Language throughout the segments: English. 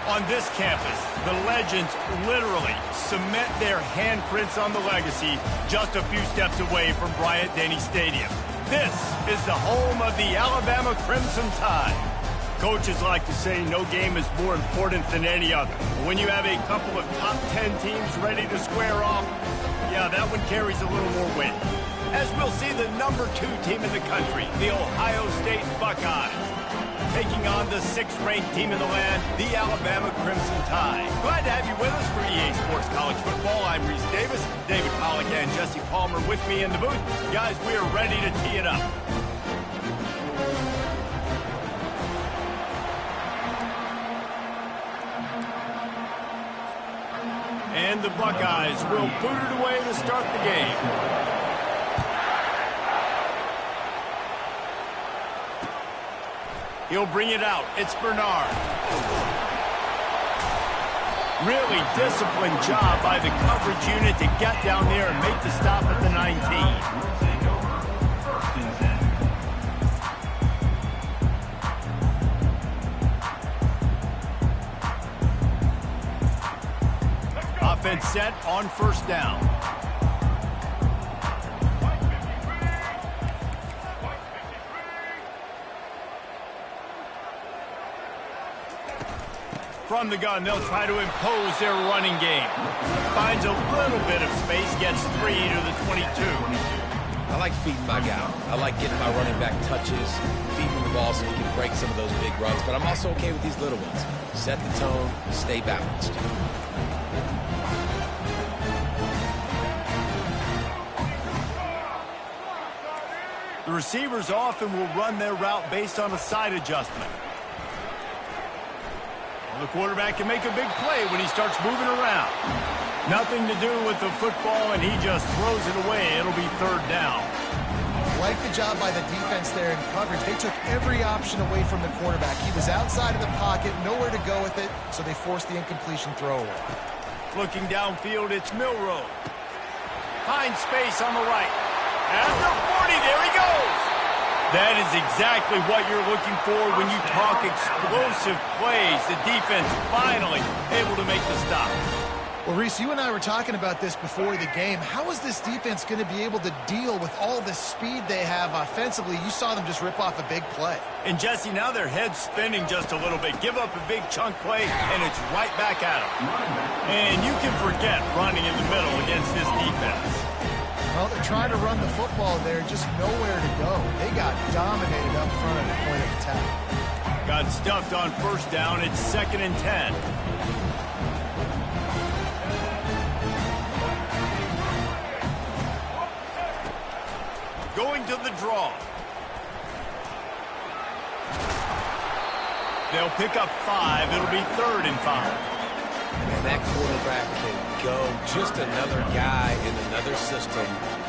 On this campus, the legends literally cement their handprints on the legacy just a few steps away from Bryant-Denny Stadium. This is the home of the Alabama Crimson Tide. Coaches like to say no game is more important than any other. When you have a couple of top 10 teams ready to square off, yeah, that one carries a little more weight. As we'll see the number 2 team in the country, the Ohio State Buckeyes, taking on the 6th-ranked team in the land, the Alabama Crimson Tide. Glad to have you with us for EA Sports College Football. I'm Reese Davis, David Pollack and Jesse Palmer with me in the booth. Guys, we are ready to tee it up. And the Buckeyes will boot it away to start the game. He'll bring it out. It's Bernard. Really disciplined job by the coverage unit to get down there and make the stop at the 19. Offense set on first down. From the gun, they'll try to impose their running game. Finds a little bit of space, gets 3 to the 22. I like feeding my guy. I like getting my running back touches, feeding him the ball so he can break some of those big runs. But I'm also okay with these little ones. Set the tone, stay balanced. The receivers often will run their route based on a side adjustment. The quarterback can make a big play when he starts moving around. Nothing to do with the football, and he just throws it away. It'll be 3rd down. Like the job by the defense there in coverage. They took every option away from the quarterback. He was outside of the pocket, nowhere to go with it, so they forced the incompletion throw away. Looking downfield, it's Milroe. Finds space on the right. After 40, there he goes. That is exactly what you're looking for when you talk explosive plays. The defense finally able to make the stop. Well, Reese, you and I were talking about this before the game. How is this defense going to be able to deal with all the speed they have offensively? You saw them just rip off a big play. And, Jesse, now their head's spinning just a little bit. Give up a big chunk play, and it's right back at them. And you can forget running in the middle against this defense. Well, they're trying to run the football there, just nowhere to go. They got dominated up front at the point of attack. Got stuffed on first down. It's 2nd and 10. Going to the draw. They'll pick up 5. It'll be 3rd and 5. And that quarterback can go. Just another guy in another system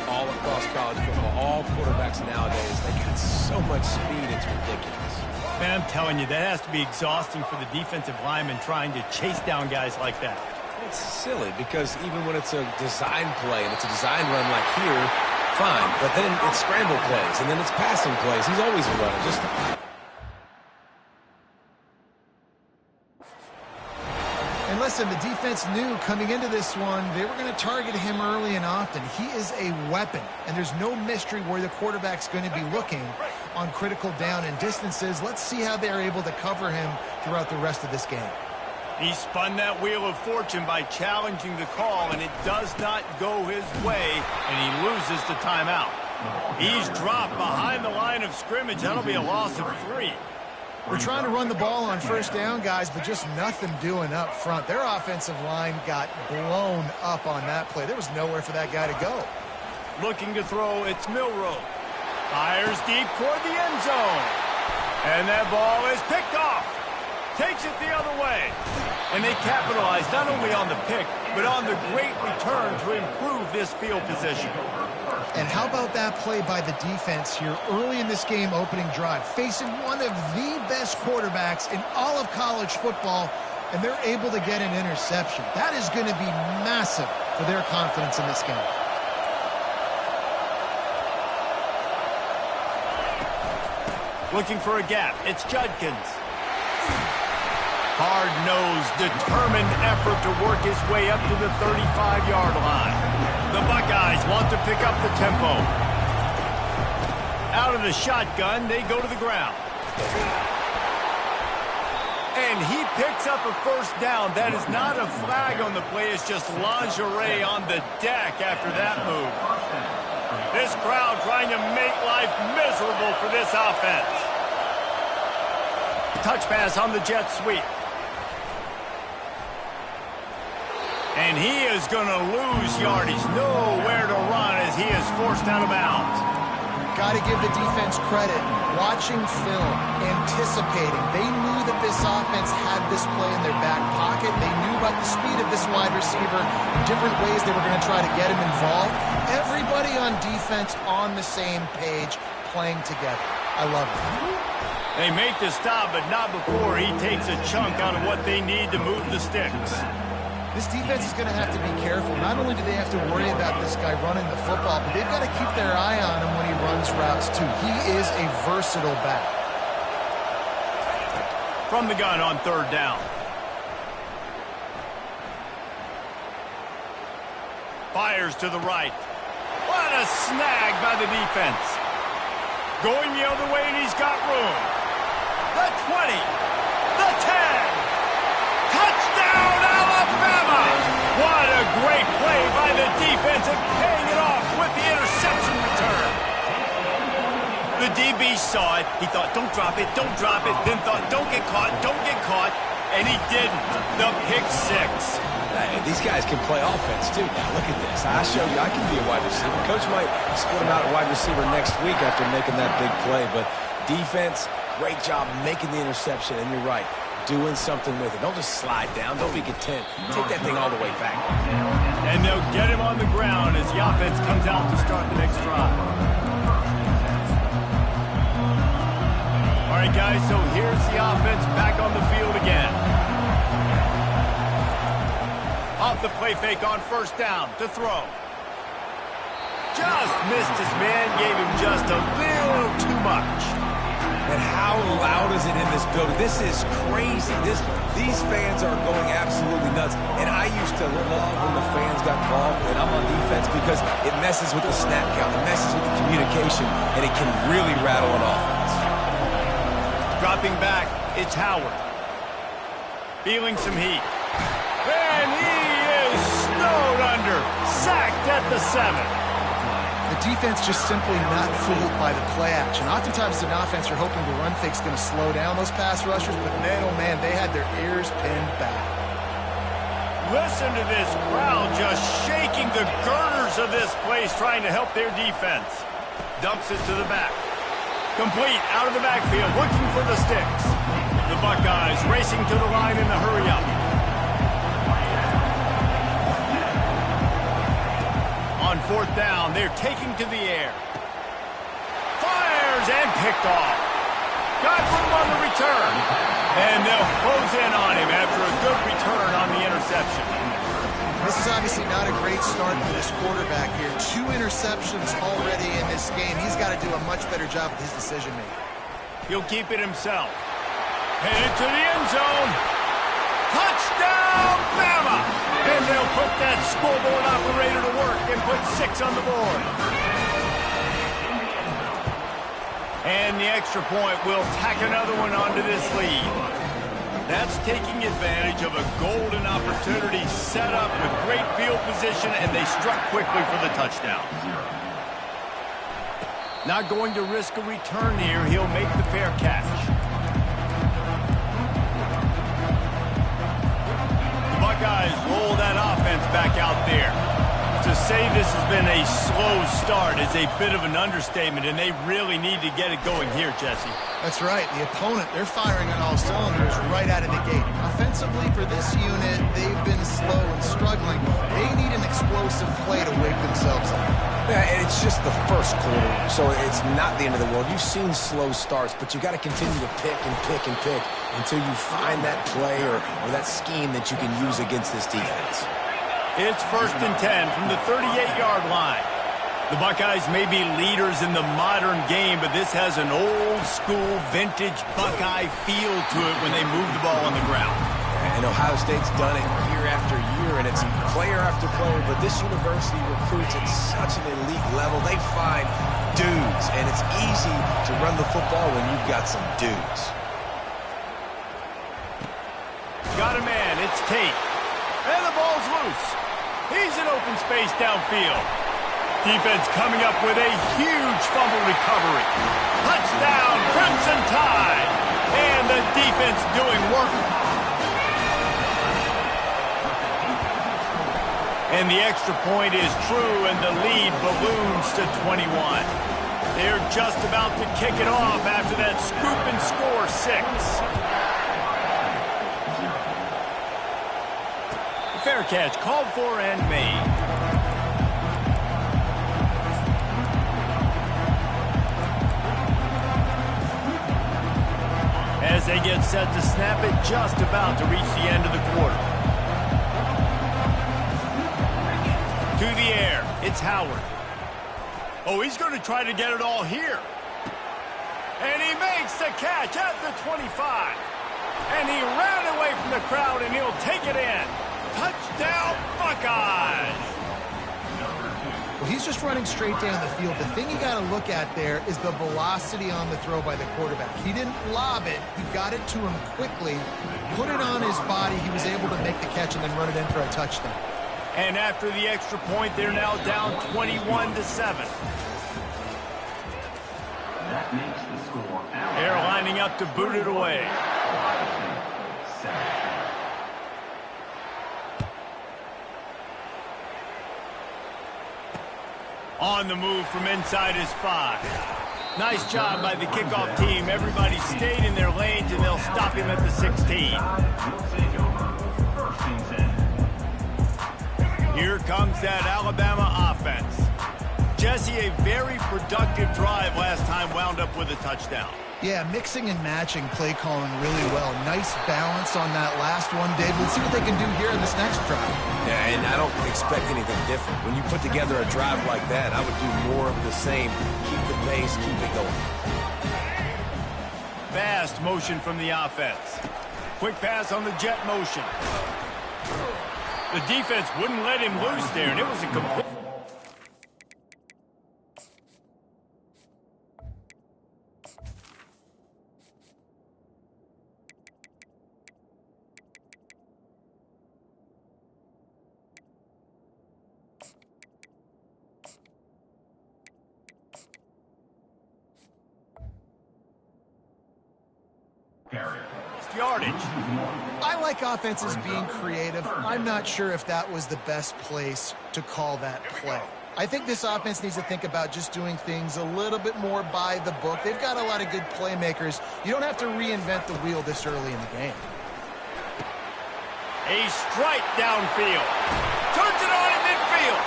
all across college football. All quarterbacks nowadays, they got so much speed, it's ridiculous. Man, I'm telling you, that has to be exhausting for the defensive lineman trying to chase down guys like that. It's silly because even when it's a design play and it's a design run like here, fine. But then it's scramble plays and then it's passing plays. He's always a runner. Just... And listen, the defense knew coming into this one, they were going to target him early and often. He is a weapon, and there's no mystery where the quarterback's going to be looking on critical down and distances. Let's see how they're able to cover him throughout the rest of this game. He spun that wheel of fortune by challenging the call, and it does not go his way, and he loses the timeout. He's dropped behind the line of scrimmage. That'll be a loss of 3. We're trying to run the ball on first down, guys, but just nothing doing up front. Their offensive line got blown up on that play. There was nowhere for that guy to go. Looking to throw, it's Milroe. Fires deep toward the end zone. And that ball is picked off. Takes it the other way. And they capitalized not only on the pick, but on the great return to improve this field position. And how about that play by the defense here early in this game opening drive, facing one of the best quarterbacks in all of college football, and they're able to get an interception. That is going to be massive for their confidence in this game. Looking for a gap. It's Judkins. Hard-nosed, determined effort to work his way up to the 35-yard line. The Buckeyes want to pick up the tempo. Out of the shotgun, they go to the ground. And he picks up a first down. That is not a flag on the play. It's just lingerie on the deck after that move. This crowd trying to make life miserable for this offense. Touch pass on the jet sweep. And he is going to lose yardage. Nowhere to run as he is forced out of bounds. Got to give the defense credit. Watching film, anticipating. They knew that this offense had this play in their back pocket. They knew about the speed of this wide receiver in different ways they were going to try to get him involved. Everybody on defense on the same page, playing together. I love it. They make the stop, but not before he takes a chunk out of what they need to move the sticks. This defense is going to have to be careful. Not only do they have to worry about this guy running the football, but they've got to keep their eye on him when he runs routes too. He is a versatile back. From the gun on third down. Fires to the right. What a snag by the defense. Going the other way, and he's got room. The 20. The 10. Touchdown, Alabama! What a great play by the defense and paying it off with the interception return. The DB saw it. He thought, don't drop it, don't drop it. Then thought, don't get caught, don't get caught. And he didn't. The pick six. Hey, these guys can play offense, too. Now, look at this. I show you I can be a wide receiver. Coach might split him out at wide receiver next week after making that big play. But defense, great job making the interception. And you're right. Doing something with it. Don't just slide down. Don't be content. Take that thing all the way back. And they'll get him on the ground as the offense comes out to start the next drive. All right, guys, so here's the offense back on the field again. Off the play fake on first down to throw. Just missed his man. Gave him just a little too much. And how loud is it in this building? This is crazy. These fans are going absolutely nuts. And I used to love when the fans got involved, and I'm on defense because it messes with the snap count. It messes with the communication, and it can really rattle an offense. Dropping back, it's Howard. Feeling some heat. And he is snowed under. Sacked at the 7. The defense just simply not fooled by the play action. Oftentimes, as an offense, you're hoping the run fake's going to slow down those pass rushers, but man, oh man, they had their ears pinned back. Listen to this crowd just shaking the girders of this place, trying to help their defense. Dumps it to the back. Complete out of the backfield, looking for the sticks. The Buckeyes racing to the line in the hurry-up. On fourth down, they're taking to the air. Fires and picked off. Got room on the return. And they'll close in on him after a good return on the interception. This is obviously not a great start for this quarterback here. 2 interceptions already in this game. He's got to do a much better job with his decision-making. He'll keep it himself. Headed to the end zone. Touchdown, Bama! And they'll put that scoreboard operator to work and put 6 on the board. And the extra point will tack another one onto this lead. That's taking advantage of a golden opportunity set up with great field position, and they struck quickly for the touchdown. Not going to risk a return here. He'll make the fair catch. Buckeyes roll that offense back out there. To say this has been a slow start is a bit of an understatement, and they really need to get it going here, Jesse. That's right. The opponent, they're firing on all cylinders right out of the gate. Offensively for this unit, they've been slow and struggling. They need an explosive play to wake themselves up. Yeah, and it's just the first quarter, so it's not the end of the world. You've seen slow starts, but you got to continue to pick and pick and pick until you find that play or that scheme that you can use against this defense. It's 1st and 10 from the 38-yard line. The Buckeyes may be leaders in the modern game, but this has an old-school, vintage Buckeye feel to it when they move the ball on the ground. And Ohio State's done it year after year, and it's player after player. But this university recruits at such an elite level. They find dudes, and it's easy to run the football when you've got some dudes. Got a man, it's Tate. And the ball's loose. He's in open space downfield. Defense coming up with a huge fumble recovery. Touchdown, Crimson Tide. And the defense doing work. And the extra point is true, and the lead balloons to 21. They're just about to kick it off after that scoop and score 6. Fair catch called for and made. As they get set to snap it, just about to reach the end of the quarter. To the air, it's Howard. Oh, he's going to try to get it all here. And he makes the catch at the 25. And he ran away from the crowd, and he'll take it in. Touchdown, Buckeyes! Well, he's just running straight down the field. The thing you got to look at there is the velocity on the throw by the quarterback. He didn't lob it. He got it to him quickly, put it on his body. He was able to make the catch and then run it in for a touchdown. And after the extra point, they're now down 21-7. That makes the score. They're lining up to boot it away. On the move from inside his 5. Nice job by the kickoff team. Everybody stayed in their lanes, and they'll stop him at the 16. Here comes that Alabama offense. Jesse, a very productive drive last time wound up with a touchdown. Yeah, mixing and matching play calling really well. Nice balance on that last one, Dave. Let's see what they can do here in this next drive. Yeah, and I don't expect anything different. When you put together a drive like that, I would do more of the same. Keep the pace, keep it going. Fast motion from the offense. Quick pass on the jet motion. The defense wouldn't let him loose there, and it was a complete... yardage. I like offenses being creative. I'm not sure if that was the best place to call that play. I think this offense needs to think about just doing things a little bit more by the book. They've got a lot of good playmakers. You don't have to reinvent the wheel this early in the game. A strike downfield. Turns it on in midfield.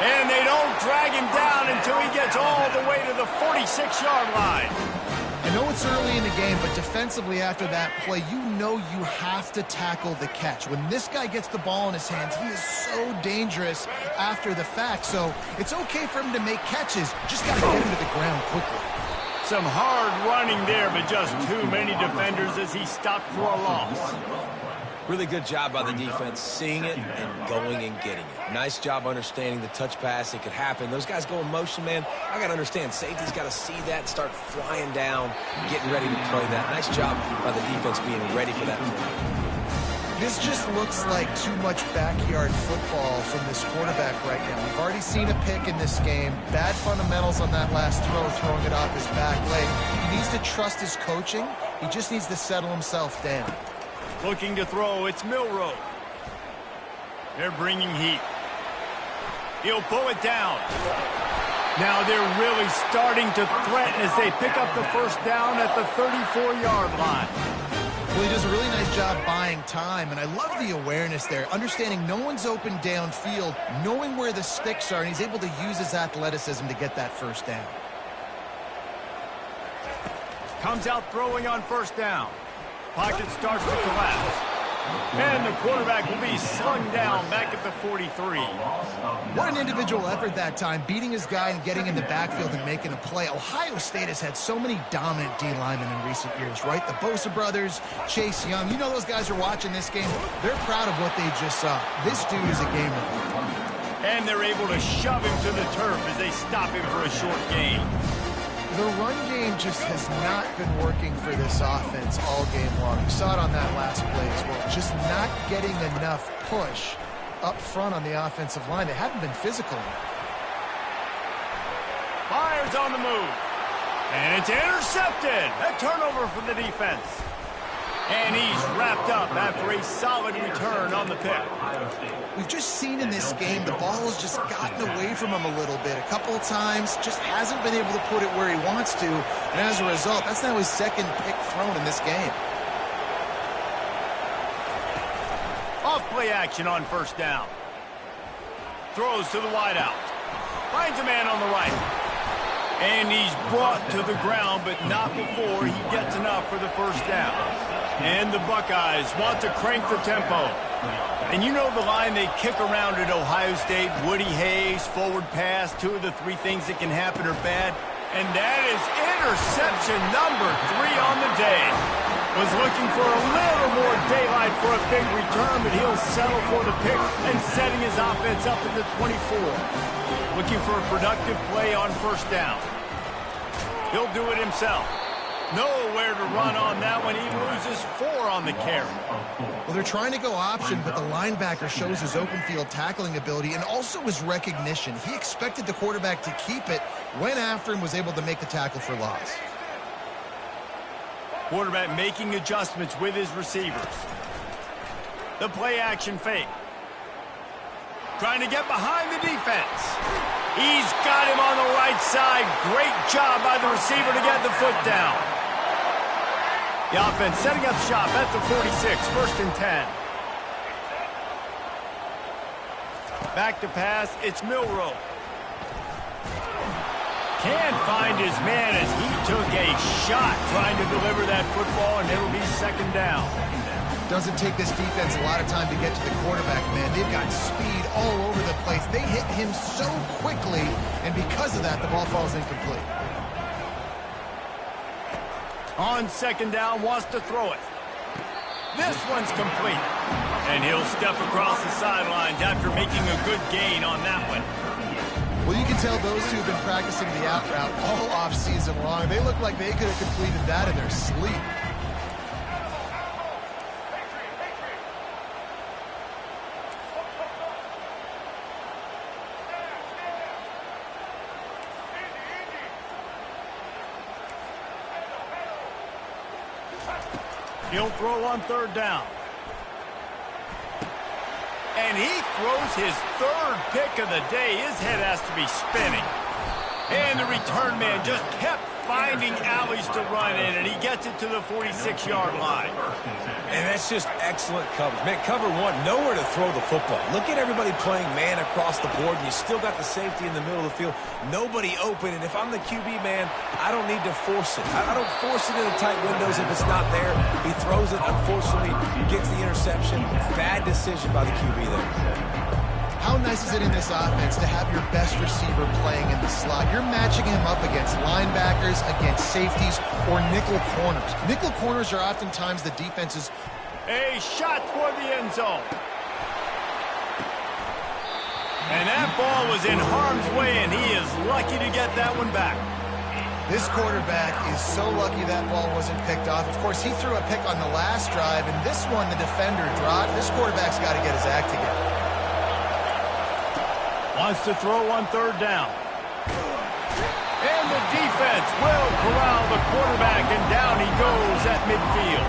And they don't drag him down until he gets all the way to the 46-yard line. I know it's early in the game, but defensively after that play, you know you have to tackle the catch. When this guy gets the ball in his hands, he is so dangerous after the fact. So it's okay for him to make catches. Just got to get him to the ground quickly. Some hard running there, but just too many defenders as he stopped for a loss. Really good job by the defense, seeing it and going and getting it. Nice job understanding the touch pass. It could happen. Those guys go in motion, man. I got to understand, safety's got to see that, start flying down, getting ready to play that. Nice job by the defense being ready for that play. This just looks like too much backyard football from this quarterback right now. We've already seen a pick in this game. Bad fundamentals on that last throw, throwing it off his back leg. He needs to trust his coaching. He just needs to settle himself down. Looking to throw, it's Milroe. They're bringing heat. He'll pull it down. Now they're really starting to threaten as they pick up the first down at the 34-yard line. Well, he does a really nice job buying time, and I love the awareness there, understanding no one's open downfield, knowing where the sticks are, and he's able to use his athleticism to get that first down. Comes out throwing on first down. Pocket starts to collapse. And the quarterback will be slung down back at the 43. What an individual effort that time, beating his guy and getting in the backfield and making a play. Ohio State has had so many dominant D linemen in recent years, right? The Bosa brothers, Chase Young. You know those guys are watching this game. They're proud of what they just saw. This dude is a gamer. And they're able to shove him to the turf as they stop him for a short gain. The run game just has not been working for this offense all game long. You saw it on that last play as well. Just not getting enough push up front on the offensive line. They haven't been physical enough. Fires on the move. And it's intercepted. A turnover for the defense. And he's wrapped up after a solid return on the pick. We've just seen in this game the ball has just gotten away from him a little bit. A couple of times, just hasn't been able to put it where he wants to. And as a result, that's now his second pick thrown in this game. Off play action on first down. Throws to the wideout. Finds a man on the right. And he's brought to the ground, but not before he gets enough for the first down. And the Buckeyes want to crank the tempo. And you know the line they kick around at Ohio State, Woody Hayes, forward pass, 2 of the 3 things that can happen are bad. And that is interception number 3 on the day. Was looking for a little more daylight for a big return, but he'll settle for the pick and setting his offense up at the 24. Looking for a productive play on first down. He'll do it himself. Nowhere to run on that one. He loses 4 on the carry. Well, they're trying to go option, but the linebacker shows his open field tackling ability and also his recognition. He expected the quarterback to keep it, went after him, was able to make the tackle for loss. Quarterback making adjustments with his receivers. The play action fake. Trying to get behind the defense. He's got him on the right side. Great job by the receiver to get the foot down. The offense setting up shop at the 46, 1st and 10. Back to pass, it's Milroe. Can't find his man as he took a shot trying to deliver that football, and it'll be 2nd down. Doesn't take this defense a lot of time to get to the quarterback, man. They've got speed all over the place. They hit him so quickly, and because of that, the ball falls incomplete. On 2nd down, wants to throw it. This one's complete. And he'll step across the sidelines after making a good gain on that one. Well, you can tell those two have been practicing the out route all off-season long. They look like they could have completed that in their sleep. He'll throw on 3rd down. And he throws his 3rd pick of the day. His head has to be spinning. And the return man just kept finding alleys to run in, and he gets it to the 46-yard line. And that's just excellent coverage. Man, cover 1, nowhere to throw the football. Look at everybody playing man across the board, and you still got the safety in the middle of the field. Nobody open, and if I'm the QB, man, I don't need to force it. I don't force it into tight windows if it's not there. He throws it, unfortunately, gets the interception. Bad decision by the QB there. How nice is it in this offense to have your best receiver playing in the slot? You're matching him up against linebackers, against safeties, or nickel corners. Nickel corners are oftentimes the defense's... A shot toward the end zone. And that ball was in harm's way, and he is lucky to get that one back. This quarterback is so lucky that ball wasn't picked off. Of course, he threw a pick on the last drive, and this one the defender dropped. This quarterback's got to get his act together. Wants to throw on 3rd down. And the defense will corral the quarterback, and down he goes at midfield.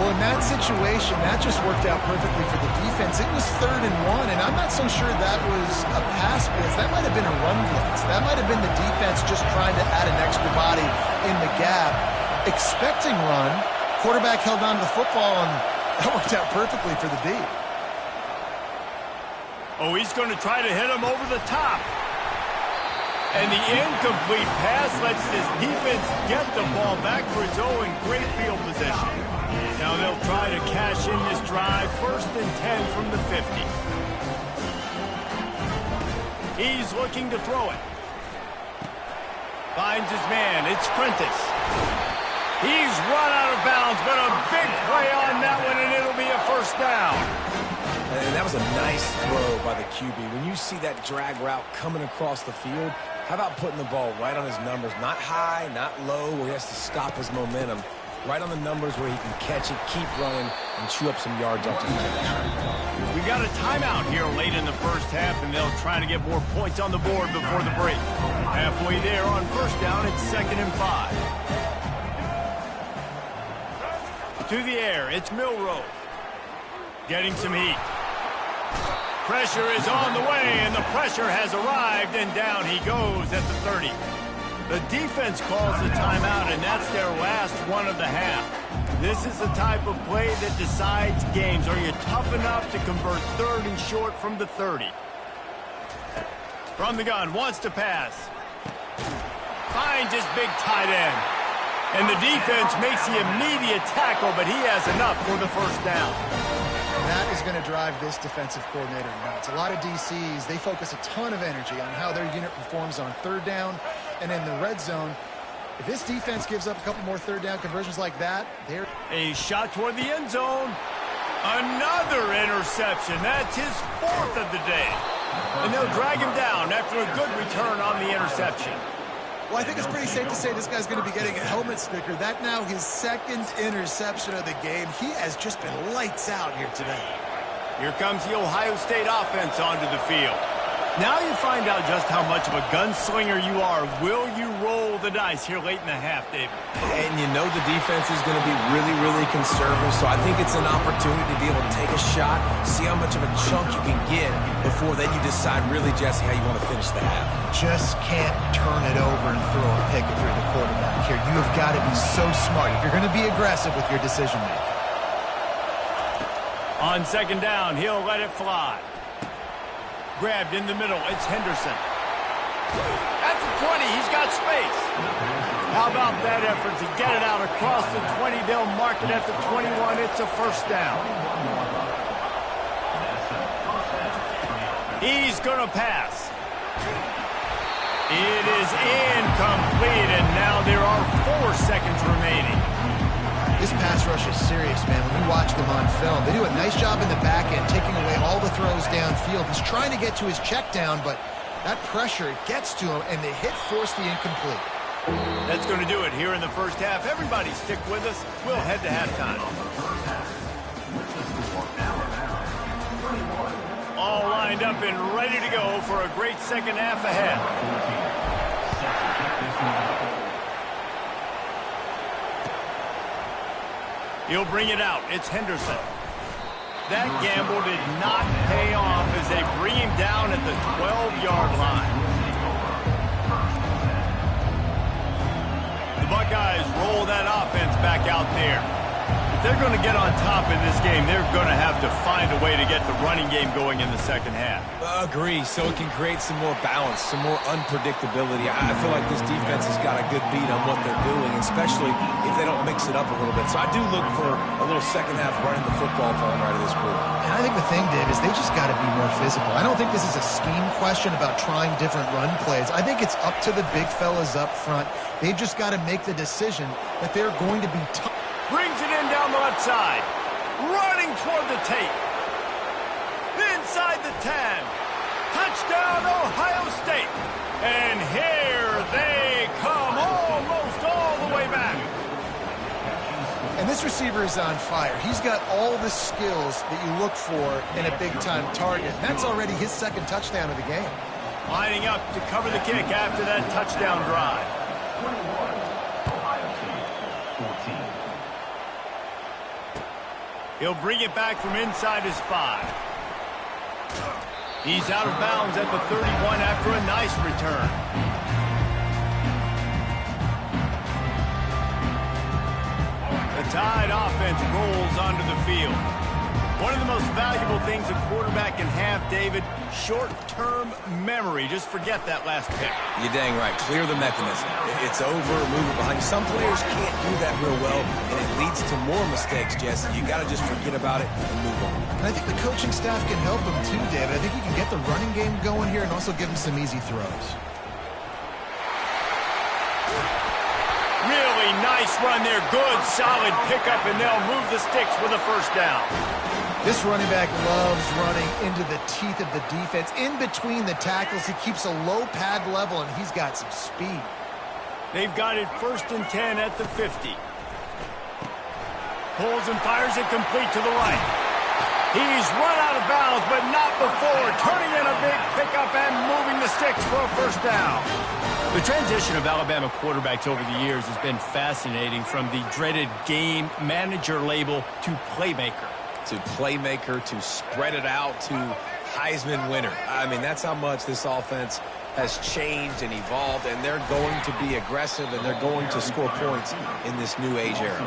Well, in that situation, that just worked out perfectly for the defense. It was 3rd and 1, and I'm not so sure that was a pass blitz. That might have been a run blitz. That might have been the defense just trying to add an extra body in the gap. Expecting run, quarterback held on to the football, and that worked out perfectly for the D. Oh, he's going to try to hit him over the top. And the incomplete pass lets this defense get the ball back for its own great field position. Now they'll try to cash in this drive, 1st and 10 from the 50. He's looking to throw it. Finds his man. It's Prentice. He's run out of bounds, but a big play on that one, and it'll be a 1st down. And that was a nice throw by the QB. When you see that drag route coming across the field, how about putting the ball right on his numbers? Not high, not low, where he has to stop his momentum. Right on the numbers where he can catch it, keep running, and chew up some yards after the catch. We got a timeout here late in the 1st half, and they'll try to get more points on the board before the break. Halfway there on 1st down, it's 2nd and 5. To the air, it's Milroe. Getting some heat. Pressure is on the way, and the pressure has arrived, and down he goes at the 30. The defense calls the timeout, and that's their last one of the half. This is the type of play that decides games. Are you tough enough to convert 3rd and short from the 30? From the gun, wants to pass. Finds his big tight end. And the defense makes the immediate tackle, but he has enough for the 1st down. That is going to drive this defensive coordinator nuts. A lot of DCs, they focus a ton of energy on how their unit performs on 3rd down and in the red zone. If this defense gives up a couple more 3rd down conversions like that, they're... A shot toward the end zone. Another interception. That's his 4th of the day. And they'll drag him down after a good return on the interception. Well, I think it's pretty safe to say this guy's going to be getting a helmet sticker. That now his 2nd interception of the game. He has just been lights out here today. Here comes the Ohio State offense onto the field. Now you find out just how much of a gunslinger you are. Will you roll the dice here late in the half, David? And you know the defense is going to be really, really conservative, so I think it's an opportunity to be able to take a shot, see how much of a chunk you can get before then you decide really, Jesse, how you want to finish the half. Just can't turn it over and throw a pick if you're the quarterback here. You have got to be so smart if you're going to be aggressive with your decision making. On 2nd down, he'll let it fly. Grabbed in the middle, it's Henderson. At the 20, he's got space. How about that effort to get it out across the 20? They'll mark it at the 21. It's a 1st down. He's going to pass. It is incomplete, and now there are 4 seconds remaining. This pass rush is serious, man. When you watch them on film, they do a nice job in the back end, taking away all the throws downfield. He's trying to get to his check down, but that pressure gets to him, and the hit forced the incomplete. That's going to do it here in the 1st half. Everybody stick with us. We'll head to halftime. All lined up and ready to go for a great 2nd half ahead. He'll bring it out. It's Henderson. That gamble did not pay off as they bring him down at the 12-yard line. The Buckeyes roll that offense back out there. If they're going to get on top in this game, they're going to have to find a way to get the running game going in the 2nd half. Agree, so it can create some more balance, some more unpredictability. I feel like this defense has got a good beat on what they're doing, especially if they don't mix it up a little bit. So I do look for a little 2nd half running the football from right of this group. And I think the thing, Dave, is they just got to be more physical. I don't think this is a scheme question about trying different run plays. I think it's up to the big fellas up front. They've just got to make the decision that they're going to be tough. Brings it in down the left side. Running toward the tape. Inside the 10. Touchdown, Ohio State. And here they come almost all the way back. And this receiver is on fire. He's got all the skills that you look for in a big-time target. That's already his 2nd touchdown of the game. Lining up to cover the kick after that touchdown drive. He'll bring it back from inside his 5. He's out of bounds at the 31 after a nice return. The Tide offense rolls onto the field. One of the most valuable things a quarterback can have, David. Short-term memory. Just forget that last pick. You're dang right. Clear the mechanism. It's over, move it behind you. Some players can't do that real well, and it leads to more mistakes, Jesse. You got to just forget about it and move on. And I think the coaching staff can help him too, David. I think he can get the running game going here and also give him some easy throws. Really nice run there. Good, solid pickup, and they'll move the sticks with a first down. This running back loves running into the teeth of the defense. In between the tackles, he keeps a low pad level, and he's got some speed. They've got it 1st and 10 at the 50. Pulls and fires it complete to the right. He's run out of bounds, but not before turning in a big pickup and moving the sticks for a first down. The transition of Alabama quarterbacks over the years has been fascinating, from the dreaded game manager label to playmaker. To playmaker, to spread it out, to Heisman winner. I mean, that's how much this offense has changed and evolved, and they're going to be aggressive, and they're going to score points in this new age era.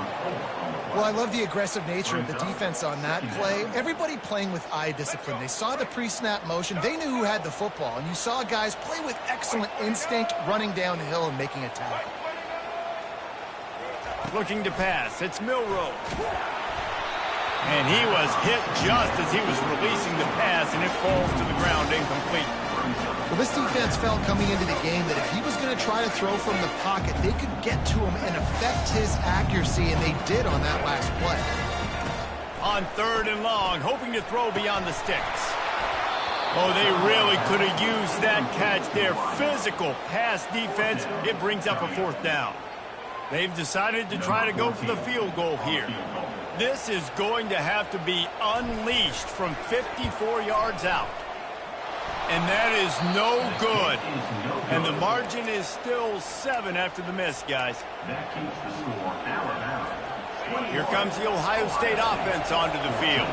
Well, I love the aggressive nature of the defense on that play. Everybody playing with eye discipline. They saw the pre-snap motion. They knew who had the football, and you saw guys play with excellent instinct, running downhill and making a tackle. Looking to pass. It's Milroe. And he was hit just as he was releasing the pass, and it falls to the ground incomplete. Well, this defense felt coming into the game that if he was going to try to throw from the pocket, they could get to him and affect his accuracy, and they did on that last play. On 3rd and long, hoping to throw beyond the sticks. Oh, they really could have used that catch there. Physical pass defense. It brings up a 4th down. They've decided to try to go for the field goal here. This is going to have to be unleashed from 54 yards out. And that is no good. And the margin is still 7 after the miss, guys. That keeps the score Alabama. Here comes the Ohio State offense onto the field.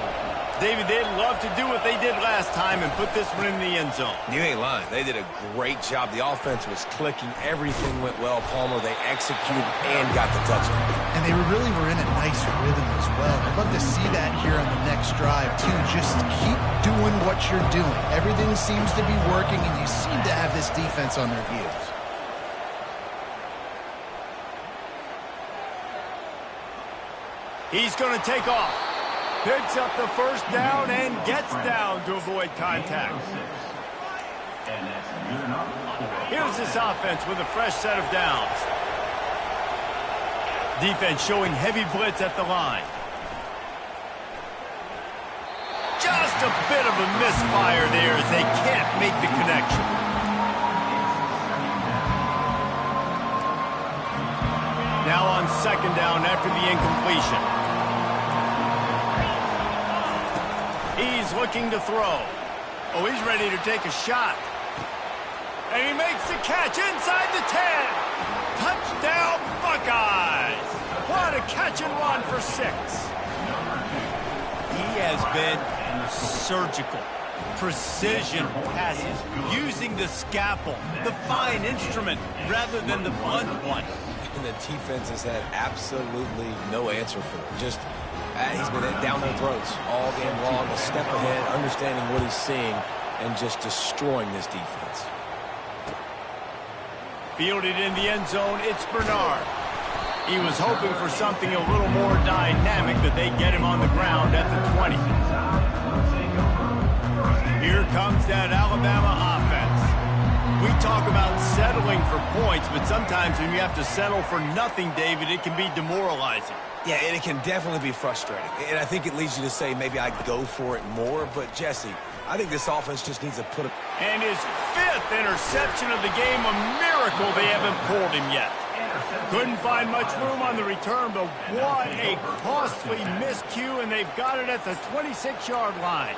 David, they'd love to do what they did last time and put this one in the end zone. You ain't lying. They did a great job. The offense was clicking. Everything went well, Palmer. They executed and got the touchdown. And they really were in a nice rhythm as well. I'd love to see that here on the next drive, too. Just keep doing what you're doing. Everything seems to be working, and you seem to have this defense on their heels. He's going to take off. Picks up the first down and gets down to avoid contact. Here's this offense with a fresh set of downs. Defense showing heavy blitz at the line. Just a bit of a misfire there as they can't make the connection. Now on 2nd down after the incompletion. He's looking to throw. Oh, he's ready to take a shot. And he makes the catch inside the 10. Touchdown, Buckeyes. What a catch and run for 6. He has been surgical. Precision passes, using the scalpel, the fine instrument, rather than the blunt one. And the defense has had absolutely no answer for it. Just he's been down their throats all game long, a step ahead, understanding what he's seeing, and just destroying this defense. Fielded in the end zone, it's Bernard. He was hoping for something a little more dynamic, but they get him on the ground at the 20. Here comes that Alabama offense. We talk about settling for points, but sometimes when you have to settle for nothing, David, it can be demoralizing. Yeah, and it can definitely be frustrating. And I think it leads you to say maybe I'd go for it more. But, Jesse, I think this offense just needs to put a... And his 5th interception of the game, a miracle they haven't pulled him yet. Couldn't find much room on the return, but what a costly miscue, and they've got it at the 26-yard line.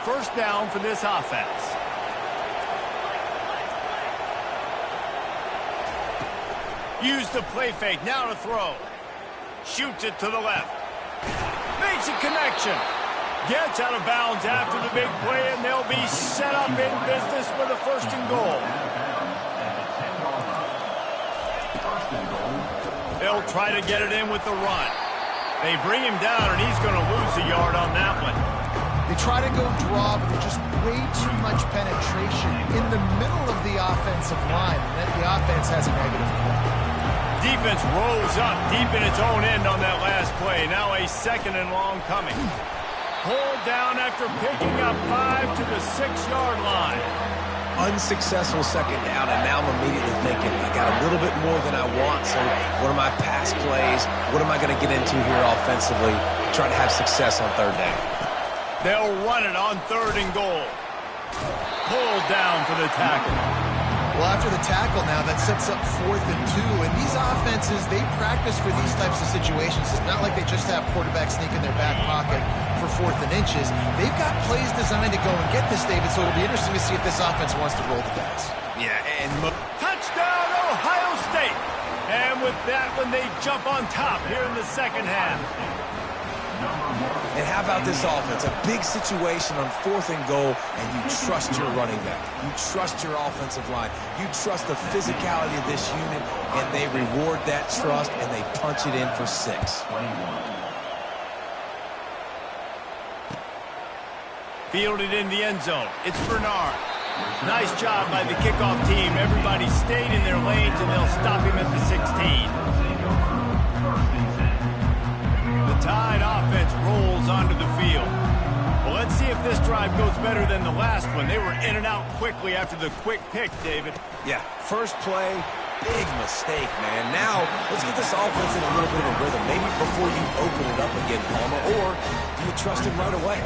First down for this offense. Use the play fake, now to throw. Shoots it to the left. Makes a connection. Gets out of bounds after the big play, and they'll be set up in business with a 1st and goal. They'll try to get it in with the run. They bring him down, and he's going to lose a They try to go draw, but there's just way too much penetration in the middle of the offensive line, and the offense has a negative play. Defense rolls up deep in its own end on that last play. Now a 2nd and long coming. Pulled down after picking up 5 to the 6-yard line. Unsuccessful 2nd down, and now I'm immediately thinking, I got a little bit more than I want, so what are my pass plays? What am I going to get into here offensively to try to have success on 3rd down? They'll run it on 3rd and goal. Pulled down for the tackle. Well, after the tackle now, that sets up 4th and 2. And these offenses, they practice for these types of situations. It's not like they just have quarterbacks sneak in their back pocket for 4th and inches. They've got plays designed to go and get this, David, so it'll be interesting to see if this offense wants to roll the dice. Yeah, and touchdown, Ohio State. And with that one, they jump on top here in the 2nd half. And how about this offense? A big situation on 4th and goal, and you trust your running back. You trust your offensive line. You trust the physicality of this unit, and they reward that trust, and they punch it in for 6. Fielded in the end zone. It's Bernard. Nice job by the kickoff team. Everybody stayed in their lanes, and they'll stop him at the 16. The Tide offense rolls onto the field. Well, let's see if this drive goes better than the last one. They were in and out quickly after the quick pick, David. Yeah, first play, big mistake, man. Now, let's get this offense in a little bit of a rhythm. Maybe before you open it up again, Palmer, or do you trust him right away?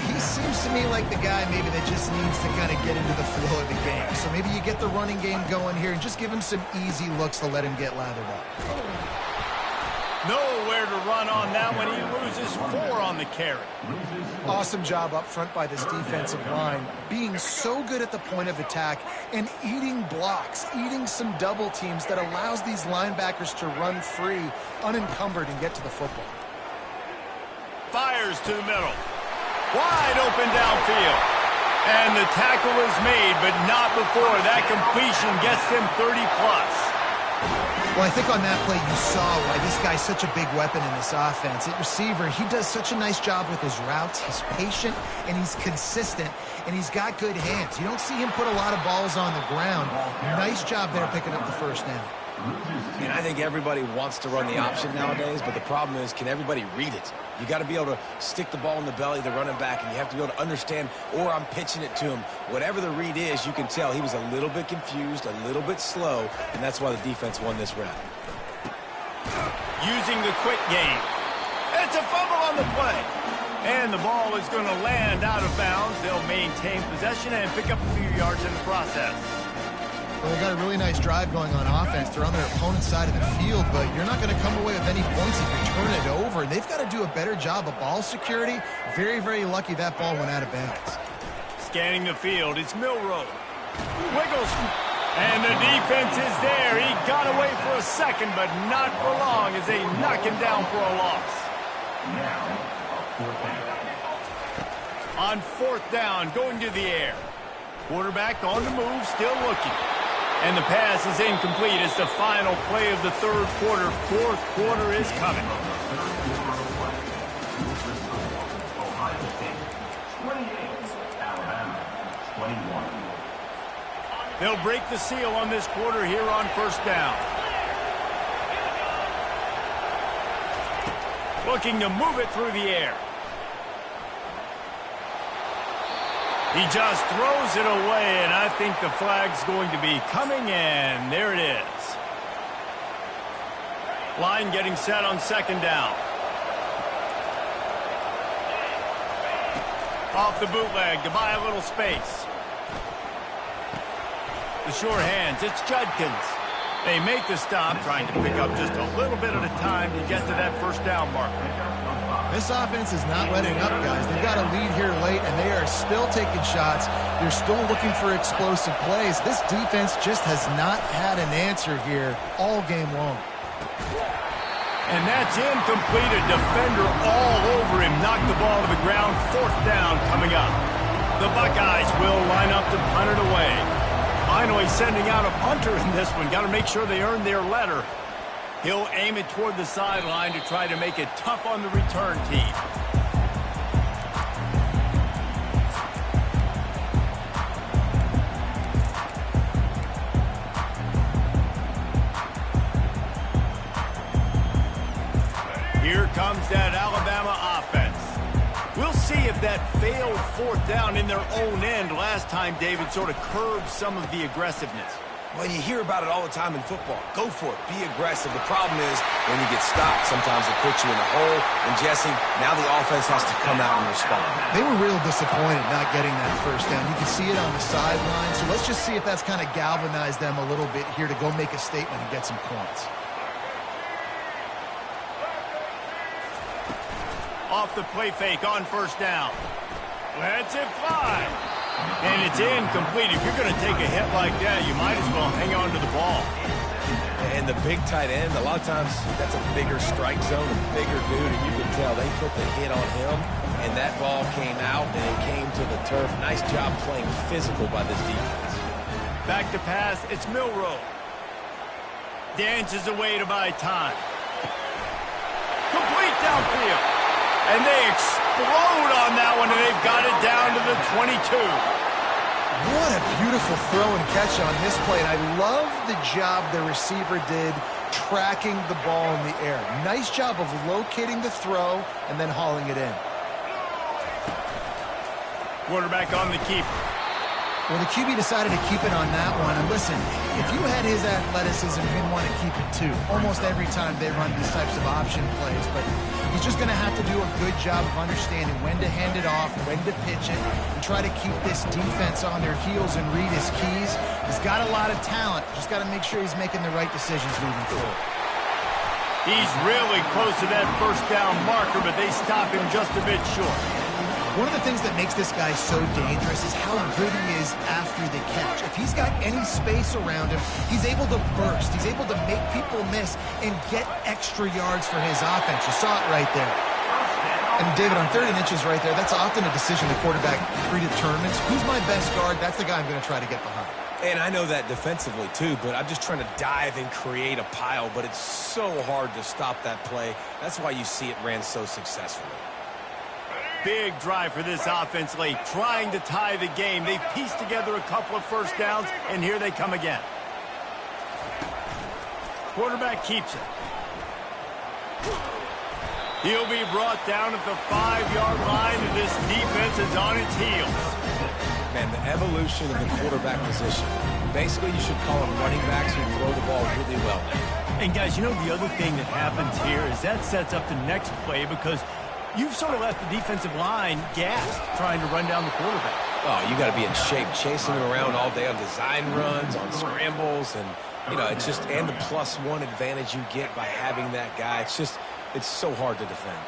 He seems to me like the guy maybe that just needs to kind of get into the flow of the game. So maybe you get the running game going here and just give him some easy looks to let him get lathered up. Nowhere to run on that one. He loses 4 on the carry. Awesome job up front by this defensive line, being so good at the point of attack and eating blocks, eating some double teams that allows these linebackers to run free, unencumbered, and get to the football. Fires to the middle. Wide open downfield. And the tackle is made, but not before that completion gets him 30+. Well, I think on that play you saw why this guy's such a big weapon in this offense. At receiver, he does such a nice job with his routes. He's patient, and he's consistent, and he's got good hands. You don't see him put a lot of balls on the ground. Nice job there picking up the 1st down. And I think everybody wants to run the option nowadays, but the problem is, can everybody read it? You got to be able to stick the ball in the belly of the running back, and you have to be able to understand, or I'm pitching it to him. Whatever the read is, you can tell he was a little bit confused, a little bit slow, and that's why the defense won this round. Using the quick game. It's a fumble on the play. And the ball is going to land out of bounds. They'll maintain possession and pick up a few yards in the process. Well, they got a really nice drive going on offense. They're on their opponent's side of the field, but you're not going to come away with any points if you turn it over. And they've got to do a better job of ball security. Very, very lucky that ball went out of bounds. Scanning the field, it's Milroe. Wiggles, and the defense is there. He got away for a second, but not for long as they knock him down for a loss. On 4th down, going to the air. Quarterback on the move, still looking. And the pass is incomplete. It's the final play of the 3rd quarter. 4th quarter is coming. They'll break the seal on this quarter here on 1st down. Looking to move it through the air. He just throws it away, and I think the flag's going to be coming, and there it is. Line getting set on 2nd down. Off the bootleg to buy a little space. The sure hands, it's Judkins. They make the stop, trying to pick up just a little bit at a time to get to that 1st down marker. This offense is not letting up, guys. They've got a lead here late, and they are still taking shots. They're still looking for explosive plays. This defense just has not had an answer here all game long. And that's incomplete. A defender all over him. Knocked the ball to the ground. 4th down coming up. The Buckeyes will line up to punt it away. Finally sending out a punter in this one. Got to make sure they earn their letter. He'll aim it toward the sideline to try to make it tough on the return team. see if that failed fourth down in their own end last time, David, sort of curbed some of the aggressiveness. Well, you hear about it all the time in football. Go for it. Be aggressive. The problem is when you get stopped, sometimes it puts you in a hole. And, Jesse, now the offense has to come out and respond. They were real disappointed not getting that first down. You can see it on the sideline. So let's just see if that's kind of galvanized them a little bit here to go make a statement and get some points. Off the play fake on first down. Lets it fly. And it's incomplete. If you're going to take a hit like that, you might as well hang on to the ball. And the big tight end, a lot of times that's a bigger strike zone, a bigger dude, and you can tell they put the hit on him, and that ball came out, and it came to the turf. Nice job playing physical by this defense. Back to pass, it's Milroe. Dances away to buy time. Complete downfield. And they explode on that one, and they've got it down to the 22. What a beautiful throw and catch on this play. And I love the job the receiver did tracking the ball in the air. Nice job of locating the throw and then hauling it in. Quarterback on the keeper. Well, the QB decided to keep it on that one. And listen, if you had his athleticism, you'd want to keep it too. Almost every time they run these types of option plays. But he's just going to have to do a good job of understanding when to hand it off, when to pitch it, and try to keep this defense on their heels and read his keys. He's got a lot of talent. Just got to make sure he's making the right decisions moving forward. He's really close to that first down marker, but they stop him just a bit short. One of the things that makes this guy so dangerous is how good he is after the catch. If he's got any space around him, he's able to burst. He's able to make people miss and get extra yards for his offense. You saw it right there. And, David, on 3rd and inches right there, that's often a decision the quarterback predetermines. Who's my best guard? That's the guy I'm going to try to get behind. And I know that defensively, too, but I'm just trying to dive and create a pile, but it's so hard to stop that play. That's why you see it ran so successfully. Big drive for this offense late, trying to tie the game. They pieced together a couple of first downs, and here they come again. Quarterback keeps it. He'll be brought down at the 5-yard line, and this defense is on its heels. Man, the evolution of the quarterback position. Basically, you should call them running backs who throw the ball really well now. And, guys, you know the other thing that happens here is that sets up the next play because you've sort of left the defensive line gassed trying to run down the quarterback. Oh, you got to be in shape, chasing him around all day on design runs, on scrambles, and, you know, it's just, and the +1 advantage you get by having that guy. It's just, it's so hard to defend.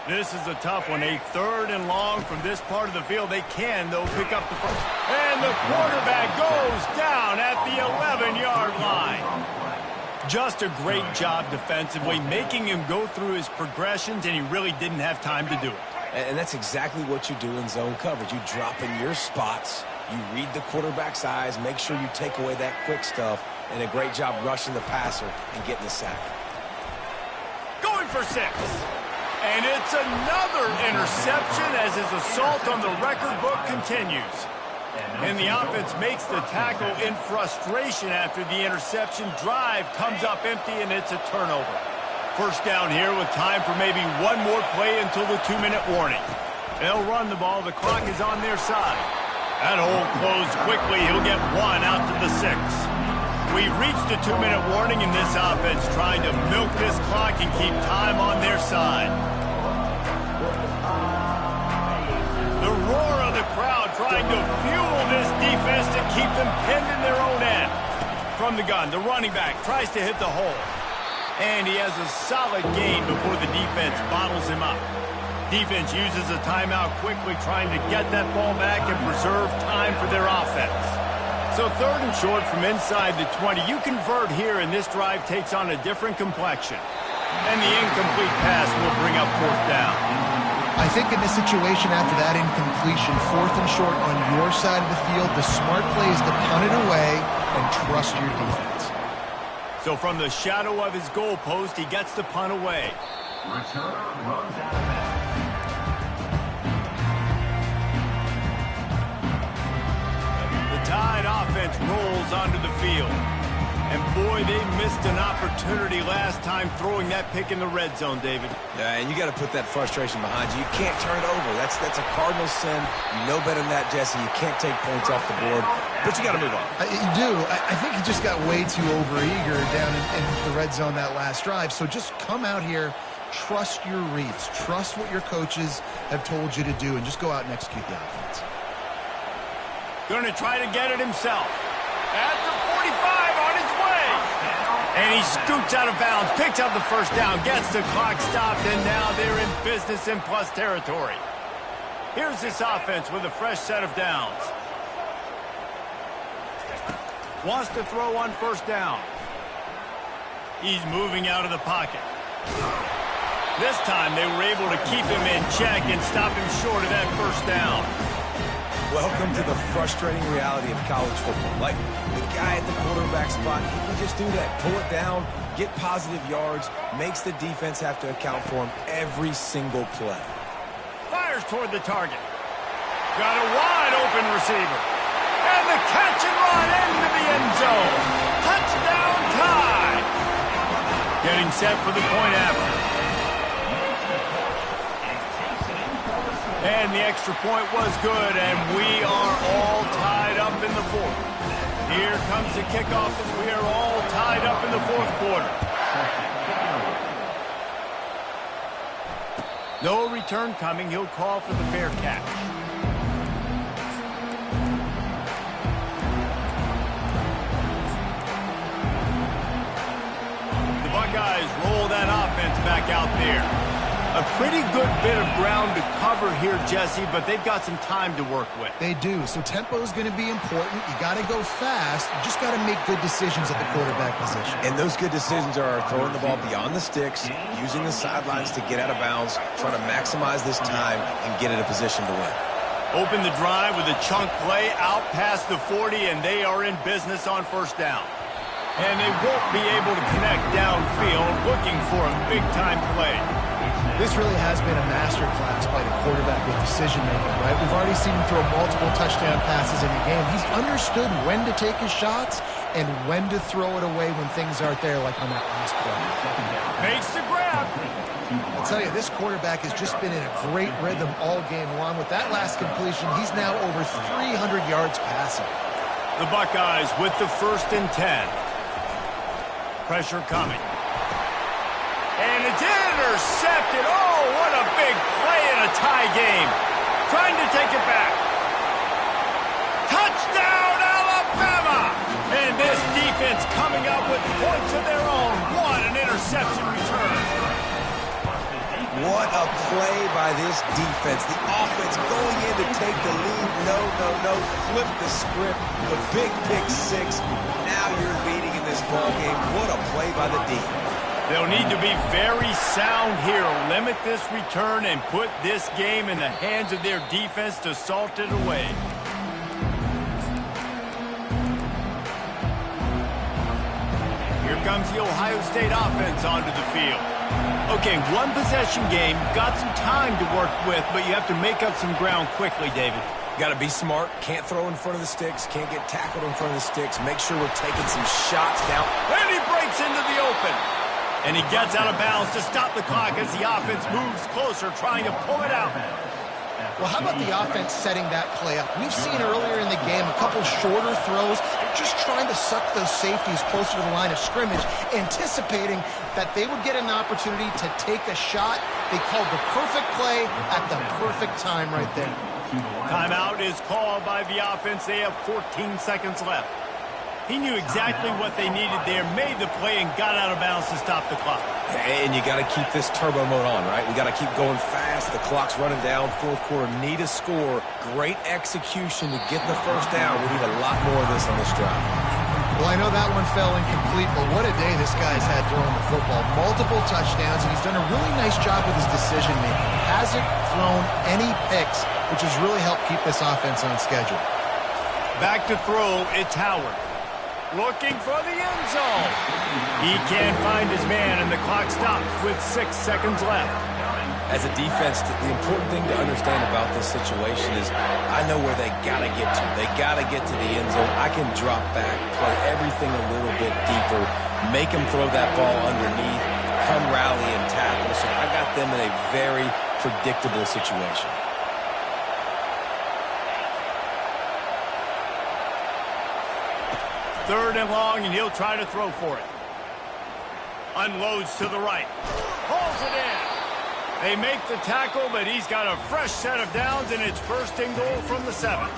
This is a tough one. A 3rd and long from this part of the field. They can, though, pick up the first. And the quarterback goes down at the 11-yard line. Just a great job defensively, making him go through his progressions, and he really didn't have time to do it. And that's exactly what you do in zone coverage. You drop in your spots, you read the quarterback's eyes, make sure you take away that quick stuff, and a great job rushing the passer and getting the sack. Going for 6. And it's another interception as his assault on the record book continues. And the offense makes the tackle in frustration after the interception. Drive comes up empty, and it's a turnover. First down here with time for maybe one more play until the 2-minute warning. They'll run the ball. The clock is on their side. That hole closed quickly. He'll get 1 out to the 6. We've reached the 2-minute warning, and this offense trying to milk this clock and keep time on their side. The roar of the crowd trying to fuel this defense to keep them pinned in their own end. From the gun, the running back tries to hit the hole. And he has a solid gain before the defense bottles him up. Defense uses a timeout quickly, trying to get that ball back and preserve time for their offense. So 3rd and short from inside the 20. You convert here, and this drive takes on a different complexion. And the incomplete pass will bring up 4th down. I think in this situation after that incompletion, 4th and short on your side of the field, the smart play is to punt it away and trust your defense. So from the shadow of his goalpost, he gets the punt away. Returner runs out of bounds. The Tide offense rolls onto the field. And boy, they missed an opportunity last time throwing that pick in the red zone, David. Yeah, and you got to put that frustration behind you. You can't turn it over. That's a cardinal sin. You know better than that, Jesse. You can't take points off the board, but you got to move on. You do. I think he just got way too overeager down in the red zone that last drive. So just come out here, trust your reads, trust what your coaches have told you to do, and just go out and execute the offense. Going to try to get it himself. At the 45 on his way. And he scoots out of bounds, picks up the first down, gets the clock stopped, and now they're in business in plus territory. Here's this offense with a fresh set of downs. Wants to throw on first down. He's moving out of the pocket. This time they were able to keep him in check and stop him short of that first down. Welcome to the frustrating reality of college football. Like, the guy at the quarterback spot, he can just do that. Pull it down, get positive yards, makes the defense have to account for him every single play. Fires toward the target. Got a wide open receiver. And the catch and run into the end zone. Touchdown tie. Getting set for the point after. And the extra point was good, and we are all tied up in the fourth. Here comes the kickoff as we are all tied up in the fourth quarter. No return coming. He'll call for the fair catch. The Buckeyes roll that offense back out there. A pretty good bit of ground to cover here, Jesse, but they've got some time to work with. They do, so tempo is going to be important. You got to go fast. You just got to make good decisions at the quarterback position. And those good decisions are throwing the ball beyond the sticks, using the sidelines to get out of bounds, trying to maximize this time and get in a position to win. Open the drive with a chunk play out past the 40, and they are in business on first down. And they won't be able to connect downfield, looking for a big-time play. This really has been a masterclass by the quarterback with decision-making, right? We've already seen him throw multiple touchdown passes in the game. He's understood when to take his shots and when to throw it away when things aren't there, like on that last play. Makes the grab. I'll tell you, this quarterback has just been in a great rhythm all game long. With that last completion, he's now over 300 yards passing. The Buckeyes with the 1st and 10. Pressure coming. And it's intercepted. Oh, what a big play in a tie game. Trying to take it back. Touchdown, Alabama! And this defense coming up with points of their own. What an interception return. What a play by this defense. The offense going in to take the lead. No. Flip the script. The big pick six. Now you're leading in this ball game. What a play by the D. They'll need to be very sound here. Limit this return and put this game in the hands of their defense to salt it away. Here comes the Ohio State offense onto the field. Okay, one possession game. You've got some time to work with, but you have to make up some ground quickly, David. Got to be smart. Can't throw in front of the sticks. Can't get tackled in front of the sticks. Make sure we're taking some shots down. And he breaks into the open. And he gets out of bounds to stop the clock as the offense moves closer, trying to pull it out. Well, how about the offense setting that play up? We've seen earlier in the game a couple shorter throws. They're just trying to suck those safeties closer to the line of scrimmage, anticipating that they would get an opportunity to take a shot. They called the perfect play at the perfect time right there. Timeout is called by the offense. They have 14 seconds left. He knew exactly what they needed there, made the play, and got out of bounds to stop the clock. And you got to keep this turbo mode on, right? We got to keep going fast. The clock's running down. Fourth quarter, need a score. Great execution to get the first down. We need a lot more of this on this drive. Well, I know that one fell incomplete, but what a day this guy's had throwing the football. Multiple touchdowns, and he's done a really nice job with his decision-making. Hasn't thrown any picks, which has really helped keep this offense on schedule. Back to throw, it's Howard. Looking for the end zone. He can't find his man, and the clock stops with 6 seconds left. As a defense, the important thing to understand about this situation is I know where they got to get to. They got to get to the end zone. I can drop back, play everything a little bit deeper, make them throw that ball underneath, come rally and tackle. So I got them in a very predictable situation. Third and long, and he'll try to throw for it. Unloads to the right. Pulls it in. They make the tackle, but he's got a fresh set of downs, and it's first and goal from the 7.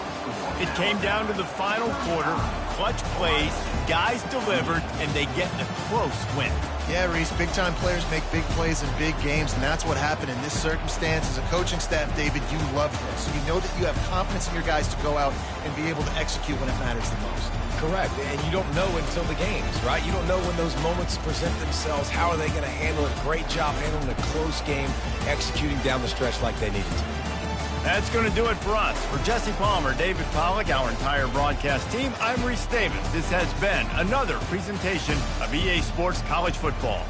It came down to the final quarter. Clutch plays, guys delivered, and they get a close win. Yeah, Reese, big-time players make big plays in big games, and that's what happened in this circumstance. As a coaching staff, David, you love this. You know that you have confidence in your guys to go out and be able to execute when it matters the most. Correct, and you don't know until the games, right? You don't know when those moments present themselves. How are they going to handle it? Great job handling a close game, executing down the stretch like they needed to. That's going to do it for us. For Jesse Palmer, David Pollack, our entire broadcast team, I'm Reese Davis. This has been another presentation of EA Sports College Football.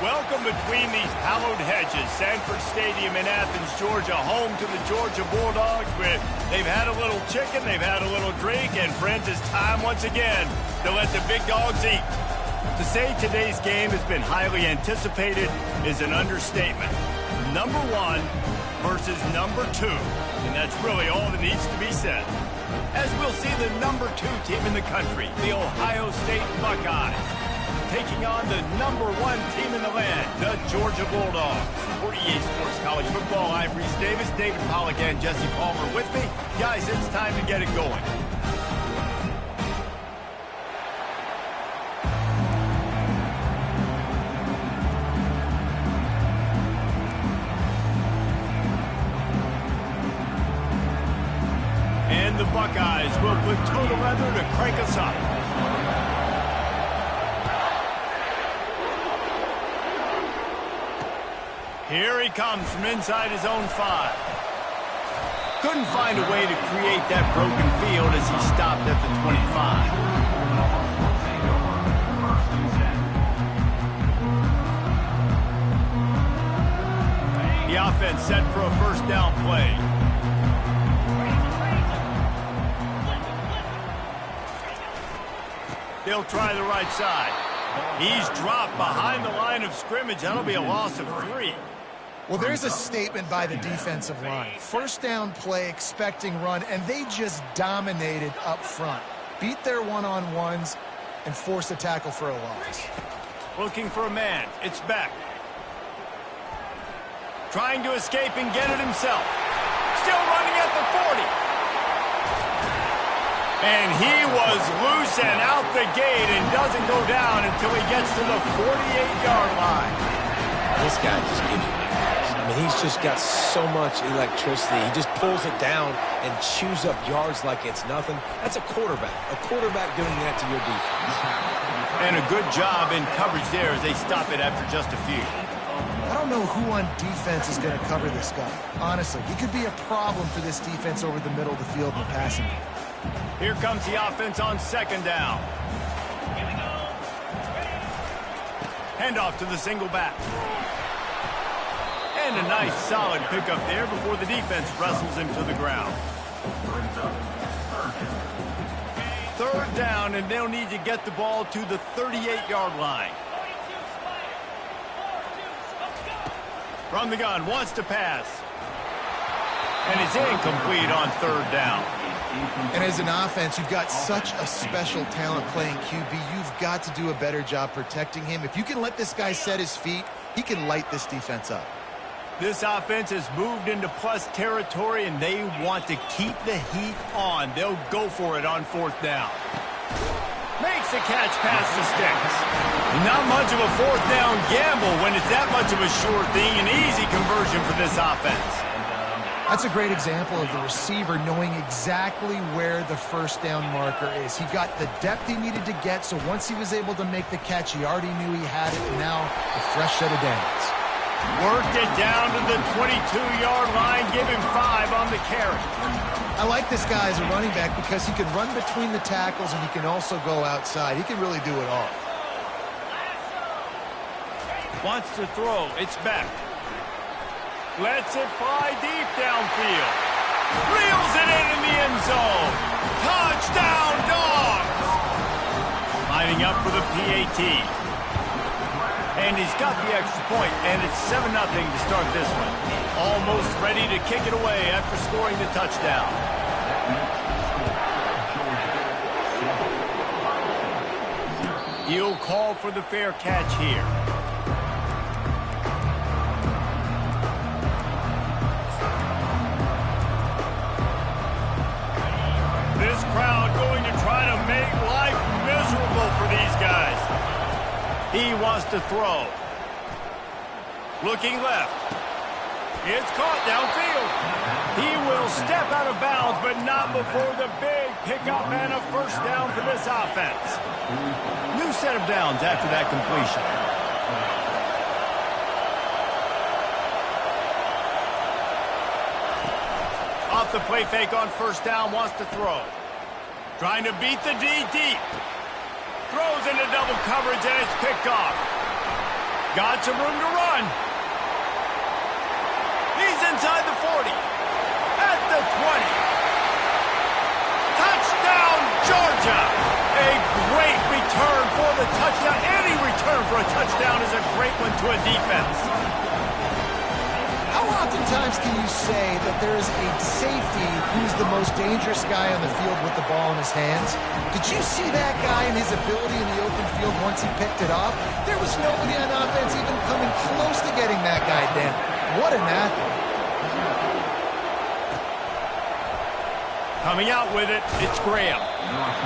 Welcome between these hallowed hedges. Sanford Stadium in Athens, Georgia, home to the Georgia Bulldogs. They've had a little chicken, they've had a little drink, and friends, it's time once again to let the big dogs eat. To say today's game has been highly anticipated is an understatement. Number 1 versus number 2, and that's really all that needs to be said. As we'll see the number 2 team in the country, the Ohio State Buckeyes, taking on the number 1 team in the land, the Georgia Bulldogs. For EA Sports College Football, I'm Reese Davis, David Pollack, and Jesse Palmer with me. Guys, it's time to get it going. And the Buckeyes will put toe to leather to crank us up. Here he comes from inside his own 5. Couldn't find a way to create that broken field as he stopped at the 25. The offense set for a first down play. They'll try the right side. He's dropped behind the line of scrimmage. That'll be a loss of 3. Well, there's a statement by the defensive line. First down play, expecting run, and they just dominated up front. Beat their one-on-ones and forced a tackle for a loss. Looking for a man. It's Beck. Trying to escape and get it himself. still running at the 40. And he was loose and out the gate and doesn't go down until he gets to the 48-yard line. This guy just gives you nightmares. I mean, he's just got so much electricity. He just pulls it down and chews up yards like it's nothing. That's a quarterback. A quarterback doing that to your defense. And a good job in coverage there as they stop it after just a few. I don't know who on defense is going to cover this guy. Honestly, he could be a problem for this defense over the middle of the field in the passing game. Here comes the offense on second down. Handoff to the single back. And a nice solid pickup there before the defense wrestles him to the ground. Third down, and they'll need to get the ball to the 38-yard line. From the gun, wants to pass. And it's incomplete on third down. And as an offense, you've got such a special talent playing QB. You've got to do a better job protecting him. If you can let this guy set his feet, he can light this defense up. This offense has moved into plus territory, and they want to keep the heat on. They'll go for it on fourth down. Makes the catch past the sticks. Not much of a fourth down gamble when it's that much of a sure thing. An easy conversion for this offense. That's a great example of the receiver knowing exactly where the first down marker is. He got the depth he needed to get, so once he was able to make the catch, he already knew he had it, and now a fresh set of downs. Worked it down to the 22-yard line, give him 5 on the carry. I like this guy as a running back because he can run between the tackles and he can also go outside. He can really do it all. Wants to throw. It's back. Lets it fly deep downfield. Reels it in the end zone. Touchdown, Dogs! Lining up for the PAT. And he's got the extra point, and it's 7-0 to start this one. Almost ready to kick it away after scoring the touchdown. He'll call for the fair catch here. This crowd going to try to make life miserable for these guys. He wants to throw. Looking left. It's caught downfield. He will step out of bounds, but not before the big pickup and a first down for this offense. New set of downs after that completion. Off the play fake on first down, wants to throw. Trying to beat the D deep. Throws into double coverage, and it's picked off. Got some room to run. He's inside the 40. At the 20. Touchdown, Georgia! A great return for the touchdown. Any return for a touchdown is a great one to a defense. How oftentimes can you say that there is a safety who's the most dangerous guy on the field with the ball in his hands? Did you see that guy and his ability in the open field once he picked it off? There was nobody on offense even coming close to getting that guy down. What an athlete. Coming out with it, it's Graham.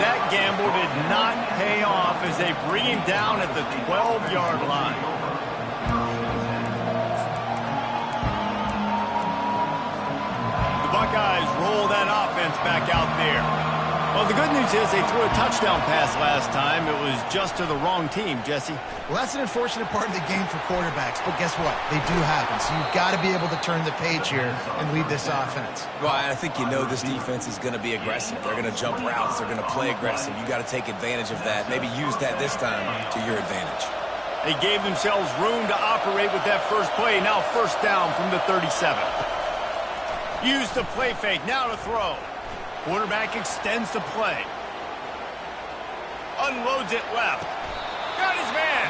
That gamble did not pay off as they bring him down at the 12-yard line. The Buckeyes roll that offense back out there. Well, the good news is they threw a touchdown pass last time. It was just to the wrong team, Jesse. Well, that's an unfortunate part of the game for quarterbacks, but guess what? They do happen, so you've got to be able to turn the page here and lead this offense. Well, I think you know this defense is going to be aggressive. They're going to jump routes. They're going to play aggressive. You got to take advantage of that. Maybe use that this time to your advantage. They gave themselves room to operate with that first play. Now first down from the 37. Use the play fake. Now to throw. Quarterback extends the play. Unloads it left. Got his man.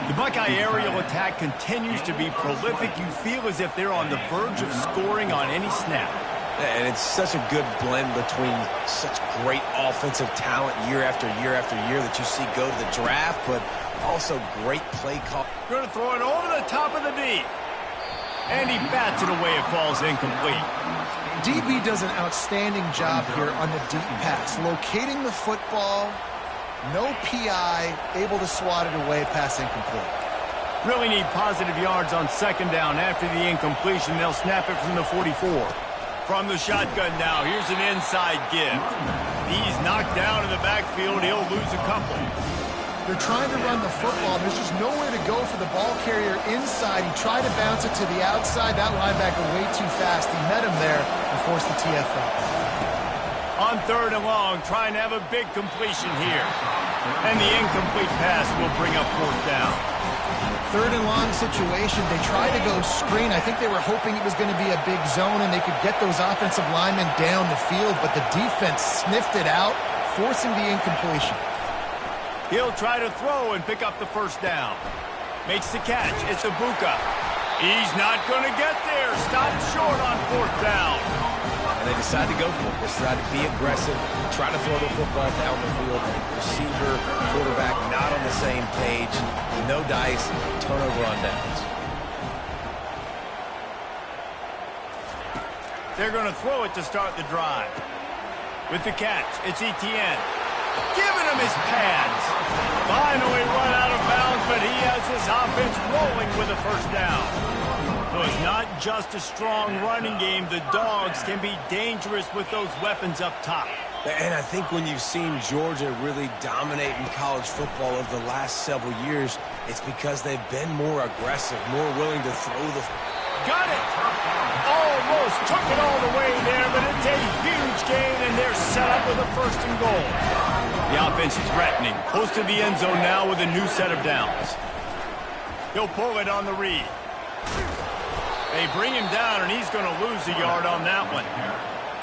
The Buckeye aerial attack continues to be prolific. You feel as if they're on the verge of scoring on any snap. And it's such a good blend between such great offensive talent year after year after year that you see go to the draft, but also great play call. Going to throw it over the top of the D. And he bats it away. It falls incomplete. DB does an outstanding job here on the deep pass. Locating the football, no PI, able to swat it away, pass incomplete. Really need positive yards on second down. After the incompletion, they'll snap it from the 44. From the shotgun now, here's an inside give. He's knocked down in the backfield. He'll lose a couple. They're trying to run the football. There's just nowhere to go for the ball carrier inside. He tried to bounce it to the outside. That linebacker way too fast. He met him there and forced the TFL. On third and long, trying to have a big completion here. And the incomplete pass will bring up fourth down. Third and long situation. They tried to go screen. I think they were hoping it was going to be a big zone and they could get those offensive linemen down the field, but the defense sniffed it out, forcing the incompletion. He'll try to throw and pick up the first down. Makes the catch. It's Ibuka. He's not going to get there. Stopped short on fourth down. And they decide to go for it. They decide to be aggressive, try to throw the football down the field. Receiver, quarterback not on the same page. No dice, turnover on downs. They're going to throw it to start the drive. With the catch, it's Etienne. Giving him his pads. Finally run out of bounds, but he has his offense rolling with a first down. So it's not just a strong running game. The Dogs can be dangerous with those weapons up top. And I think when you've seen Georgia really dominate in college football over the last several years, it's because they've been more aggressive, more willing to throw the... Got it! Almost took it all the way there, but it's a huge gain, and they're set up with a first and goal. The offense threatening, close to the end zone now with a new set of downs. He'll pull it on the read. They bring him down, and he's going to lose a yard on that one.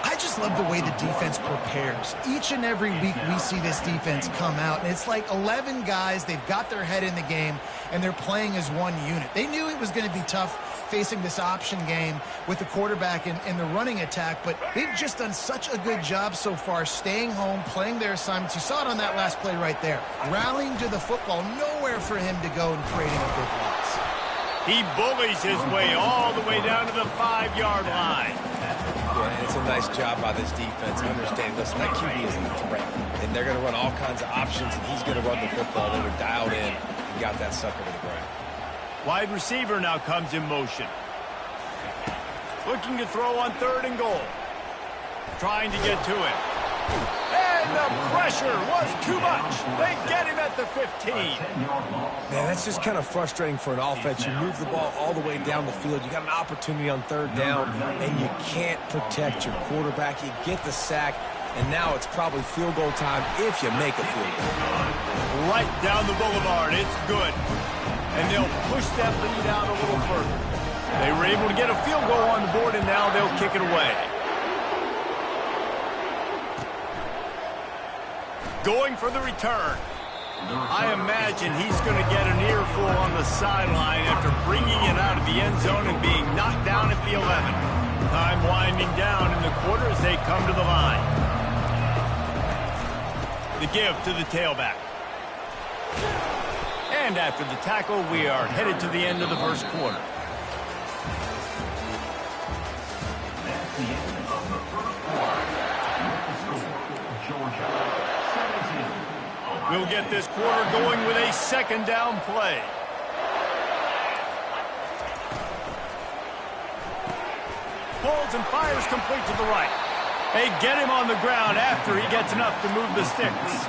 I just love the way the defense prepares. Each and every week we see this defense come out, and it's like 11 guys. They've got their head in the game, and they're playing as one unit. They knew it was going to be tough facing this option game with the quarterback and the running attack, but they've just done such a good job so far, staying home, playing their assignments. You saw it on that last play right there. Rallying to the football, nowhere for him to go and creating a big loss. He bullies his way all the way down to the 5-yard line. Yeah, it's a nice job by this defense. Understand, listen, that QB is a threat, and they're going to run all kinds of options, and he's going to run the football. They were dialed in and got that sucker to the ground. Wide receiver now comes in motion. Looking to throw on third and goal. Trying to get to him. And the pressure was too much. They get him at the 15. Man, that's just kind of frustrating for an offense. You move the ball all the way down the field. You got an opportunity on third down, and you can't protect your quarterback. You get the sack, and now it's probably field goal time if you make a field goal. Right down the boulevard. It's good. And they'll push that lead out a little further. They were able to get a field goal on the board, and now they'll kick it away. Going for the return. I imagine he's going to get an earful on the sideline after bringing it out of the end zone and being knocked down at the 11. Time winding down in the quarter as they come to the line. The give to the tailback. And after the tackle, we are headed to the end of the first quarter. That's the end of the first quarter. Georgia 17. We'll get this quarter going with a second down play. Pulls and fires complete to the right. They get him on the ground after he gets enough to move the sticks.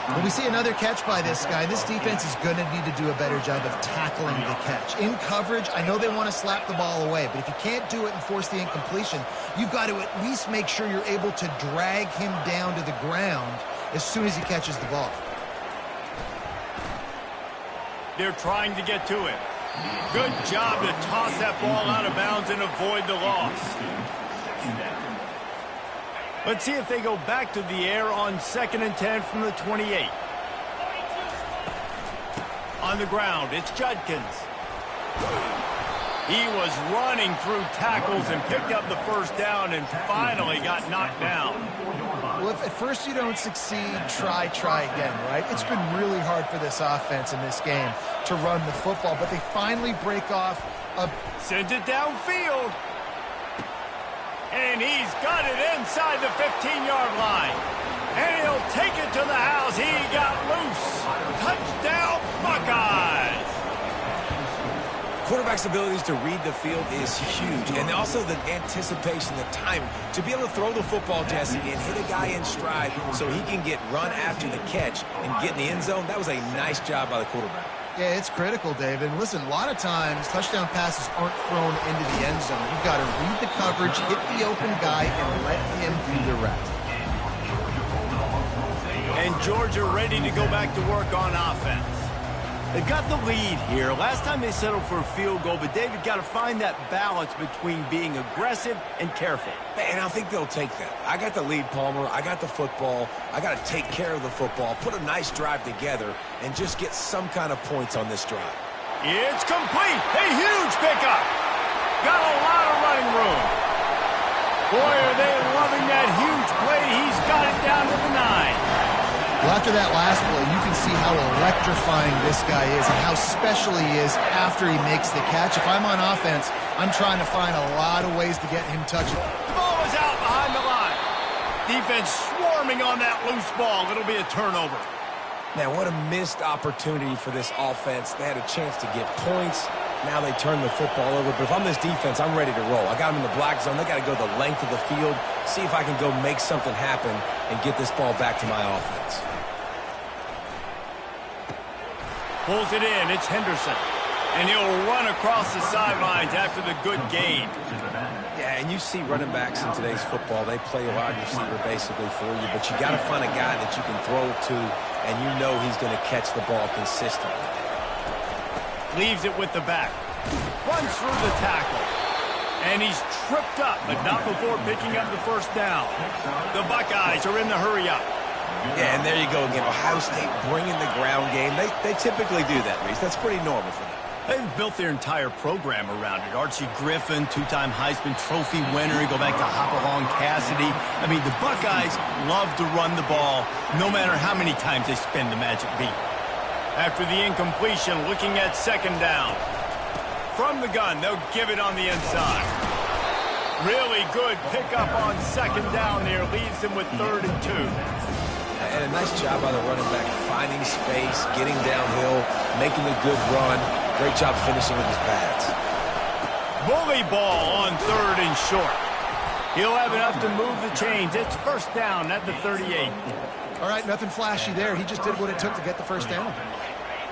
Well, we see another catch by this guy. This defense is going to need to do a better job of tackling the catch. In coverage, I know they want to slap the ball away, but if you can't do it and force the incompletion, you've got to at least make sure you're able to drag him down to the ground as soon as he catches the ball. They're trying to get to him. Good job to toss that ball out of bounds and avoid the loss. Let's see if they go back to the air on 2nd and 10 from the 28. On the ground, it's Judkins. He was running through tackles and picked up the first down and finally got knocked down. Well, if at first you don't succeed, try again, right? It's been really hard for this offense in this game to run the football, but they finally break off Sends it downfield. And he's got it inside the 15-yard line. And he'll take it to the house. He got loose. Touchdown, Buckeyes. Quarterback's abilities to read the field is huge, and also the anticipation, the time to be able to throw the football, Jesse, and hit a guy in stride so he can get run after the catch and get in the end zone. That was a nice job by the quarterback. Yeah, it's critical, David. And listen, a lot of times touchdown passes aren't thrown into the end zone. You've got to read the coverage, hit the open guy, and let him do the rest. And Georgia ready to go back to work on offense. They've got the lead here. Last time they settled for a field goal, but David got to find that balance between being aggressive and careful. And I think they'll take that. I got the lead, Palmer. I got the football. I got to take care of the football, put a nice drive together, and just get some kind of points on this drive. It's complete. A huge pickup. Got a lot of running room. Boy, are they loving that huge play. He's got it down to the 9. Well, after that last play, you can see how electrifying this guy is and how special he is after he makes the catch. If I'm on offense, I'm trying to find a lot of ways to get him touching. The ball is out behind the line. Defense swarming on that loose ball. It'll be a turnover. Man, what a missed opportunity for this offense. They had a chance to get points. Now they turn the football over. But if I'm this defense, I'm ready to roll. I got them in the black zone. They got to go the length of the field, see if I can go make something happen and get this ball back to my offense. Pulls it in. It's Henderson. And he'll run across the sidelines after the good gain. Yeah, and you see running backs in today's football, they play a wide receiver basically for you, but you got to find a guy that you can throw it to, and you know he's going to catch the ball consistently. Leaves it with the back. Runs through the tackle. And he's tripped up, but not before picking up the first down. The Buckeyes are in the hurry-up. Yeah, and there you go again. Ohio State bringing the ground game. They typically do that, Reese. That's pretty normal for them. They've built their entire program around it. Archie Griffin, two-time Heisman Trophy winner. You go back to Hopalong Cassidy. I mean, the Buckeyes love to run the ball, no matter how many times they spin the magic beat. After the incompletion, looking at second down. From the gun, they'll give it on the inside. Really good pickup on second down there. Leaves them with 3rd and 2. And a nice job by the running back, finding space, getting downhill, making a good run. Great job finishing with his pads. Bully ball on 3rd and short. He'll have enough to move the chains. It's first down at the 38. All right, nothing flashy there. He just did what it took to get the first down.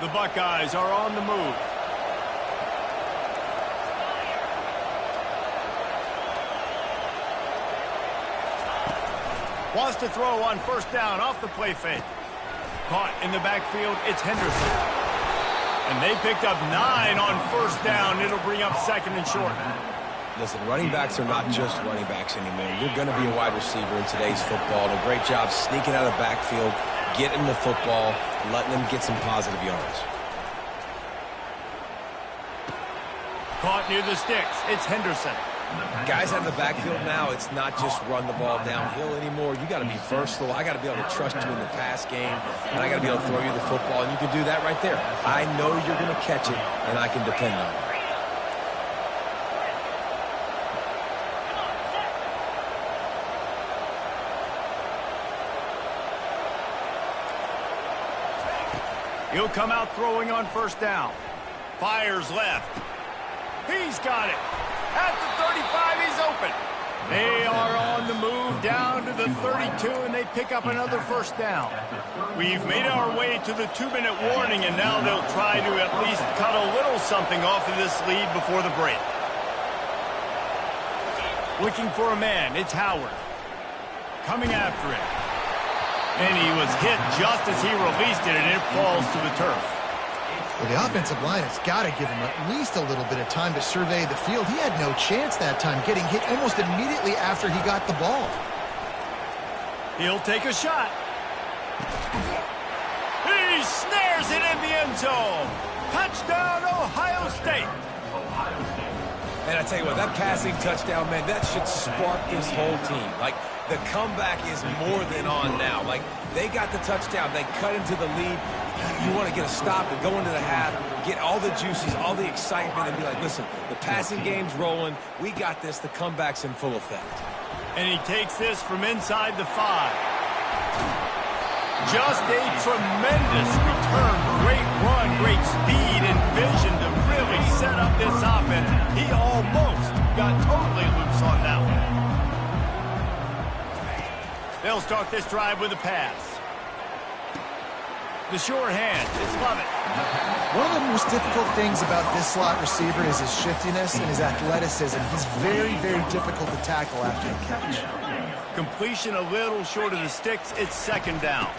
The Buckeyes are on the move. Wants to throw on first down off the play fake. Caught in the backfield, it's Henderson. And they picked up 9 on first down. It'll bring up 2nd and short. Listen, running backs are not just running backs anymore. You're going to be a wide receiver in today's football. And a great job sneaking out of the backfield, getting the football, letting them get some positive yards. Caught near the sticks, it's Henderson. Guys out of the backfield now, it's not just run the ball downhill anymore. You got to be versatile. I got to be able to trust you in the pass game, and I got to be able to throw you the football, and you can do that right there. I know you're going to catch it, and I can depend on it. He'll come out throwing on first down. Fires left. He's got it. At the 35, he's open. They are on the move down to the 32, and they pick up another first down. We've made our way to the 2-minute warning, and now they'll try to at least cut a little something off of this lead before the break. Looking for a man, it's Howard. Coming after him. And he was hit just as he released it, and it falls to the turf. Well, the offensive line has got to give him at least a little bit of time to survey the field. He had no chance that time, getting hit almost immediately after he got the ball. He'll take a shot. He snares it in the end zone. Touchdown, Ohio State. And I tell you what, that passing touchdown, man, that should spark this whole team. Like, The comeback is more than on now. Like, they got the touchdown. They cut into the lead. You want to get a stop and go into the half, get all the juices, all the excitement, and be like, listen, the passing game's rolling. We got this. The comeback's in full effect. And he takes this from inside the 5. Just a tremendous return. Great run, great speed and vision to really set up this offense. He almost got totally loose on that one. They'll start this drive with a pass. The sure hand, it's Lovett. One of the most difficult things about this slot receiver is his shiftiness and his athleticism. He's very, very difficult to tackle after the catch. Completion a little short of the sticks. It's second down.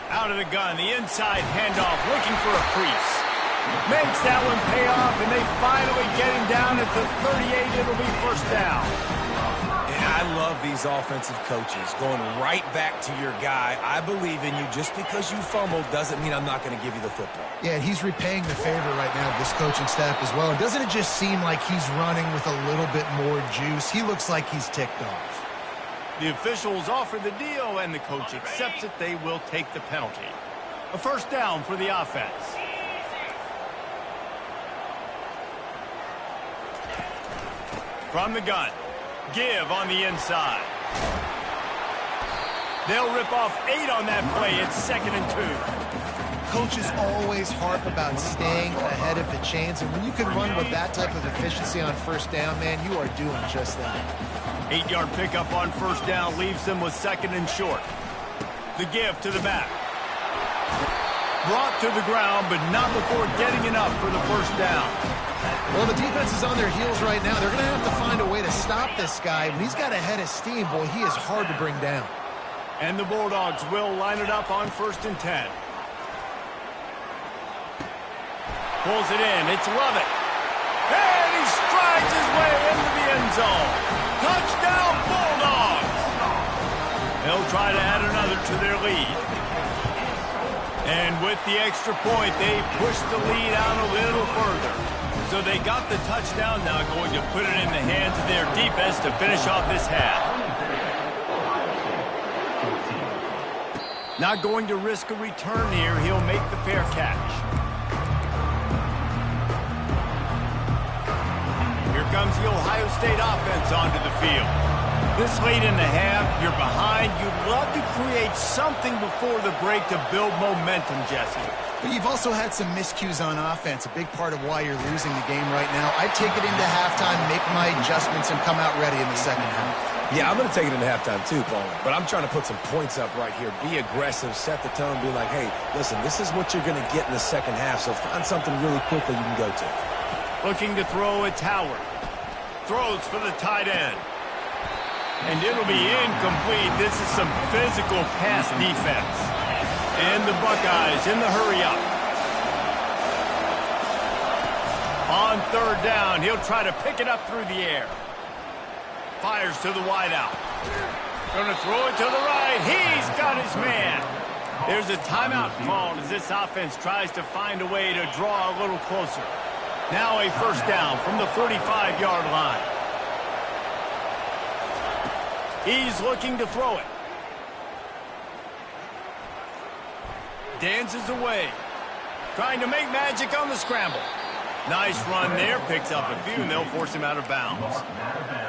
Out of the gun, the inside handoff, looking for a crease. Makes that one pay off, and they finally get him down at the 38. It'll be first down. And I love these offensive coaches going right back to your guy. I believe in you. Just because you fumbled doesn't mean I'm not going to give you the football. Yeah, and he's repaying the favor right now of this coaching staff as well. And doesn't it just seem like he's running with a little bit more juice? He looks like he's ticked off. The officials offer the deal, and the coach accepts it. They will take the penalty. A first down for the offense. From the gun. Give on the inside. They'll rip off 8 on that play. It's 2nd and 2. Coaches always harp about staying ahead of the chains, and when you can run with that type of efficiency on first down, man, you are doing just that. 8-yard pickup on first down leaves them with 2nd and short. The give to the back. Brought to the ground, but not before getting enough for the first down. Well, the defense is on their heels right now. They're going to have to find a way to stop this guy. When he's got a head of steam, boy, he is hard to bring down. And the Bulldogs will line it up on 1st and 10. Pulls it in. It's Lovett. And he strides his way into the end zone. Touchdown, Bulldogs! They'll try to add another to their lead. And with the extra point, they push the lead out a little further. So they got the touchdown, now going to put it in the hands of their defense to finish off this half. Not going to risk a return here. He'll make the fair catch. Here comes the Ohio State offense onto the field. This late in the half, you're behind. You'd love to create something before the break to build momentum, Jesse. But you've also had some miscues on offense, a big part of why you're losing the game right now. I'd take it into halftime, make my adjustments, and come out ready in the second half. Yeah, I'm going to take it into halftime too, Paul. But I'm trying to put some points up right here. Be aggressive, set the tone, be like, hey, listen, this is what you're going to get in the second half, so find something really quickly you can go to. Looking to throw, it's Howard. Throws for the tight end. And it'll be incomplete. This is some physical pass defense. And the Buckeyes in the hurry-up. On 3rd down, he'll try to pick it up through the air. Fires to the wideout. Going to throw it to the right. He's got his man. There's a timeout called as this offense tries to find a way to draw a little closer. Now a first down from the 45-yard line. He's looking to throw it. Dances away. Trying to make magic on the scramble. Nice run there. Picks up a few, and they'll force him out of bounds.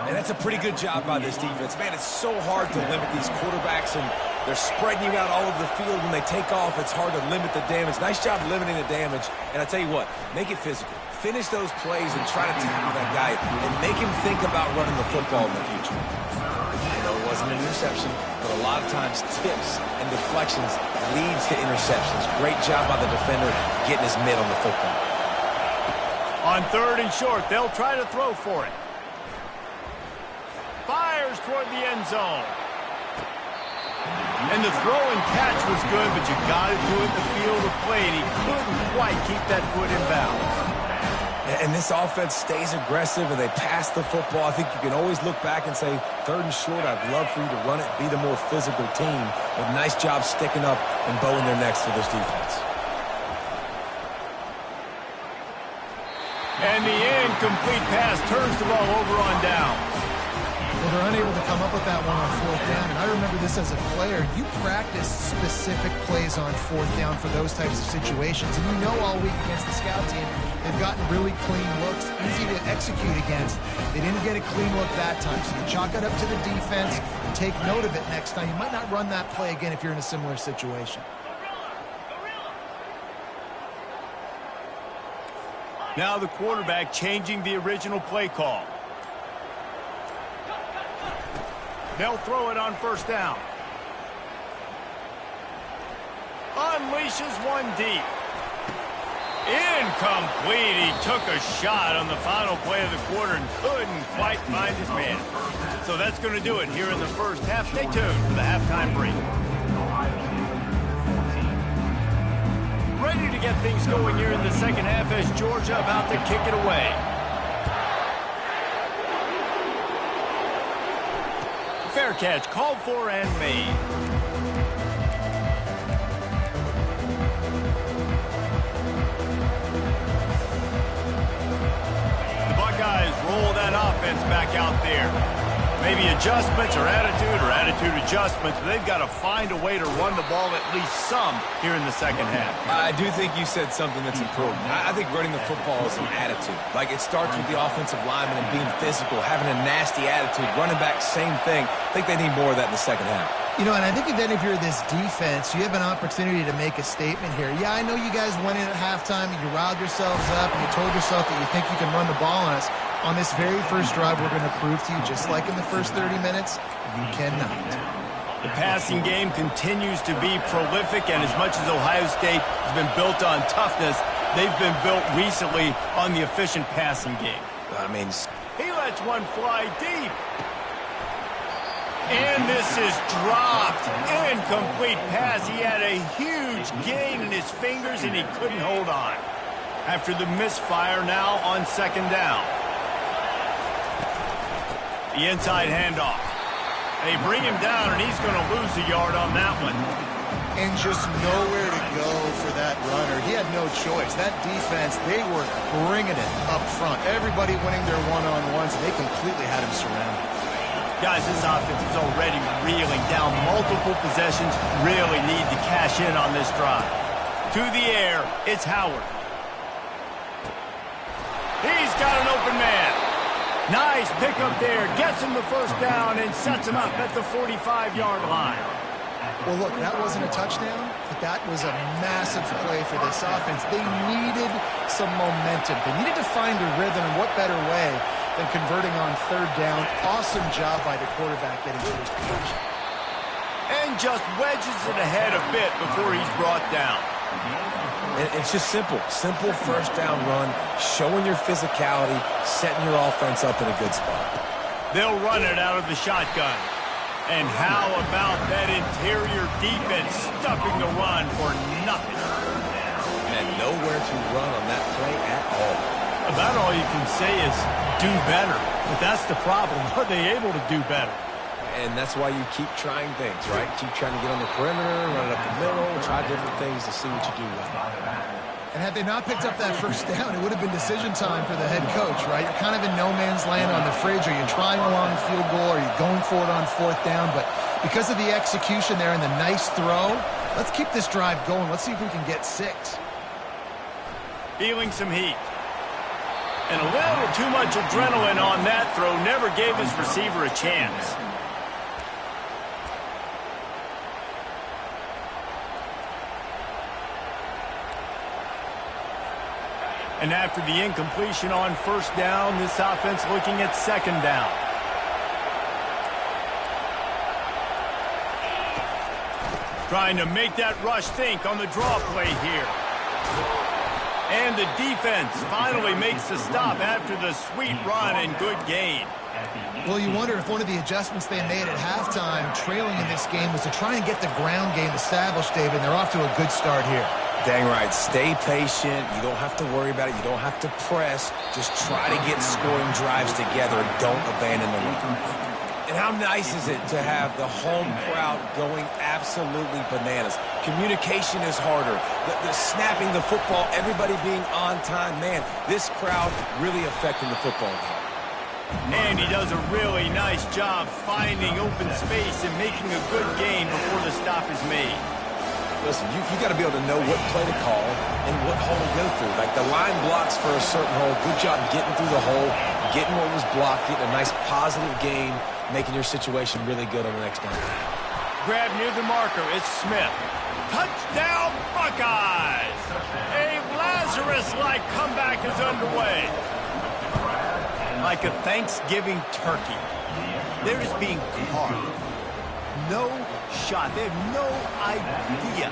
And that's a pretty good job by this defense. Man, it's so hard to limit these quarterbacks, and they're spreading you out all over the field. When they take off, it's hard to limit the damage. Nice job limiting the damage. And I tell you what, make it physical. Finish those plays and try to tackle that guy and make him think about running the football in the future. I know it wasn't an interception, but a lot of times tips and deflections leads to interceptions. Great job by the defender getting his mitt on the football. On 3rd and short, they'll try to throw for it. Fires toward the end zone. And the throw and catch was good, but you got to do it in the field of play, and he couldn't quite keep that foot in bounds. And this offense stays aggressive, and they pass the football. I think you can always look back and say, 3rd and short, I'd love for you to run it, be the more physical team. But nice job sticking up and bowing their necks to this defense. And the incomplete pass turns the ball over on downs. Well, Well, they're unable to come up with that one on fourth down, and I remember this as a player. You practice specific plays on fourth down for those types of situations, and you know all week against the scout team, they've gotten really clean looks, easy to execute against. They didn't get a clean look that time, so you chalk it up to the defense and take note of it next time. You might not run that play again if you're in a similar situation. Now the quarterback changing the original play call. They'll throw it on first down. Unleashes one deep. Incomplete. He took a shot on the final play of the quarter and couldn't quite find his man. So that's going to do it here in the first half. Stay tuned for the halftime break. Ready to get things going here in the second half as Georgia about to kick it away. Fair catch, called for and made. The Buckeyes roll that offense back out there. Maybe adjustments or attitude adjustments, but they've got to find a way to run the ball at least some here in the second half. I do think you said something that's important. I think running the football is an attitude. Like, it starts with the offensive lineman and being physical, having a nasty attitude. Running back, same thing. I think they need more of that in the second half. You know, and I think then if you're this defense, you have an opportunity to make a statement here. Yeah, I know you guys went in at halftime and you riled yourselves up and you told yourself that you think you can run the ball on us. On this very first drive, we're going to prove to you, just like in the first 30 minutes, you cannot. The passing game continues to be prolific, and as much as Ohio State has been built on toughness, they've been built recently on the efficient passing game. I mean, he lets one fly deep. And this is dropped. Incomplete pass. He had a huge gain in his fingers, and he couldn't hold on. After the misfire, now on second down. The inside handoff. They bring him down, and he's going to lose a yard on that one. And just nowhere to go for that runner. He had no choice. That defense, they were bringing it up front. Everybody winning their one-on-ones, and they completely had him surrounded. Guys, this offense is already reeling down multiple possessions. Really need to cash in on this drive. To the air, it's Howard. He's got an open man. Nice pickup there. Gets him the first down and sets him up at the 45-yard line. Well, look, that wasn't a touchdown, but that was a massive play for this offense. They needed some momentum. They needed to find a rhythm, and what better way than converting on third down. Awesome job by the quarterback getting to his position. And just wedges it ahead a bit before he's brought down. It's just simple. Simple first down run, showing your physicality, setting your offense up in a good spot. They'll run it out of the shotgun. And how about that interior defense stuffing the run for nothing? And nowhere to run on that play at all. About all you can say is do better. But that's the problem. Are they able to do better? And that's why you keep trying things, right? Keep trying to get on the perimeter, run it up the middle, try different things to see what you do well. And had they not picked up that first down, it would have been decision time for the head coach, right? You're kind of in no man's land on the fridge. Are you trying a long field goal? Are you going for it on fourth down? But because of the execution there and the nice throw, let's keep this drive going. Let's see if we can get 6. Feeling some heat. And a little too much adrenaline on that throw. Never gave his receiver a chance. And after the incompletion on first down, this offense looking at second down. Trying to make that rush think on the draw play here. And the defense finally makes the stop after the sweet run and good gain. Well, you wonder if one of the adjustments they made at halftime, trailing in this game, was to try and get the ground game established, David. And they're off to a good start here. Dang right. Stay patient. You don't have to worry about it. You don't have to press. Just try to get scoring drives together. Don't abandon the run. And how nice is it to have the home crowd going absolutely bananas? Communication is harder. The snapping the football, everybody being on time. Man, this crowd really affecting the football game. And he does a really nice job finding open space and making a good gain before the stop is made. Listen, you got to be able to know what play to call and what hole to go through. Like the line blocks for a certain hole. Good job getting through the hole, getting what was blocked, getting a nice positive gain, making your situation really good on the next down. Grab near the marker. It's Smith. Touchdown, Buckeyes! A Lazarus-like comeback is underway. Like a Thanksgiving turkey, they're just being carved. No shot. They have no idea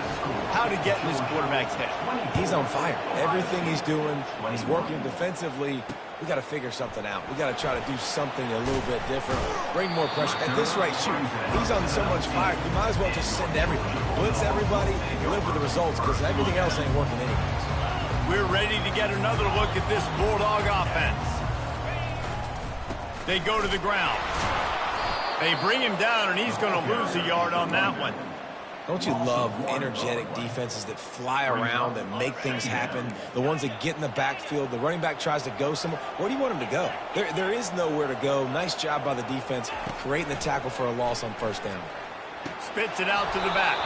how to get in this quarterback's head. He's on fire. Everything he's doing, he's working defensively. We got to figure something out. We got to try to do something a little bit different. Bring more pressure. At this rate, shoot, he's on so much fire. You might as well just send everybody. Blitz everybody, live with the results, because everything else ain't working anyways. We're ready to get another look at this Bulldog offense. They go to the ground. They bring him down, and he's going to lose a yard on that one. Don't you love energetic defenses that fly around, that make things happen? The ones that get in the backfield, the running back tries to go somewhere. Where do you want him to go? There is nowhere to go. Nice job by the defense, creating the tackle for a loss on first down. Spits it out to the back.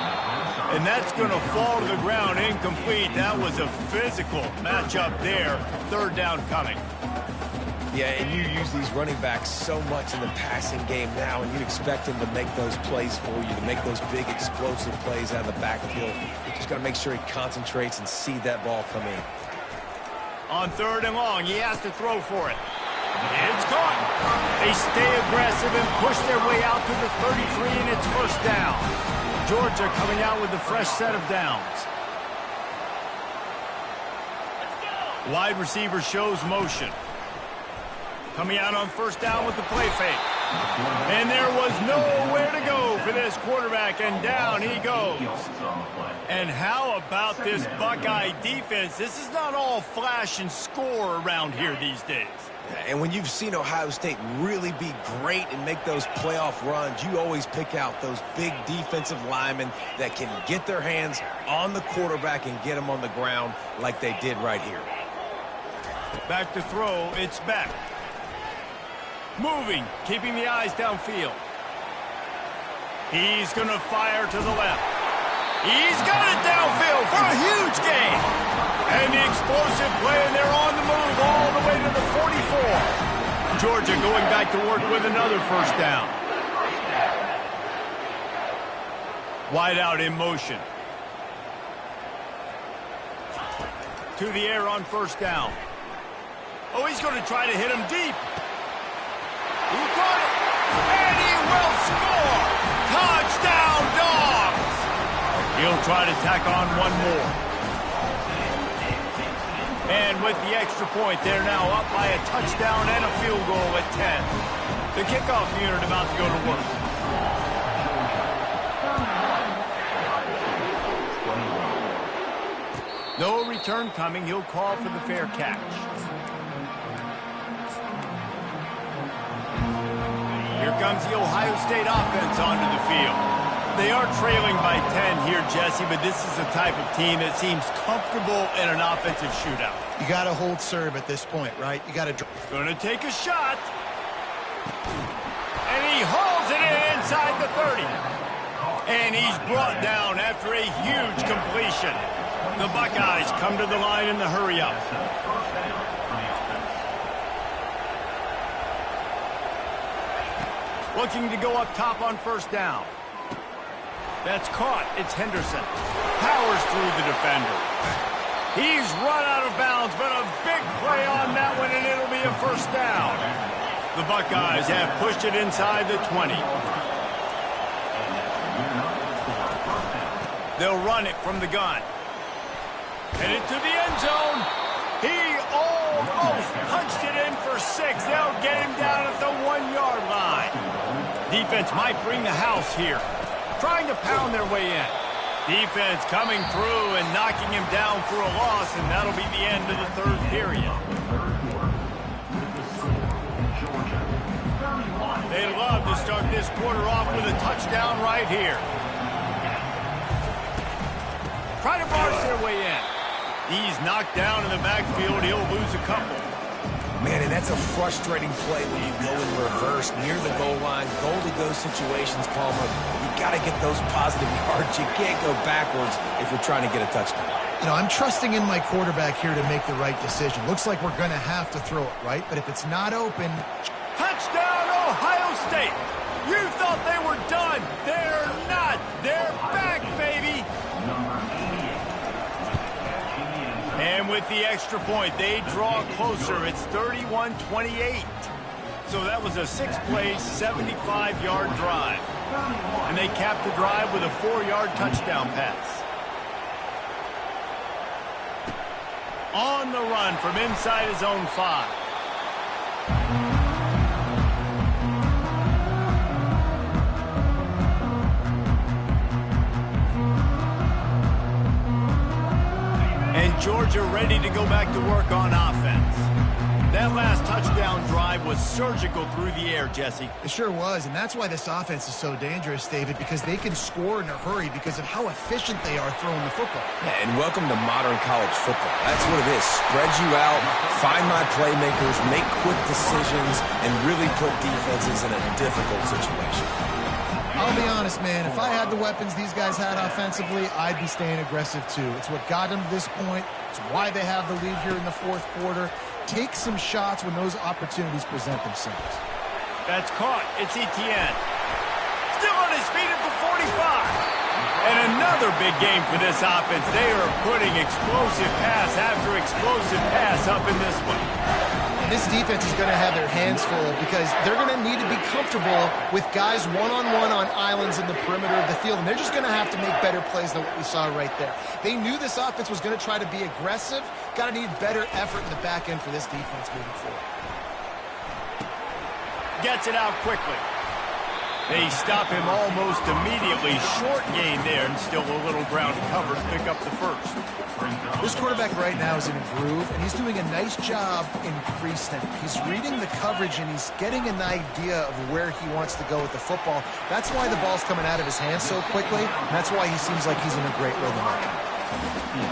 And that's going to fall to the ground incomplete. That was a physical matchup there. Third down coming. Yeah, and you use these running backs so much in the passing game now, and you expect them to make those plays for you, to make those big explosive plays out of the backfield. You just got to make sure he concentrates and see that ball come in. On third and long, he has to throw for it. It's caught. They stay aggressive and push their way out to the 33, and it's first down. Georgia coming out with a fresh set of downs. Wide receiver shows motion. Coming out on first down with the play fake. And there was nowhere to go for this quarterback, and down he goes. And how about this Buckeye defense? This is not all flash and score around here these days. And when you've seen Ohio State really be great and make those playoff runs, you always pick out those big defensive linemen that can get their hands on the quarterback and get him on the ground like they did right here. Back to throw, it's Beck. Moving, keeping the eyes downfield. He's going to fire to the left. He's got it downfield for a huge gain. And the explosive play, and they're on the move all the way to the 44. Georgia going back to work with another first down. Wide out in motion. To the air on first down. Oh, he's going to try to hit him deep. He got it, and he will score! Touchdown, Dogs! He'll try to tack on one more. And with the extra point, they're now up by a touchdown and a field goal at 10. The kickoff unit about to go to work. No return coming. He'll call for the fair catch. Here comes the Ohio State offense onto the field. They are trailing by 10 here, Jesse, but this is the type of team that seems comfortable in an offensive shootout. You got to hold serve at this point, right? You got to... Going to take a shot. And he hauls it in inside the 30. And he's brought down after a huge completion. The Buckeyes come to the line in the hurry-up. Looking to go up top on first down. That's caught. It's Henderson. Powers through the defender. He's run out of bounds, but a big play on that one, and it'll be a first down. The Buckeyes have pushed it inside the 20. They'll run it from the gun. Headed to the end zone. He almost punched it in for 6. They'll get him down at the 1-yard line. Defense might bring the house here. Trying to pound their way in. Defense coming through and knocking him down for a loss, and that'll be the end of the third period. They'd love to start this quarter off with a touchdown right here. Try to barge their way in. He's knocked down in the backfield. He'll lose a couple. Man, and that's a frustrating play when you go in reverse near the goal line. Goal to go situations, Palmer. You got to get those positive yards. You can't go backwards if you're trying to get a touchdown. You know, I'm trusting in my quarterback here to make the right decision. Looks like we're going to have to throw it, right? But if it's not open... Touchdown, Ohio State! You thought they were done. They're not. They're back, baby. And with the extra point, they draw closer. It's 31-28. So that was a 6-play, 75-yard drive. And they capped the drive with a 4-yard touchdown pass. On the run from inside his own 5. And Georgia ready to go back to work on offense. That last touchdown drive was surgical through the air, Jesse. It sure was, and that's why this offense is so dangerous, David, because they can score in a hurry because of how efficient they are throwing the football. Yeah, and welcome to modern college football. That's what it is. Spread you out, find my playmakers, make quick decisions, and really put defenses in a difficult situation. I'll be honest, man. If I had the weapons these guys had offensively, I'd be staying aggressive too. It's what got them to this point. It's why they have the lead here in the fourth quarter. Take some shots when those opportunities present themselves. That's caught. It's Etienne. Still on his feet at the 45. And another big game for this offense. They are putting explosive pass after explosive pass up in this one. This defense is going to have their hands full because they're going to need to be comfortable with guys one-on-one on islands in the perimeter of the field, and they're just going to have to make better plays than what we saw right there. They knew this offense was going to try to be aggressive. Got to need better effort in the back end for this defense moving forward. Gets it out quickly. They stop him almost immediately. Short gain there, and still a little ground cover to pick up the first. This quarterback right now is in a groove, and he's doing a nice job in pre-snap. He's reading the coverage, and he's getting an idea of where he wants to go with the football. That's why the ball's coming out of his hands so quickly, and that's why he seems like he's in a great rhythm right now.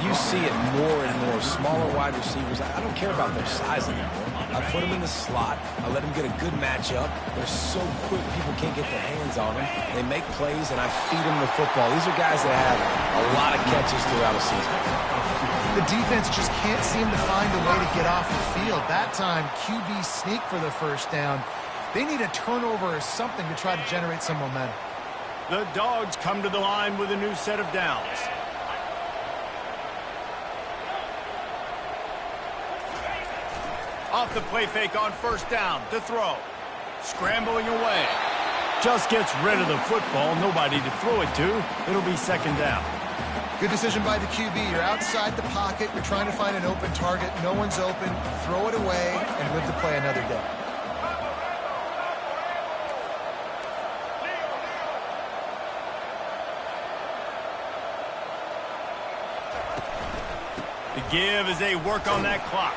You see it more and more. Smaller wide receivers, I don't care about their size anymore. I put them in the slot. I let them get a good matchup. They're so quick, people can't get their hands on them. They make plays, and I feed them the football. These are guys that have a lot of catches throughout a season. The defense just can't seem to find a way to get off the field. That time, QB sneak for the first down. They need a turnover or something to try to generate some momentum. The Dogs come to the line with a new set of downs. Off the play fake on first down to throw. Scrambling away. Just gets rid of the football. Nobody to throw it to. It'll be second down. Good decision by the QB. You're outside the pocket. You're trying to find an open target. No one's open. Throw it away and live to play another day. The give as they work on that clock.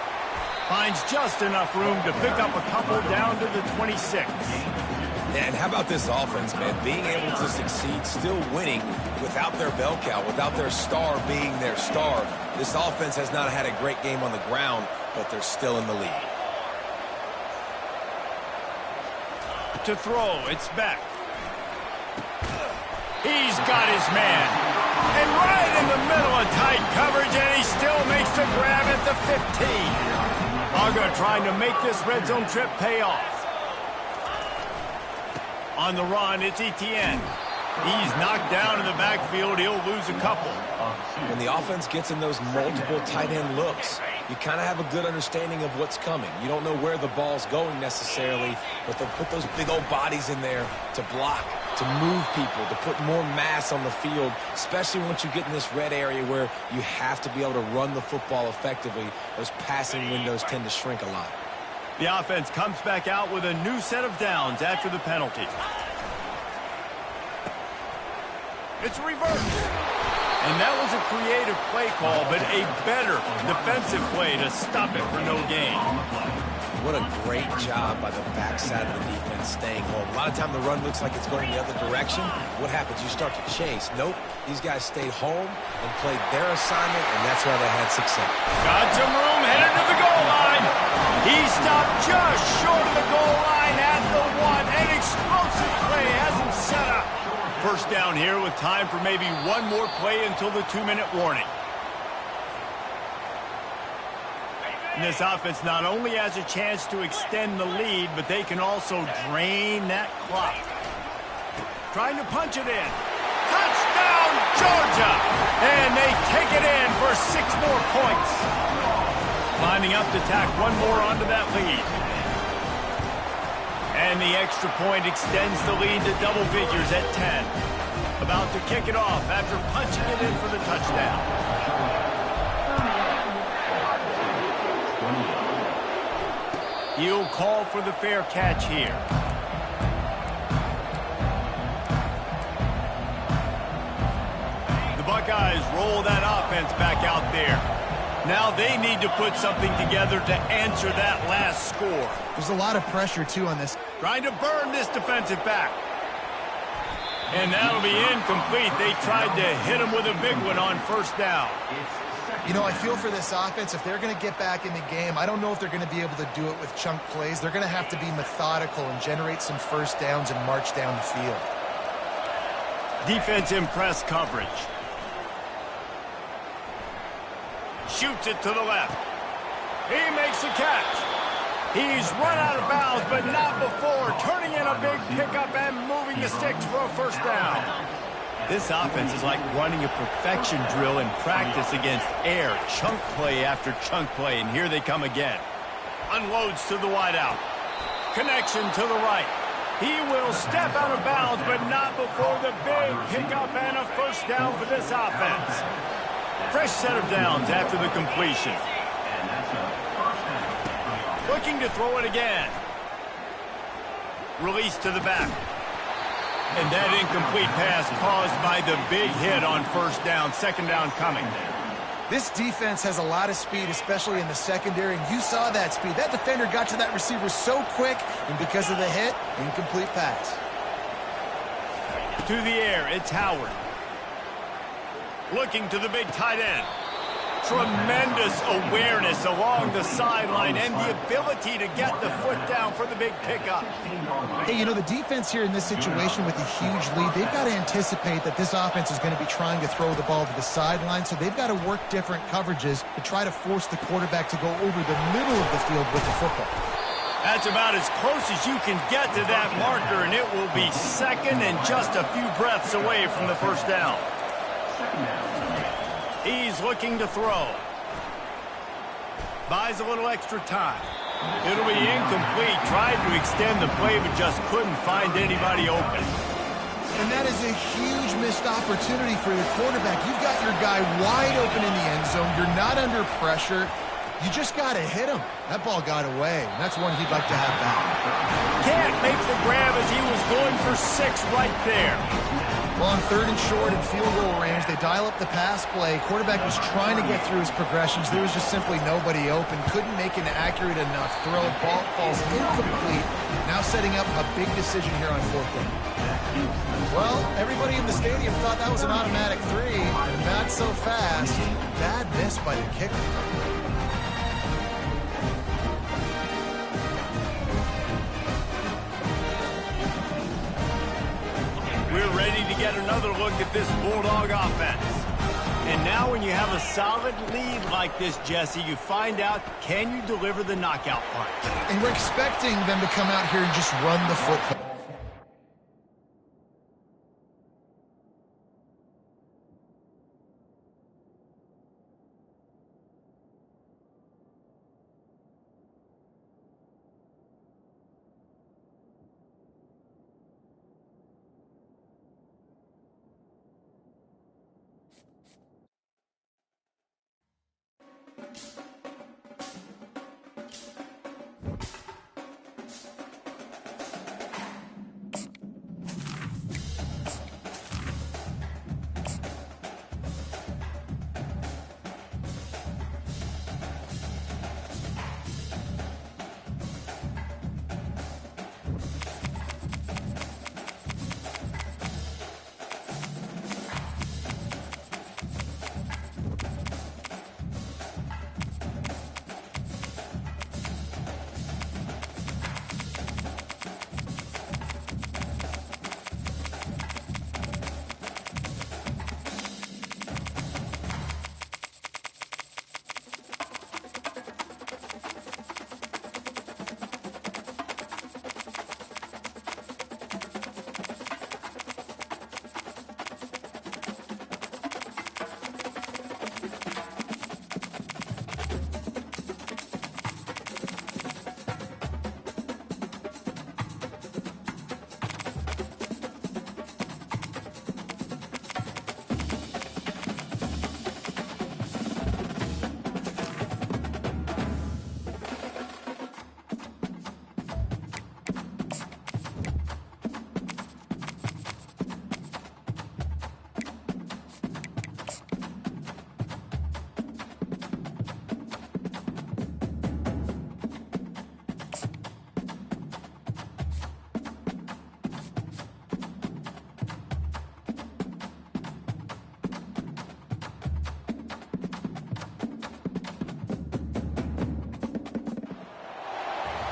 Finds just enough room to pick up a couple down to the 26. And how about this offense, man? Being able to succeed, still winning without their bell cow, without their star being their star. This offense has not had a great game on the ground, but they're still in the lead. To throw, it's back. He's got his man. And right in the middle of tight coverage, and he still makes the grab at the 15. Uga trying to make this red zone trip pay off. On the run, it's Etienne. He's knocked down in the backfield. He'll lose a couple. When the offense gets in those multiple tight end looks, you kind of have a good understanding of what's coming. You don't know where the ball's going necessarily, but they'll put those big old bodies in there to block, to move people, to put more mass on the field, especially once you get in this red area where you have to be able to run the football effectively. Those passing windows tend to shrink a lot. The offense comes back out with a new set of downs after the penalty. It's reversed. And that was a creative play call, but a better defensive play to stop it for no gain. What a great job by the backside of the defense staying home. A lot of time the run looks like it's going the other direction. What happens? You start to chase. Nope. These guys stayed home and played their assignment, and that's why they had success. Got some room, headed to the goal line. He stopped just short of the goal line at the 1. An explosive play has him set up. First down here with time for maybe one more play until the 2-minute warning. And this offense not only has a chance to extend the lead, but they can also drain that clock. Trying to punch it in. Touchdown, Georgia! And they take it in for 6 more points. Lining up to tack one more onto that lead. And the extra point extends the lead to double figures at 10. About to kick it off after punching it in for the touchdown. He'll call for the fair catch here. The Buckeyes roll that offense back out there. Now they need to put something together to answer that last score. There's a lot of pressure, too, on this. Trying to burn this defensive back. And that'll be incomplete. They tried to hit him with a big one on first down. You know, I feel for this offense, if they're going to get back in the game, I don't know if they're going to be able to do it with chunk plays. They're going to have to be methodical and generate some first downs and march down the field. Defense in press coverage. Shoots it to the left. He makes the catch. He's run out of bounds, but not before turning in a big pickup and moving the sticks for a first down. This offense is like running a perfection drill in practice against air. Chunk play after chunk play, and here they come again. Unloads to the wideout. Connection to the right. He will step out of bounds, but not before the big pickup and a first down for this offense. Fresh set of downs after the completion. Looking to throw it again. Release to the back. And that incomplete pass caused by the big hit on first down. Second down coming. This defense has a lot of speed, especially in the secondary, and you saw that speed. That defender got to that receiver so quick, and because of the hit, incomplete pass. To the air, it's Howard. Looking to the big tight end. Tremendous awareness along the sideline and the ability to get the foot down for the big pickup. Hey, you know, the defense here in this situation with a huge lead, they've got to anticipate that this offense is going to be trying to throw the ball to the sideline, so they've got to work different coverages to try to force the quarterback to go over the middle of the field with the football. That's about as close as you can get to that marker, and it will be second and just a few breaths away from the first down. He's looking to throw. Buys a little extra time. It'll be incomplete. Tried to extend the play, but just couldn't find anybody open. And that is a huge missed opportunity for your quarterback. You've got your guy wide open in the end zone. You're not under pressure. You just got to hit him. That ball got away, and that's one he'd like to have back. Can't make the grab as he was going for 6 right there. Well, on third and short and field goal range, they dial up the pass play. Quarterback was trying to get through his progressions. There was just simply nobody open. Couldn't make an accurate enough throw. Ball falls incomplete. Now setting up a big decision here on fourth down. Well, everybody in the stadium thought that was an automatic 3. Not so fast. Bad miss by the kicker. We're ready to get another look at this Bulldog offense. And now when you have a solid lead like this, Jesse, you find out, can you deliver the knockout punch? And we're expecting them to come out here and just run the football.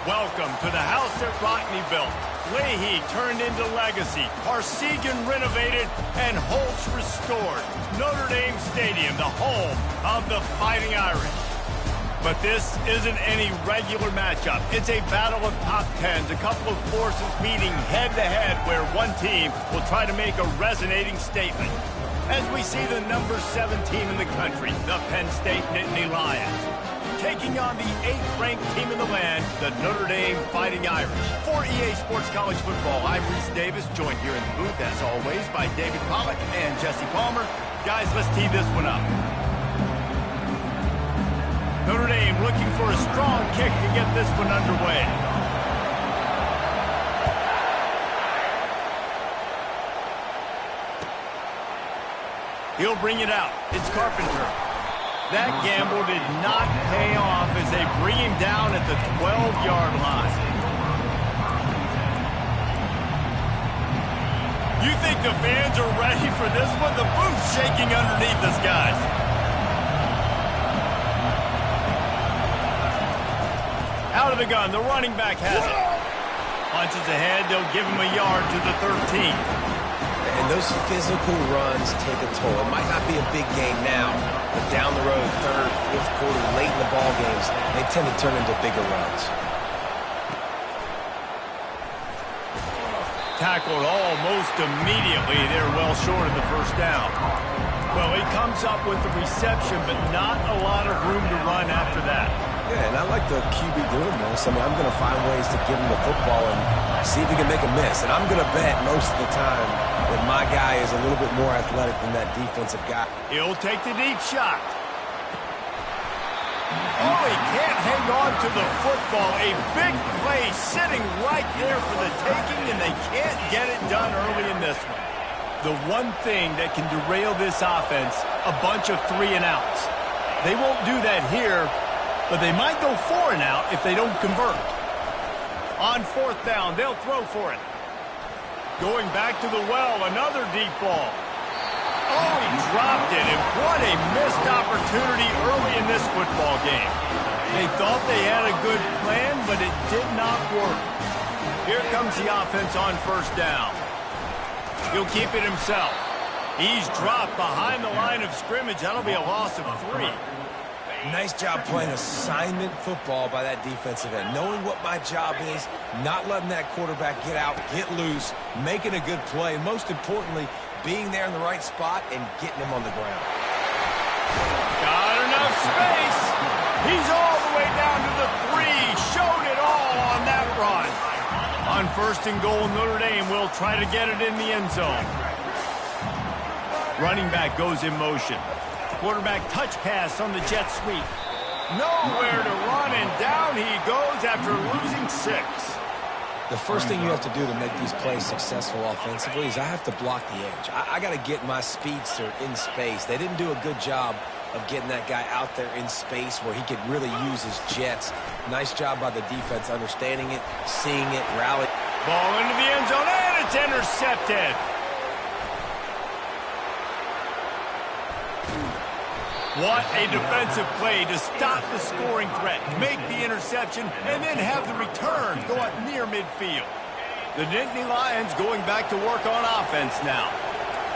Welcome to the house that Rockne built. Leahy turned into legacy. Parsegan renovated and Holtz restored. Notre Dame Stadium, the home of the Fighting Irish. But this isn't any regular matchup. It's a battle of top tens, a couple of forces meeting head-to-head where one team will try to make a resonating statement. As we see the number 7 team in the country, the Penn State Nittany Lions, taking on the 8th-ranked team in the land, the Notre Dame Fighting Irish. For EA Sports College Football, I'm Reese Davis, joined here in the booth, as always, by David Pollack and Jesse Palmer. Guys, let's tee this one up. Notre Dame looking for a strong kick to get this one underway. He'll bring it out. It's Carpenter. That gamble did not pay off as they bring him down at the 12-yard line. You think the fans are ready for this one? The booth's shaking underneath us, guys. Out of the gun, the running back has it. Punches ahead, they'll give him a yard to the 13. And those physical runs take a toll. It might not be a big game now, but down the road, third, fourth quarter, late in the ball games, they tend to turn into bigger runs. Tackled almost immediately. They're well short of the first down. Well, he comes up with the reception, but not a lot of room to run after that. Yeah, and I like the QB doing this. I mean, I'm going to find ways to give him the football and see if he can make a miss. And I'm going to bet most of the time that my guy is a little bit more athletic than that defensive guy. He'll take the deep shot. Oh, he can't hang on to the football. A big play sitting right there for the taking, and they can't get it done early in this one. The one thing that can derail this offense, a bunch of 3-and-outs. They won't do that here, but they might go 4-and-out if they don't convert. On 4th down, they'll throw for it. Going back to the well, another deep ball. Oh, he dropped it, and what a missed opportunity early in this football game. They thought they had a good plan, but it did not work. Here comes the offense on 1st down. He'll keep it himself. He's dropped behind the line of scrimmage. That'll be a loss of 3. Nice job playing assignment football by that defensive end. Knowing what my job is, not letting that quarterback get out, get loose, making a good play, and most importantly, being there in the right spot and getting him on the ground. Got enough space. He's all the way down to the 3. Showed it all on that run. On 1st and goal, Notre Dame will try to get it in the end zone. Running back goes in motion. Quarterback touch pass on the jet sweep. Nowhere to run, and down he goes after losing 6. The first thing you have to do to make these plays successful offensively is I have to block the edge. I got to get my speedster in space. They didn't do a good job of getting that guy out there in space where he could really use his jets. Nice job by the defense understanding it, seeing it, rally. Ball into the end zone, and it's intercepted. What a defensive play to stop the scoring threat, make the interception, and then have the return go up near midfield. The Nittany Lions going back to work on offense now.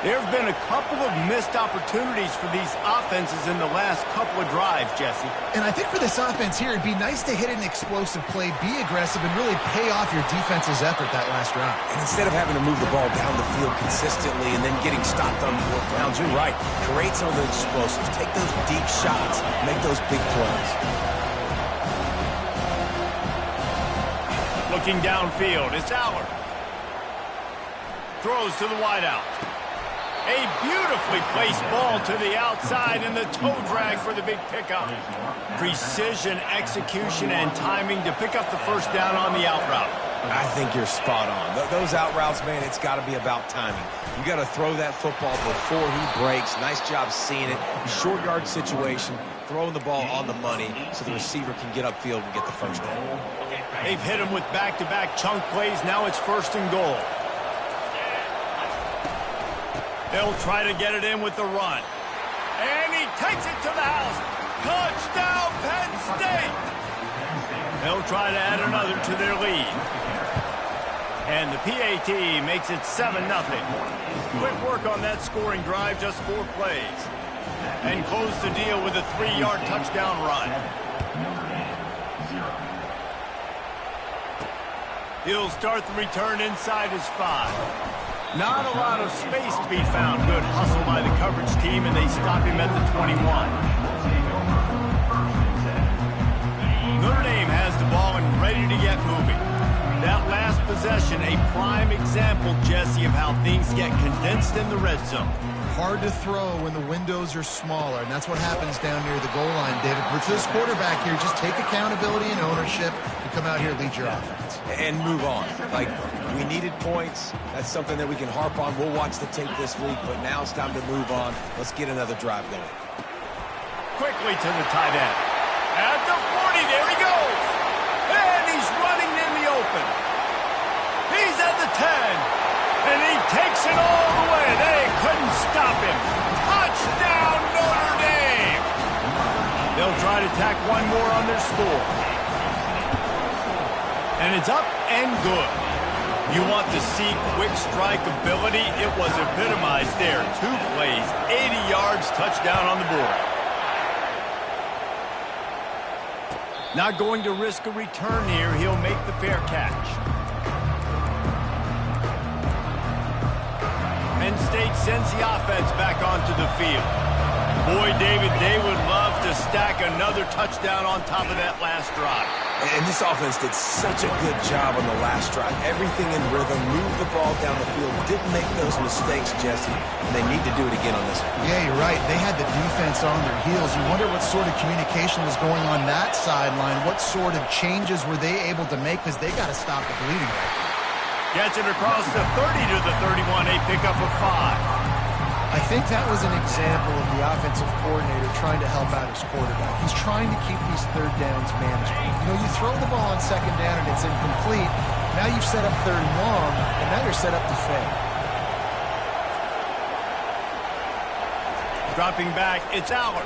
There have been a couple of missed opportunities for these offenses in the last couple of drives, Jesse. And I think for this offense here, it'd be nice to hit an explosive play, be aggressive, and really pay off your defense's effort that last round. And instead of having to move the ball down the field consistently and then getting stopped on 4th downs, you're right. Create some of those explosives. Take those deep shots. Make those big plays. Looking downfield, it's Allard. Throws to the wideout. A beautifully placed ball to the outside, and the toe drag for the big pickup. Precision, execution, and timing to pick up the 1st down on the out route. I think you're spot on. Those out routes, man, it's got to be about timing. You got to throw that football before he breaks. Nice job seeing it. Short yard situation, throwing the ball on the money so the receiver can get upfield and get the 1st down. They've hit him with back-to-back chunk plays. Now it's 1st and goal. They'll try to get it in with the run. And he takes it to the house. Touchdown, Penn State! They'll try to add another to their lead. And the PAT makes it 7-0. Quick work on that scoring drive, just 4 plays. And close the deal with a 3-yard touchdown run. He'll start the return inside his 5. Not a lot of space to be found. Good hustle by the coverage team, and they stop him at the 21. Notre Dame has the ball and ready to get moving. That last possession, a prime example, Jesse, of how things get condensed in the red zone. Hard to throw when the windows are smaller, and that's what happens down near the goal line, David. But for this quarterback here, just take accountability and ownership and come out here and lead your offense. And move on. Like, we needed points. That's something that we can harp on. We'll watch the tape this week, but now it's time to move on. Let's get another drive going. Quickly to the tight end. At the 40, there he goes. And he's running in the open. He's at the 10. And he takes it all the way. They couldn't stop him. Touchdown, Notre Dame. They'll try to tack one more on their score. And it's up and good. You want to see quick strike ability? It was epitomized there. 2 plays, 80 yards, touchdown on the board. Not going to risk a return here. He'll make the fair catch. Penn State sends the offense back onto the field. Boy, David, they would love to stack another touchdown on top of that last drive. And this offense did such a good job on the last drive. Everything in rhythm, moved the ball down the field, didn't make those mistakes, Jesse, and they need to do it again on this one. Yeah, you're right. They had the defense on their heels. You wonder what sort of communication was going on that sideline. What sort of changes were they able to make? Because they got to stop the bleeding right now. Gets it across the 30 to the 31, a pickup of 5. I think that was an example of the offensive coordinator trying to help out his quarterback. He's trying to keep these third downs manageable. You know, you throw the ball on second down and it's incomplete. Now you've set up third and long, and now you're set up to fail. Dropping back, it's Allard.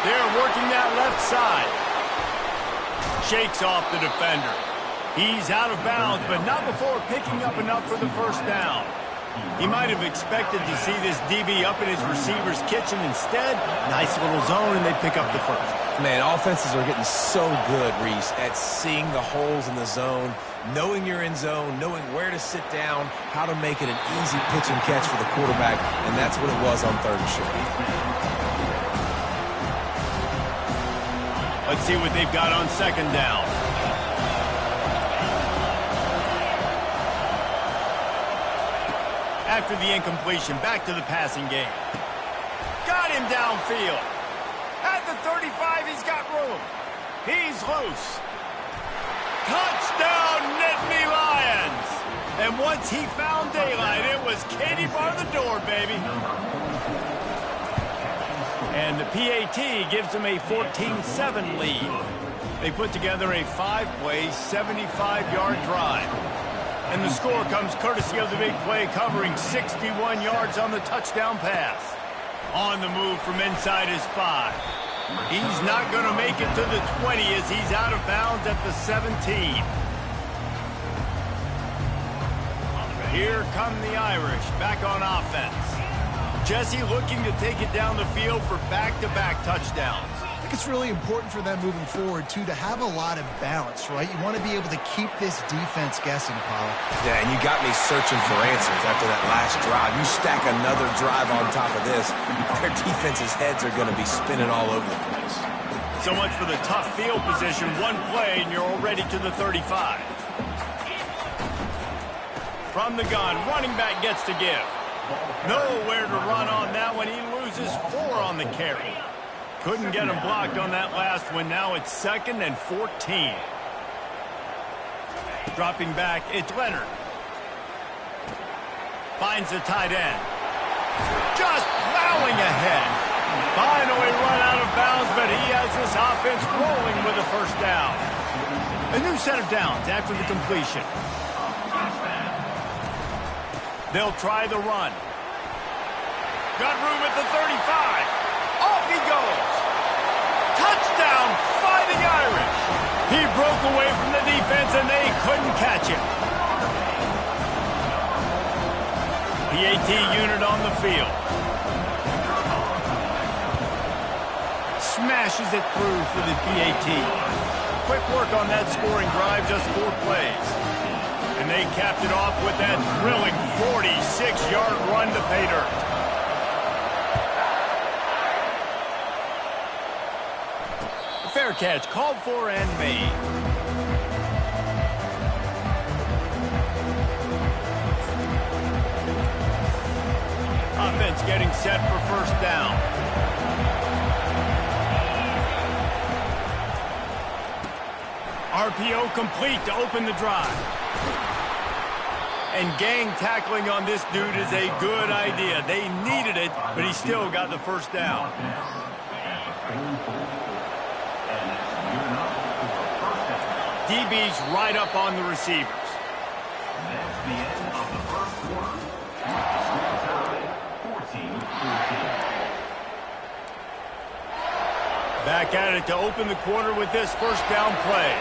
They're working that left side. Shakes off the defender. He's out of bounds, but not before picking up enough for the first down. He might have expected to see this DB up in his receiver's kitchen. Instead, nice little zone, and they pick up the first. Man, offenses are getting so good, Reese, at seeing the holes in the zone, knowing you're in zone, knowing where to sit down, how to make it an easy pitch and catch for the quarterback, and that's what it was on 3rd and short. Let's see what they've got on 2nd down. After the incompletion, back to the passing game. Got him downfield. At the 35, he's got room. He's loose. Touchdown, Nittany Lions. And once he found daylight, it was Katie bar the door, baby. And the PAT gives them a 14-7 lead. They put together a 5-play, 75-yard drive. And the score comes courtesy of the big play, covering 61 yards on the touchdown pass. On the move from inside his 5. He's not going to make it to the 20 as he's out of bounds at the 17. Here come the Irish back on offense. Jesse looking to take it down the field for back-to-back touchdowns. I think it's really important for them moving forward, too, to have a lot of balance, right? You want to be able to keep this defense guessing, Paul. Yeah, and you got me searching for answers after that last drive. You stack another drive on top of this, their defense's heads are going to be spinning all over the place. So much for the tough field position. One play, and you're already to the 35. From the gun, running back gets to give. Nowhere to run on that one. He loses 4 on the carry. Couldn't get him blocked on that last one. Now it's 2nd and 14. Dropping back, it's Leonard. Finds the tight end. Just plowing ahead. Finally run out of bounds, but he has this offense rolling with a first down. A new set of downs after the completion. They'll try the run. Got room at the 35. Off he goes. Touchdown, Fighting Irish. He broke away from the defense, and they couldn't catch him. PAT unit on the field. Smashes it through for the PAT. Quick work on that scoring drive, just 4 plays. And they capped it off with that thrilling 46-yard run to pay dirt. Fair catch called for and made. Offense getting set for first down. RPO complete to open the drive. And gang tackling on this dude is a good idea. They needed it, but he still got the first down. DB's right up on the receivers. That's the end of the first quarter. Score tied 14-14. Back at it to open the quarter with this first down play.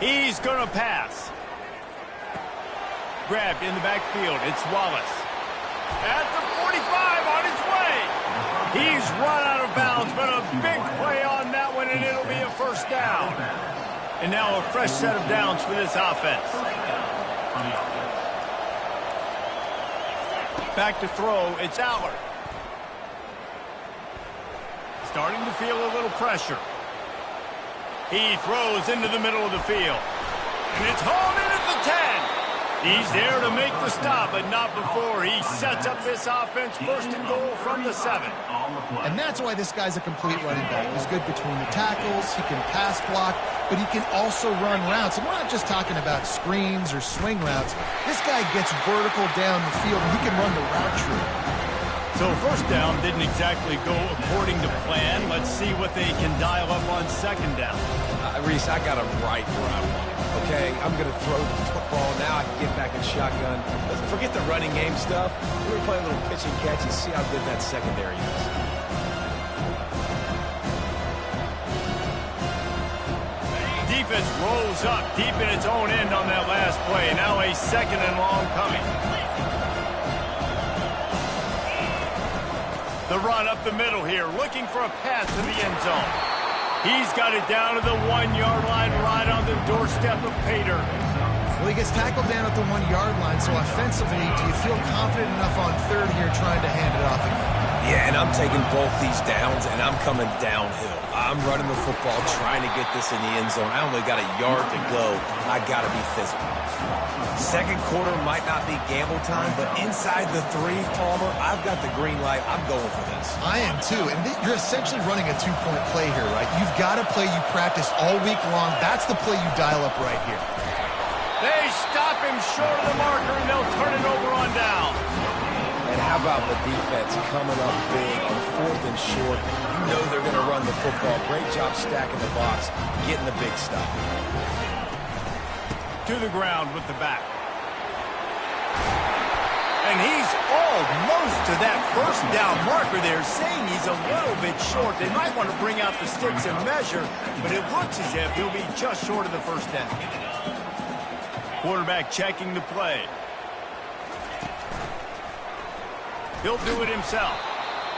He's going to pass. Grabbed in the backfield. It's Wallace. At the 45 on his way. He's run out of bounds, but a big play on that one, and it'll be a first down. And now a fresh set of downs for this offense. Back to throw, it's Allard. Starting to feel a little pressure. He throws into the middle of the field. And it's hauled in at the 10. He's there to make the stop, but not before he sets up this offense first and goal from the 7. And that's why this guy's a complete running back. He's good between the tackles, he can pass block, but he can also run routes. And we're not just talking about screens or swing routes. This guy gets vertical down the field, and he can run the route tree. So first down didn't exactly go according to plan. Let's see what they can dial up on second down. Reese, I got him right where I want him. Okay, I'm going to throw the football. Now I can get back in shotgun. Let's forget the running game stuff. We're going to play a little pitch and catch and see how good that secondary is. Defense rolls up deep in its own end on that last play. Now a second and long coming. The run up the middle here, looking for a pass to the end zone. He's got it down to the 1-yard line, right on the doorstep of pay dirt. Well, he gets tackled down at the 1-yard line, so offensively, do you feel confident enough on third here trying to hand it off again? Yeah, and I'm taking both these downs, and I'm coming downhill. I'm running the football, trying to get this in the end zone. I only got a yard to go. I got to be physical. Second quarter might not be gamble time, but inside the 3, Palmer, I've got the green light. I'm going for this. I am too, and you're essentially running a 2-point play here, right? You've got a play you practice all week long. That's the play you dial up right here. They stop him short of the marker, and they'll turn it over on down. And how about the defense coming up big on 4th and short? You know they're going to run the football. Great job stacking the box, getting the big stop. To the ground with the back. And he's almost to that first down marker there, saying he's a little bit short. They might want to bring out the sticks and measure, but it looks as if he'll be just short of the first down. Quarterback checking the play. He'll do it himself.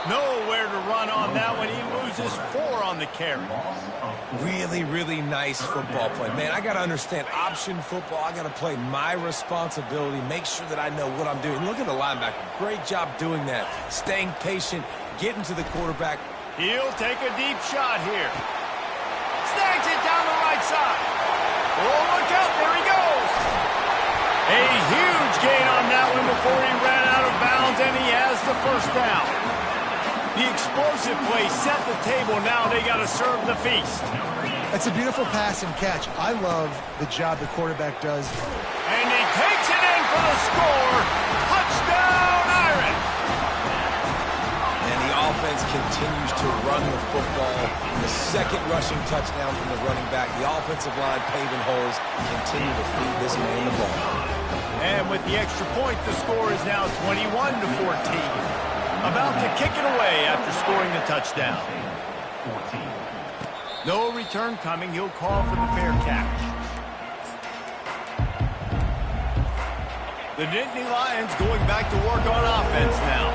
Nowhere to run on that one. He loses 4 on the carry. Really, really nice football play. Man, I got to understand option football. I got to play my responsibility, make sure that I know what I'm doing. Look at the linebacker. Great job doing that. Staying patient, getting to the quarterback. He'll take a deep shot here. Snags it down the right side. Oh, look out. There he goes. A huge gain on that one before he ran out of bounds, and he has the first down. The explosive play set the table. Now they got to serve the feast. It's a beautiful pass and catch. I love the job the quarterback does. And he takes it in for the score. Touchdown, Irish. And the offense defense continues to run the football. The second rushing touchdown from the running back. The offensive line paving holes. Continue to feed this man the ball. And with the extra point, the score is now 21-14. About to kick it away after scoring the touchdown. No return coming. He'll call for the fair catch. The Nittany Lions going back to work on offense now.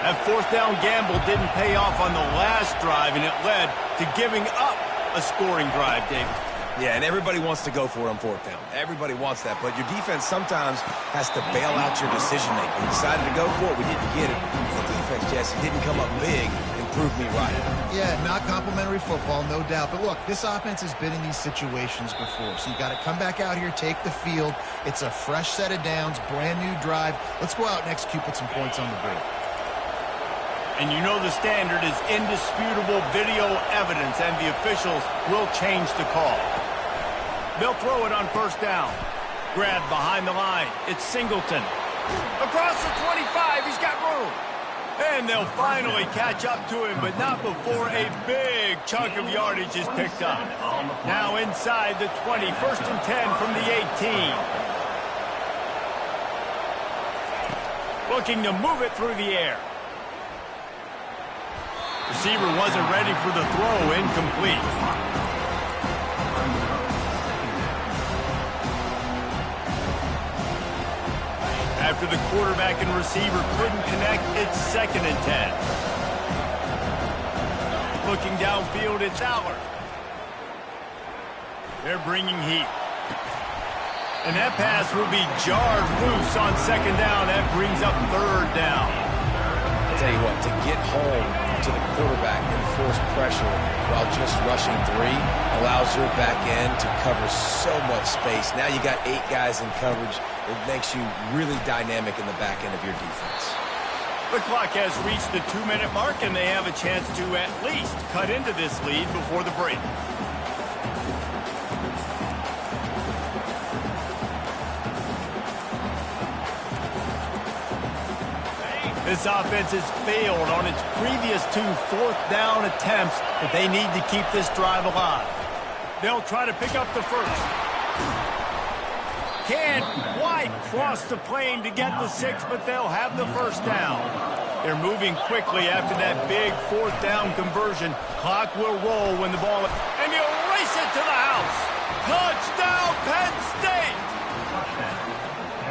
That fourth down gamble didn't pay off on the last drive, and it led to giving up a scoring drive, David. Yeah, and everybody wants to go for it on fourth down. Everybody wants that, but your defense sometimes has to bail out your decision-making. We decided to go for it. We didn't get it. The defense, Jesse, didn't come up big and prove me right. Yeah, not complimentary football, no doubt. But look, this offense has been in these situations before, so you got to come back out here, take the field. It's a fresh set of downs, brand new drive. Let's go out and execute, put some points on the board. And you know the standard is indisputable video evidence, and the officials will change the call. They'll throw it on first down. Grabbed behind the line. It's Singleton. Across the 25, he's got room. And they'll finally catch up to him, but not before a big chunk of yardage is picked up. Now inside the 20, 1st and 10 from the 18. Looking to move it through the air. Receiver wasn't ready for the throw, incomplete. After the quarterback and receiver couldn't connect, it's 2nd and 10. Looking downfield, it's Aller. They're bringing heat. And that pass will be jarred loose on 2nd down. That brings up 3rd down. I'll tell you what, to get home to the quarterback and force pressure while just rushing 3 allows your back end to cover so much space. Now you got 8 guys in coverage. It makes you really dynamic in the back end of your defense. The clock has reached the 2-minute mark, and they have a chance to at least cut into this lead before the break. This offense has failed on its previous 2 fourth-down attempts, but they need to keep this drive alive. They'll try to pick up the first. Can't quite cross the plane to get the 6, but they'll have the first down. They're moving quickly after that big 4th down conversion. Clock will roll when the ball... And he'll race it to the house. Touchdown, Penn State!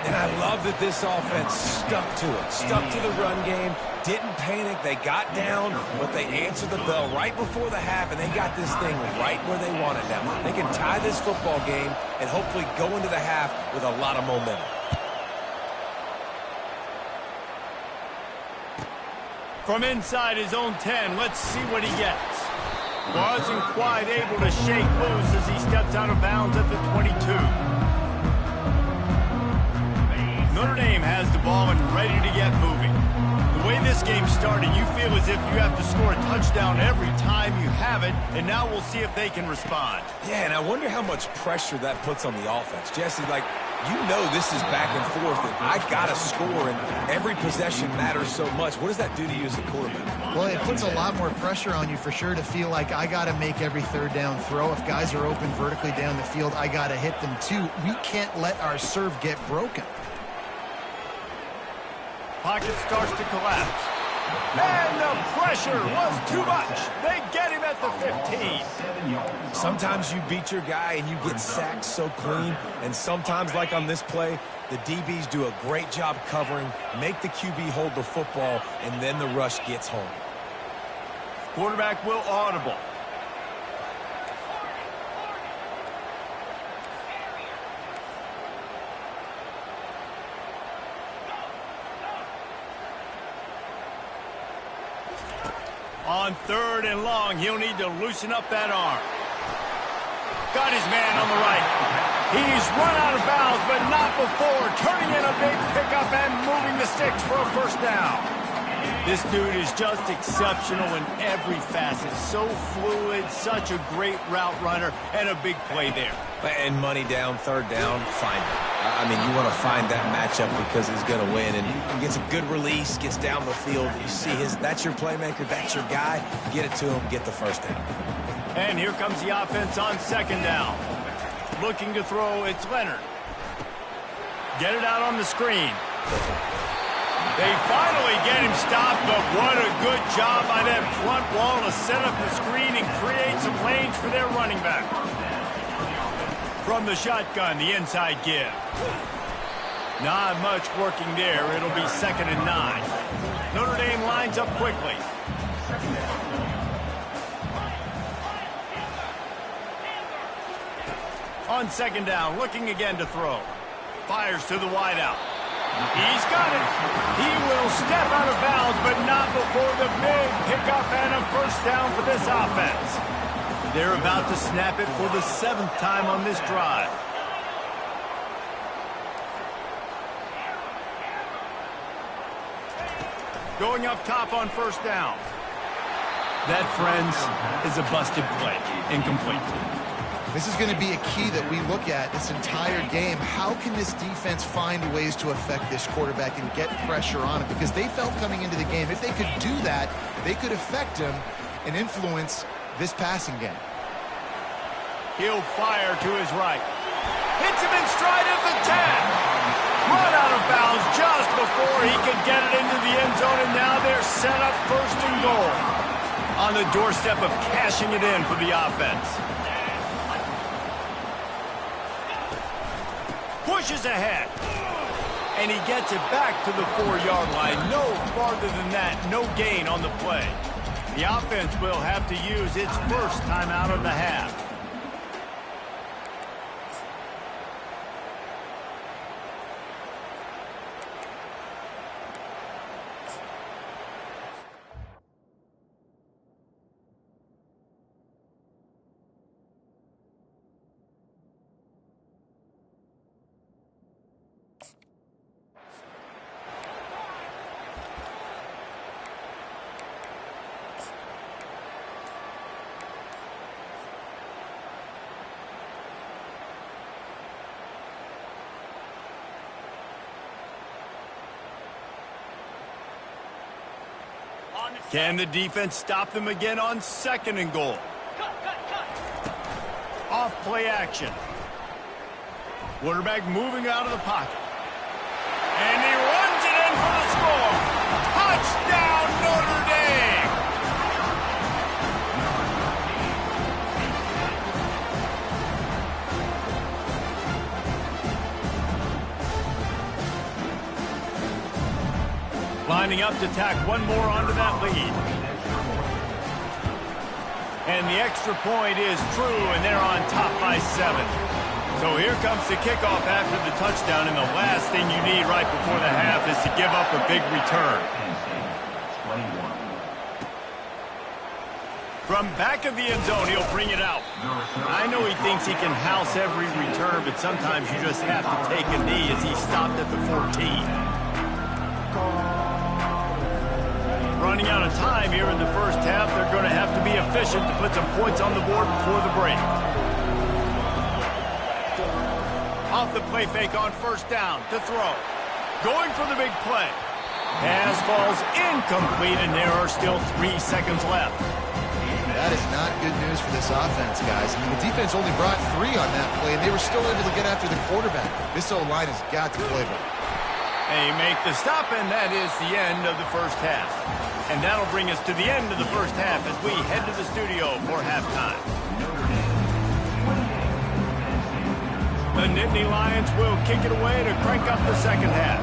And I love that this offense stuck to it, stuck to the run game, didn't panic. They got down, but they answered the bell right before the half, and they got this thing right where they want it now. They can tie this football game and hopefully go into the half with a lot of momentum. From inside his own 10, let's see what he gets. Wasn't quite able to shake loose as he steps out of bounds at the 22. Notre Dame has the ball and ready to get moving. The way this game started, you feel as if you have to score a touchdown every time you have it, and now we'll see if they can respond. Yeah, and I wonder how much pressure that puts on the offense. Jesse, like, you know this is back and forth, and I got to score, and every possession matters so much. What does that do to you as a quarterback? Well, it puts a lot more pressure on you for sure to feel like I got to make every 3rd down throw. If guys are open vertically down the field, I got to hit them too. We can't let our serve get broken. Pocket starts to collapse. And the pressure was too much. They get him at the 15. Sometimes you beat your guy and you get sacked so clean, and sometimes, like on this play, the DBs do a great job covering, make the QB hold the football, and then the rush gets home. Quarterback will audible. On 3rd and long, he'll need to loosen up that arm. Got his man on the right. He's run out of bounds, but not before turning in a big pickup and moving the sticks for a first down. This dude is just exceptional in every facet. So fluid, such a great route runner, and a big play there. And money down, third down, find it. I mean, you want to find that matchup because he's going to win. And he gets a good release, gets down the field. You see that's your playmaker, that's your guy. Get it to him, get the first down. And here comes the offense on second down. Looking to throw, it's Leonard. Get it out on the screen. They finally get him stopped, but what a good job by that front wall to set up the screen and create some lanes for their running back. From the shotgun, the inside give. Not much working there. It'll be 2nd and 9. Notre Dame lines up quickly. On second down, looking again to throw. Fires to the wideout. He's got it. He will step out of bounds, but not before the big pickup and a first down for this offense. They're about to snap it for the 7th time on this drive. Going up top on first down. That, friends, is a busted play. Incomplete. This is going to be a key that we look at this entire game. How can this defense find ways to affect this quarterback and get pressure on him? Because they felt coming into the game, if they could do that, they could affect him and influence this passing game. He'll fire to his right. Hits him in stride at the 10. Run out of bounds just before he could get it into the end zone, and now they're set up 1st and goal. On the doorstep of cashing it in for the offense. Pushes ahead. And he gets it back to the 4-yard line. No farther than that. No gain on the play. The offense will have to use its first timeout of the half. Can the defense stop them again on 2nd and goal? Off play action. Quarterback moving out of the pocket. And he runs it in for the score. Touchdown, Notre Dame! Lining up to tack one more onto that lead. And the extra point is true, and they're on top by 7. So here comes the kickoff after the touchdown, and the last thing you need right before the half is to give up a big return. From back of the end zone, he'll bring it out. I know he thinks he can house every return, but sometimes you just have to take a knee as he stopped at the 14. Running out of time here in the first half. They're going to have to be efficient to put some points on the board before the break. Off the play fake on first down to throw. Going for the big play. Pass falls incomplete, and there are still 3 seconds left. That is not good news for this offense, guys. I mean, the defense only brought 3 on that play, and they were still able to get after the quarterback. This O-line has got to play better. They make the stop, and that is the end of the first half. And that'll bring us to the end of the first half as we head to the studio for halftime. The Nittany Lions will kick it away to crank up the second half.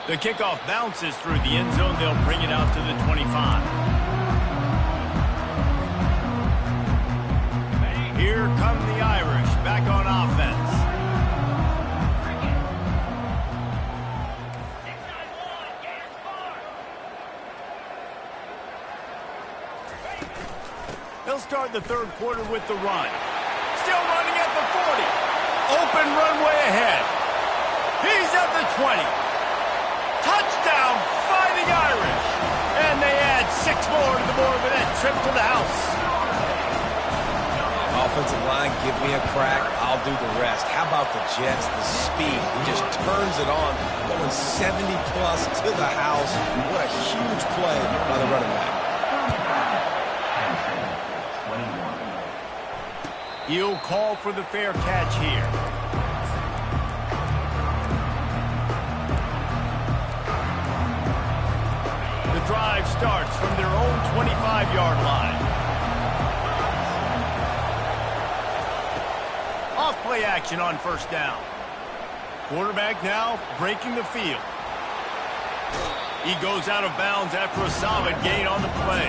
The kickoff bounces through the end zone. They'll bring it out to the 25. Here come the Irish back on offense. They'll start the third quarter with the run. Still running at the 40. Open runway ahead. He's at the 20. Touchdown, Fighting Irish. And they add 6 more to the board with that trip to the house. Offensive line, give me a crack. I'll do the rest. How about the Jets? The speed. He just turns it on, going 70-plus to the house. What a huge play by the running back. He'll call for the fair catch here. The drive starts from their own 25-yard line. Off-play action on first down. Quarterback now breaking the field. He goes out of bounds after a solid gain on the play.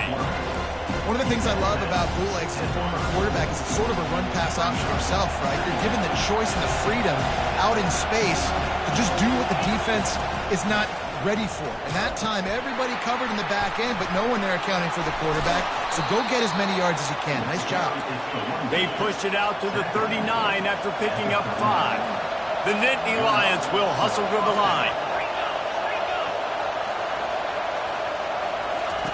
One of the things I love about bootlegs as a former quarterback is it's sort of a run-pass option yourself, right? You're given the choice and the freedom out in space to just do what the defense is not ready for. And that time, everybody covered in the back end, but no one there accounting for the quarterback. So go get as many yards as you can. Nice job. They pushed it out to the 39 after picking up 5. The Nittany Lions will hustle to the line.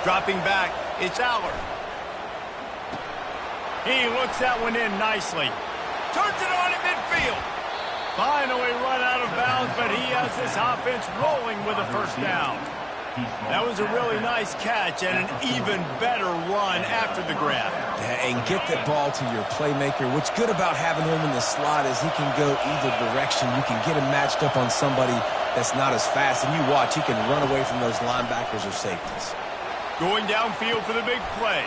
Dropping back, it's Aller. He looks that one in nicely. Turns it on in midfield. Finally run out of bounds, but he has this offense rolling with a first down. That was a really nice catch and an even better run after the grab. Yeah, and get that ball to your playmaker. What's good about having him in the slot is he can go either direction. You can get him matched up on somebody that's not as fast, and you watch, he can run away from those linebackers or safeties. Going downfield for the big play.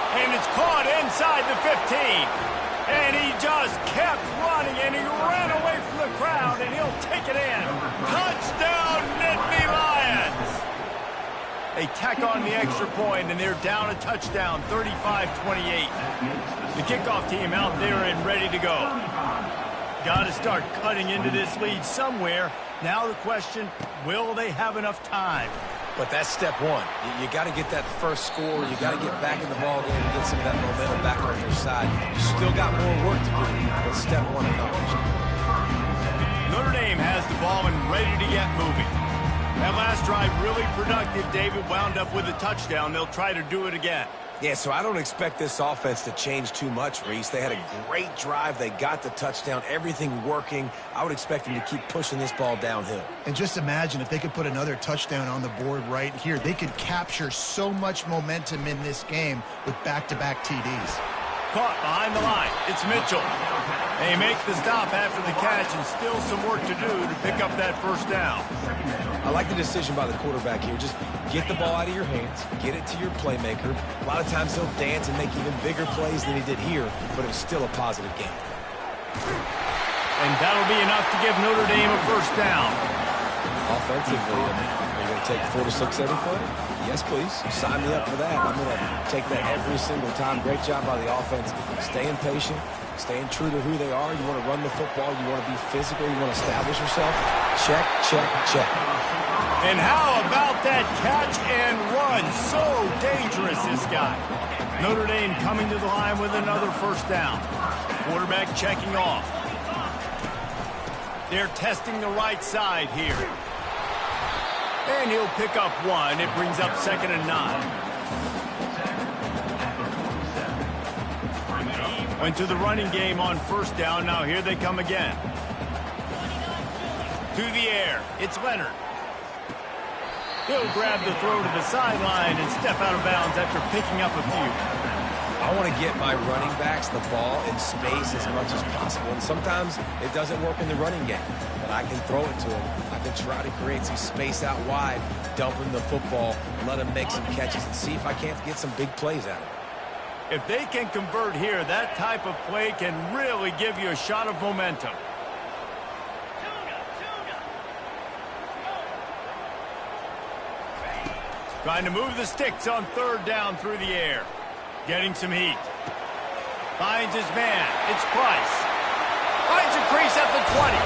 And it's caught inside the 15. And he just kept running, and he ran away from the crowd, and he'll take it in. Touchdown, Nittany Lions! They tack on the extra point, and they're down a touchdown, 35-28. The kickoff team out there and ready to go. Got to start cutting into this lead somewhere. Now the question, will they have enough time? But that's step one. You got to get that first score. You got to get back in the ball game and get some of that momentum back on your side. You still got more work to do, but step one accomplished. Notre Dame has the ball and ready to get moving. That last drive really productive. David wound up with a touchdown. They'll try to do it again. Yeah, so I don't expect this offense to change too much, Reese. They had a great drive. They got the touchdown. Everything working. I would expect them to keep pushing this ball downhill. And just imagine if they could put another touchdown on the board right here. They could capture so much momentum in this game with back-to-back TDs. Caught behind the line. It's Mitchell. They make the stop after the catch and still some work to do to pick up that first down. I like the decision by the quarterback here. Just get the ball out of your hands, get it to your playmaker. A lot of times he'll dance and make even bigger plays than he did here, but it was still a positive game. And that'll be enough to give Notre Dame a first down. Offensively, are you going to take 4 to 6 every play? Yes, please. Sign me up for that. I'm going to take that every single time. Great job by the offense. Staying patient, staying true to who they are. You want to run the football. You want to be physical. You want to establish yourself. Check, check, check. And how about that catch and run? So dangerous, this guy. Notre Dame coming to the line with another first down. Quarterback checking off. They're testing the right side here. And he'll pick up 1. It brings up 2nd and 9. Went to the running game on first down. Now here they come again. To the air. It's Leonard. He'll grab the throw to the sideline and step out of bounds after picking up a few. I want to get my running backs the ball in space as much as possible. And sometimes it doesn't work in the running game, but I can throw it to them. I can try to create some space out wide, dump him the football, let him make some catches, and see if I can't get some big plays out of it. If they can convert here, that type of play can really give you a shot of momentum. Trying to move the sticks on third down through the air. Getting some heat. Finds his man. It's Price. Finds a crease at the 20.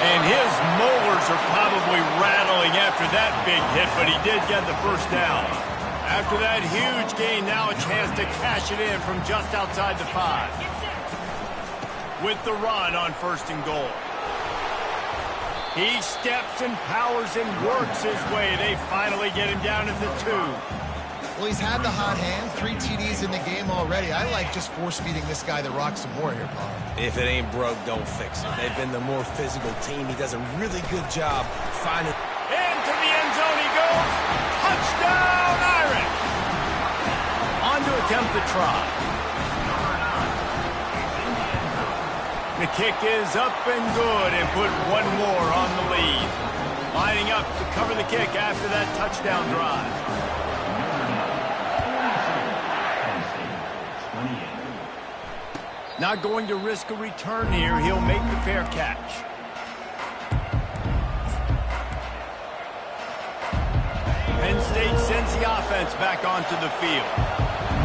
And his molars are probably rattling after that big hit, but he did get the first down. After that huge gain, now a chance to cash it in from just outside the 5. With the run on 1st and goal. He steps and powers and works his way. They finally get him down at the 2. Well, he's had the hot hand, 3 TDs in the game already. I like just force-feeding this guy the rock some more here, Bob. If it ain't broke, don't fix it. They've been the more physical team. He does a really good job finding... Into the end zone he goes. Touchdown, Irish. On to attempt the try. The kick is up and good and put one more on the lead. Lining up to cover the kick after that touchdown drive. Not going to risk a return here. He'll make the fair catch. Penn State sends the offense back onto the field.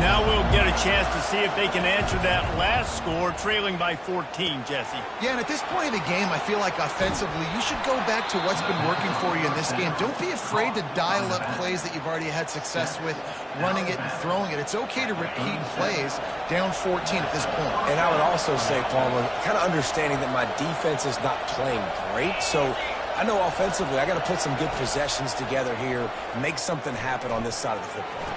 Now we'll get a chance to see if they can answer that last score, trailing by 14, Jesse. Yeah, and at this point in the game, I feel like offensively, you should go back to what's been working for you in this game. Don't be afraid to dial up plays that you've already had success with, running it and throwing it. It's okay to repeat plays down 14 at this point. And I would also say, Palmer, kind of understanding that my defense is not playing great, so I know offensively I got to put some good possessions together here, make something happen on this side of the football.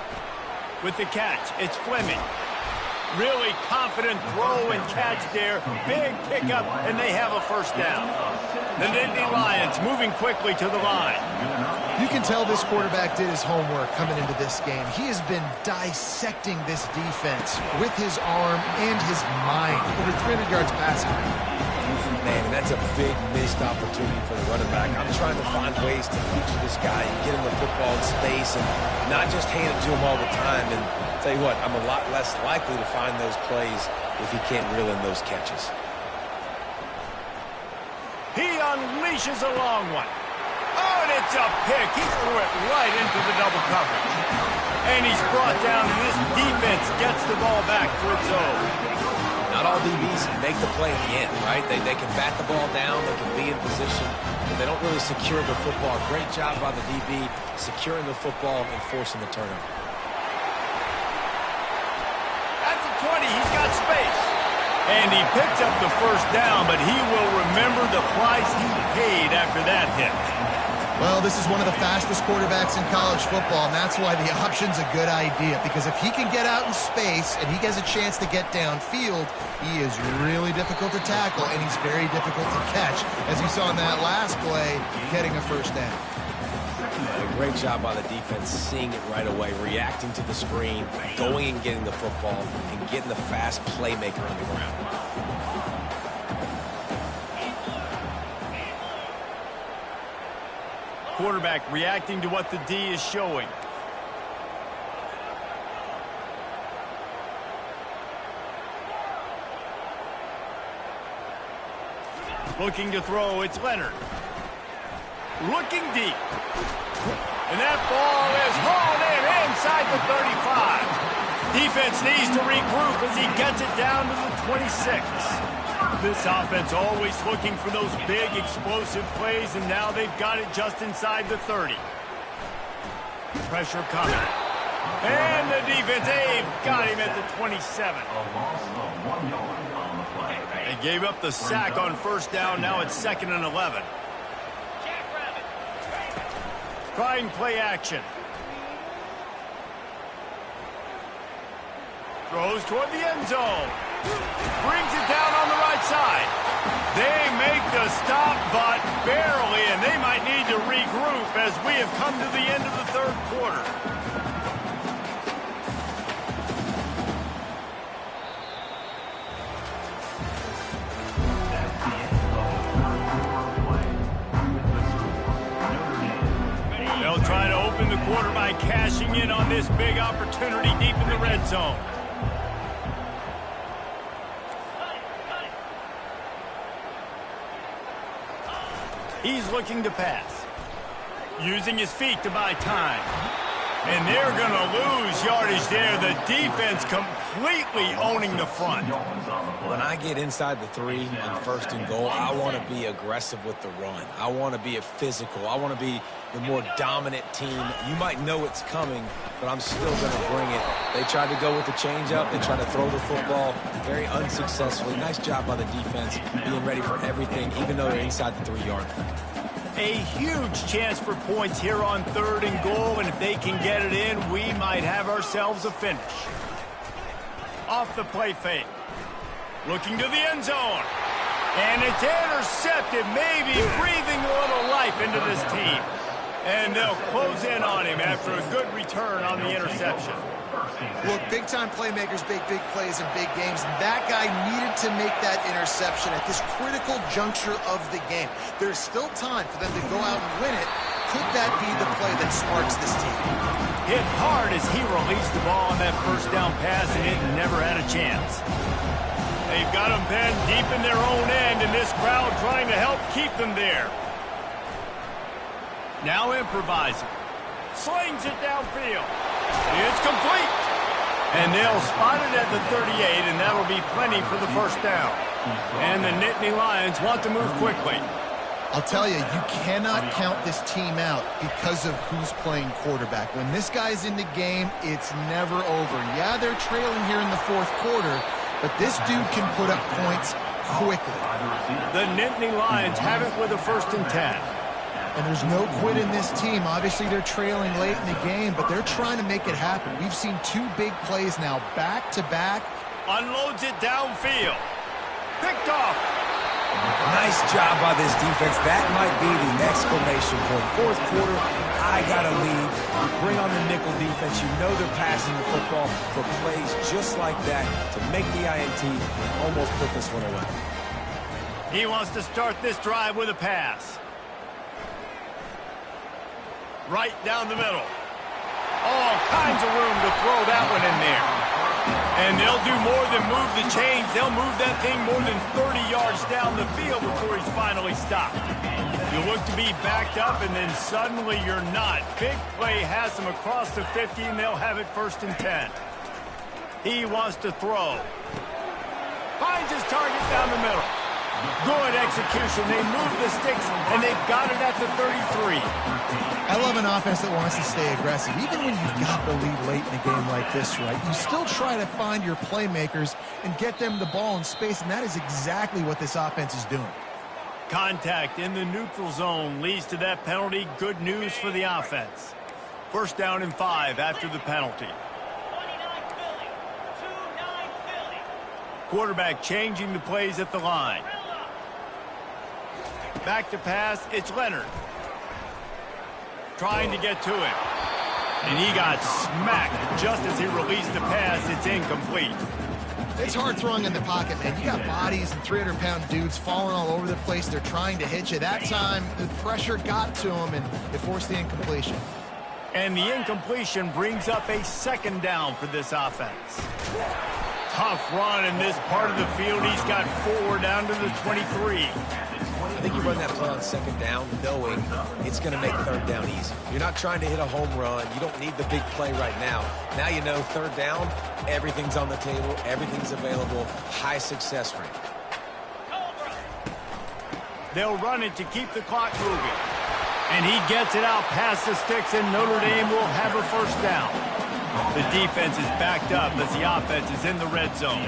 With the catch, it's Fleming. Really confident throw and catch there. Big pickup, and they have a first down. The Nittany Lions moving quickly to the line. You can tell this quarterback did his homework coming into this game. He has been dissecting this defense with his arm and his mind. Over 300 yards passing. Man, that's a big missed opportunity for the running back. I'm trying to find ways to feature this guy and get him the football in space and not just hand it to him all the time. And I'll tell you what, I'm a lot less likely to find those plays if he can't reel in those catches. He unleashes a long one. Oh, and it's a pick. He threw it right into the double coverage. And he's brought down, and this defense gets the ball back for its own. Not all DBs make the play at the end, right? They can bat the ball down, they can be in position, but they don't really secure the football. Great job by the DB securing the football and forcing the turnover. At the 20, he's got space. And he picks up the first down, but he will remember the price he paid after that hit. Well, this is one of the fastest quarterbacks in college football, and that's why the option's a good idea. Because if he can get out in space and he has a chance to get downfield, he is really difficult to tackle, and he's very difficult to catch. As you saw in that last play, getting a first down. A great job by the defense, seeing it right away, reacting to the screen, going and getting the football, and getting the fast playmaker on the ground. Quarterback reacting to what the D is showing. Looking to throw, it's Leonard. Looking deep. And that ball is hauled in inside the 35. Defense needs to regroup as he gets it down to the 26. This offense always looking for those big, explosive plays, and now they've got it just inside the 30. Pressure coming. And the defense, they've got him at the 27. They gave up the sack on first down. Now it's 2nd and 11. Trying play action. Throws toward the end zone. Brings it down on the right side. They make the stop, but barely, and they might need to regroup as we have come to the end of the third quarter. They'll try to open the quarter by cashing in on this big opportunity deep in the red zone. He's looking to pass. Using his feet to buy time. And they're going to lose yardage there. The defense completely owning the front. When I get inside the 3 on 1st and goal, I want to be aggressive with the run. I want to be a physical. I want to be the more dominant team. You might know it's coming, but I'm still going to bring it. They tried to go with the changeup. They tried to throw the football very unsuccessfully. Nice job by the defense being ready for everything, even though they're inside the 3-yard line. A huge chance for points here on 3rd and goal, and if they can get it in, we might have ourselves a finish. Off the play fake. Looking to the end zone. And it's intercepted, maybe breathing a little life into this team. And they'll close in on him after a good return on the interception. Look, big-time playmakers make big plays in big games, and that guy needed to make that interception at this critical juncture of the game. There's still time for them to go out and win it. Could that be the play that sparks this team? Hit hard as he released the ball on that first down pass, and it never had a chance. They've got them pinned deep in their own end, and this crowd trying to help keep them there. Now improvising. Slings it downfield. It's complete. And they'll spot it at the 38, and that'll be plenty for the first down. And the Nittany Lions want to move quickly. I'll tell you, you cannot count this team out because of who's playing quarterback. When this guy's in the game, it's never over. Yeah, they're trailing here in the 4th quarter, but this dude can put up points quickly. The Nittany Lions have it with a 1st and 10. And there's no quit in this team. Obviously, they're trailing late in the game, but they're trying to make it happen. We've seen 2 big plays now, back-to-back. Unloads it downfield. Picked off. Nice job by this defense. That might be the exclamation point. 4th quarter, I got a lead. You bring on the nickel defense. You know they're passing the football for plays just like that to make the INT almost put this one away. He wants to start this drive with a pass. Right down the middle. All kinds of room to throw that one in there. And they'll do more than move the chains. They'll move that thing more than 30 yards down the field before he's finally stopped. You look to be backed up, and then suddenly you're not. Big play has them across the 50, and they'll have it 1st and 10. He wants to throw. Finds his target down the middle. Good execution. They move the sticks, and they've got it at the 33. I love an offense that wants to stay aggressive. Even when you've got the lead late in a game like this, right, you still try to find your playmakers and get them the ball in space, and that is exactly what this offense is doing. Contact in the neutral zone leads to that penalty. Good news for the offense. 1st down and 5 after the penalty. Quarterback changing the plays at the line. Back to pass, it's Leonard. Trying to get to him. And he got smacked just as he released the pass. It's incomplete. It's hard throwing in the pocket, man. You got bodies and 300-pound dudes falling all over the place. They're trying to hit you. That time, the pressure got to him, and it forced the incompletion. And the incompletion brings up a 2nd down for this offense. Tough run in this part of the field. He's got 4 down to the 23. I think you run that play on 2nd down knowing it's going to make 3rd down easy. You're not trying to hit a home run. You don't need the big play right now. Now you know 3rd down, everything's on the table, everything's available, high success rate. They'll run it to keep the clock moving. And he gets it out past the sticks, and Notre Dame will have a 1st down. The defense is backed up as the offense is in the red zone.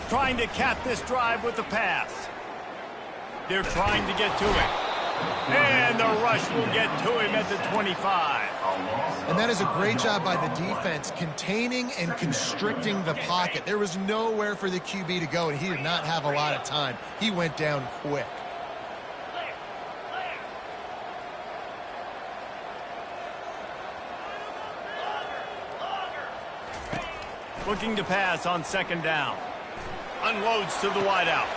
Trying to cap this drive with the pass. They're trying to get to him. And the rush will get to him at the 25. And that is a great job by the defense, containing and constricting the pocket. There was nowhere for the QB to go, and he did not have a lot of time. He went down quick. Looking to pass on 2nd down. Unloads to the wideout.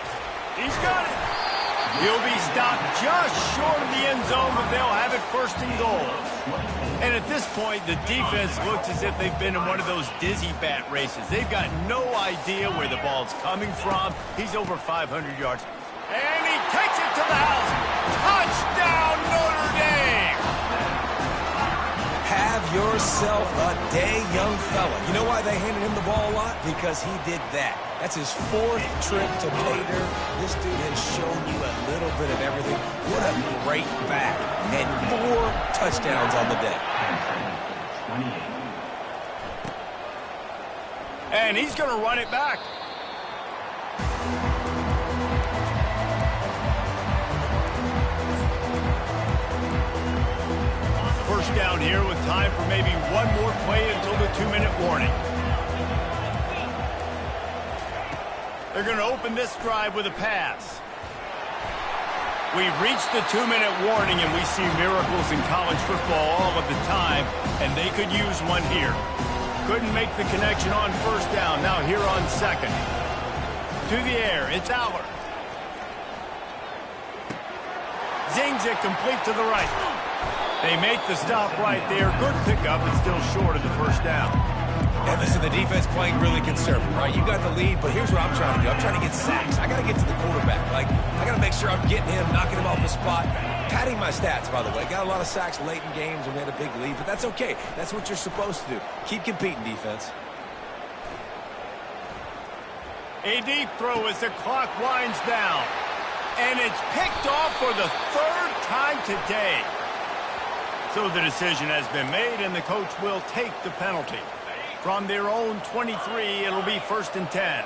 He's got it. He'll be stopped just short of the end zone, but they'll have it 1st and goal. And at this point, the defense looks as if they've been in one of those dizzy bat races. They've got no idea where the ball's coming from. He's over 500 yards. And he takes it to the house. Touchdown, Notre Dame! Have yourself a day, young fella. You know why they handed him the ball a lot? Because he did that. That's his 4th trip to pay dirt. This dude has shown you a little bit of everything. What a great back. And 4 touchdowns on the day. And he's going to run it back. down here with time for maybe one more play until the 2-minute warning. They're going to open this drive with a pass. We've reached the 2-minute warning, and we see miracles in college football all of the time, and they could use one here. Couldn't make the connection on first down. Now here on second. To the air, it's Aller. Zings it complete to the right. They make the stop right there. Good pickup, but still short of the first down. And listen, the defense playing really conservative, right? You got the lead, but here's what I'm trying to do. I'm trying to get sacks. I got to get to the quarterback. Like, I got to make sure I'm getting him, knocking him off the spot. Padding my stats, by the way. Got a lot of sacks late in games when we had a big lead, but that's okay. That's what you're supposed to do. Keep competing, defense. A deep throw as the clock winds down. And it's picked off for the third time today. So the decision has been made, and the coach will take the penalty. From their own 23, it'll be 1st and 10.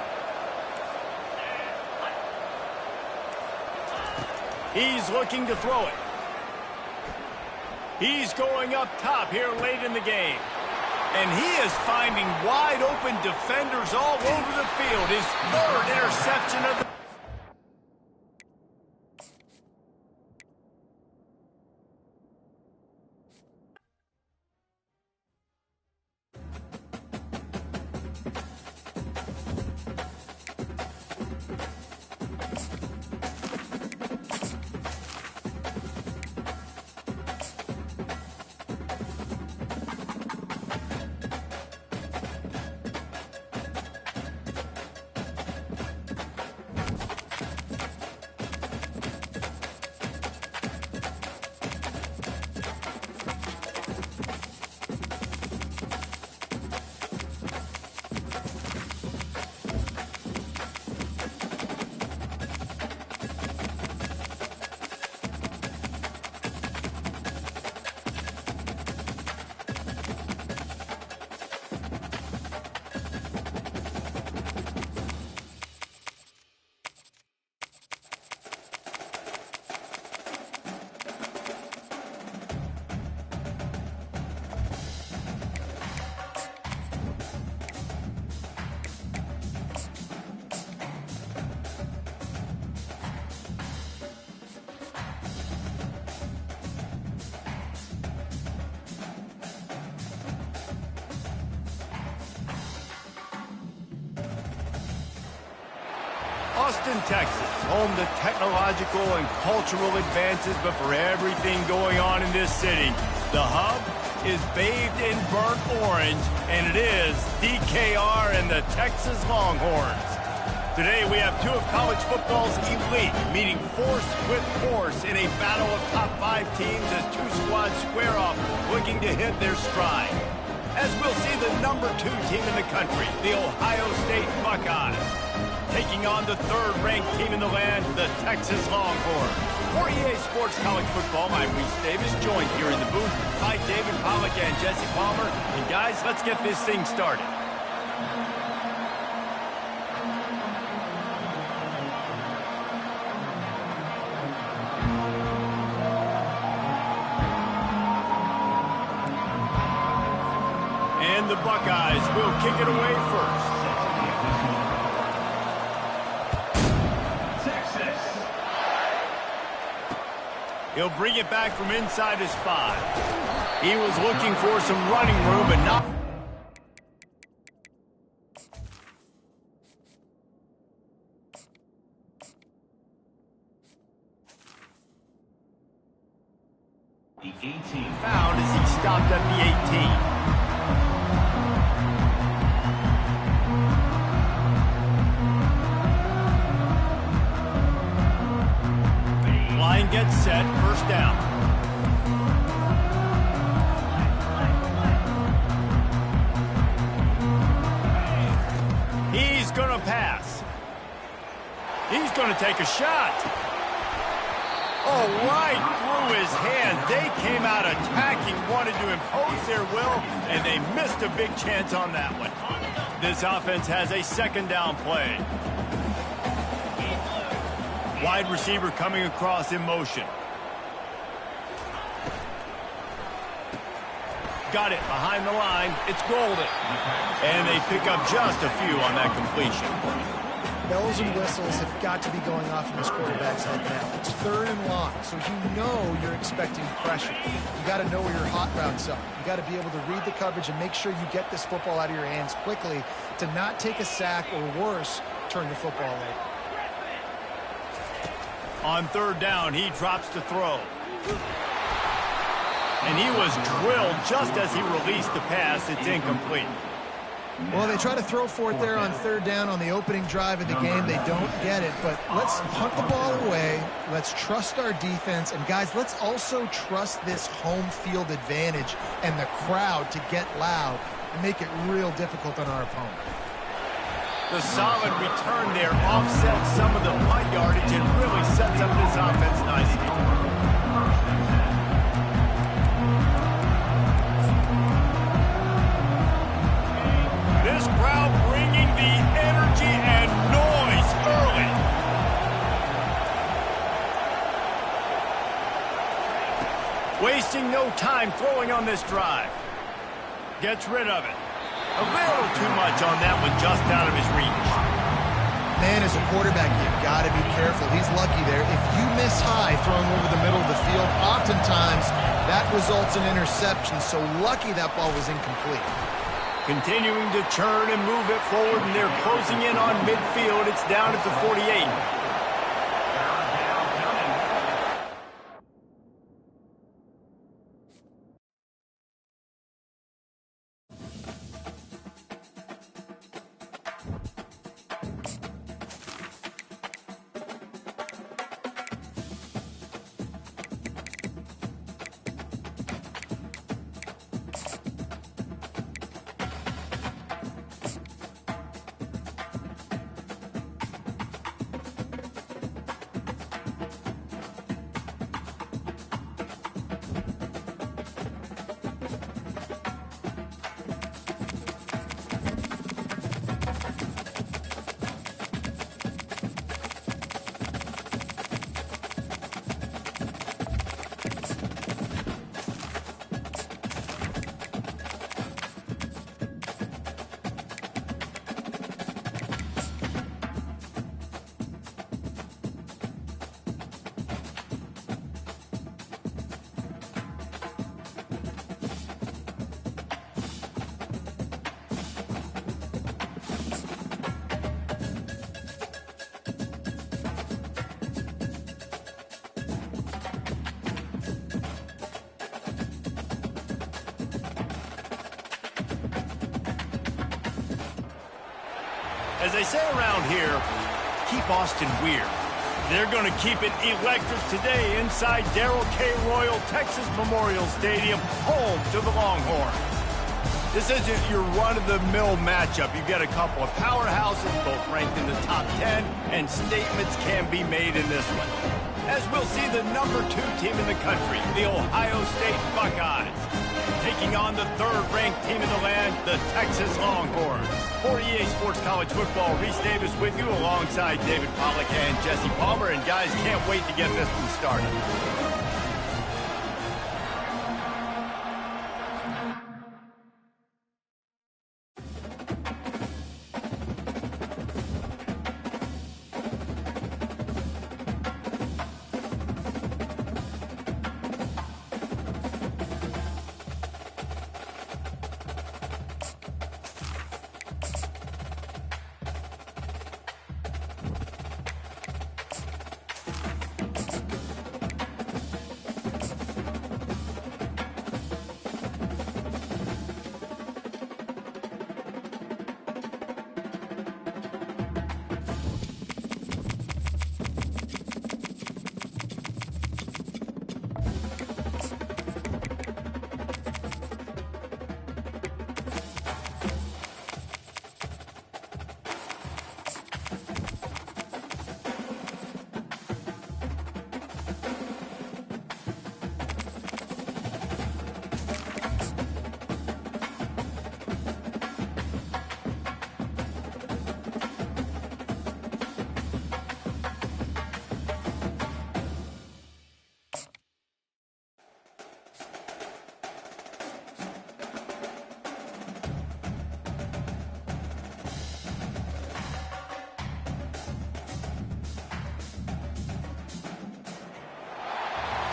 He's looking to throw it. He's going up top here late in the game. And he is finding wide open defenders all over the field. His 3rd interception of the... Austin, Texas, home to technological and cultural advances, but for everything going on in this city, the hub is bathed in burnt orange, and it is DKR and the Texas Longhorns. Today we have 2 of college football's elite meeting force with force in a battle of top 5 teams as 2 squads square off, looking to hit their stride. As we'll see the number 2 team in the country, the Ohio State Buckeyes, taking on the 3rd-ranked team in the land, the Texas Longhorns. For EA Sports College Football, I'm Reese Davis, joined here in the booth by David Pollack and Jesse Palmer. And guys, let's get this thing started. And the Buckeyes will kick it away first. He'll bring it back from inside his 5. He was looking for some running room, but not... The 18 found as he stopped at the 18. Line gets set, first down. He's going to pass. He's going to take a shot. Oh, right through his hand. They came out attacking, wanted to impose their will, and they missed a big chance on that one. This offense has a 2nd down play. Wide receiver coming across in motion. got it behind the line. It's golden. And they pick up just a few on that completion. Bells and whistles have got to be going off in this quarterback's head now. It's 3rd and long, so you know you're expecting pressure. You got to know where your hot routes are. You got to be able to read the coverage and make sure you get this football out of your hands quickly to not take a sack or worse, turn the football over. On 3rd down, he drops to throw. And he was drilled just as he released the pass. It's incomplete. Well, they try to throw for it there on 3rd down on the opening drive of the game. They don't get it, but let's punt the ball away. Let's trust our defense. And, guys, let's also trust this home field advantage and the crowd to get loud and make it real difficult on our opponent. The solid return there offsets some of the punt yardage and really sets up this offense nicely. This crowd bringing the energy and noise early. Wasting no time throwing on this drive. Gets rid of it. A little too much on that one, just out of his reach. Man, as a quarterback, you've got to be careful. He's lucky there. If you miss high throwing over the middle of the field, oftentimes that results in interception. So lucky that ball was incomplete. Continuing to churn and move it forward, and they're closing in on midfield. It's down at the 48. As they say around here, keep Austin weird. They're going to keep it electric today inside Darrell K. Royal Texas Memorial Stadium, home to the Longhorns. This isn't your run-of-the-mill matchup. You get a couple of powerhouses, both ranked in the top 10, and statements can be made in this one. As we'll see the number 2 team in the country, the Ohio State Buckeyes, taking on the 3rd-ranked team in the land, the Texas Longhorns. For EA Sports College Football, Reese Davis with you alongside David Pollack and Jesse Palmer. And guys, can't wait to get this one started.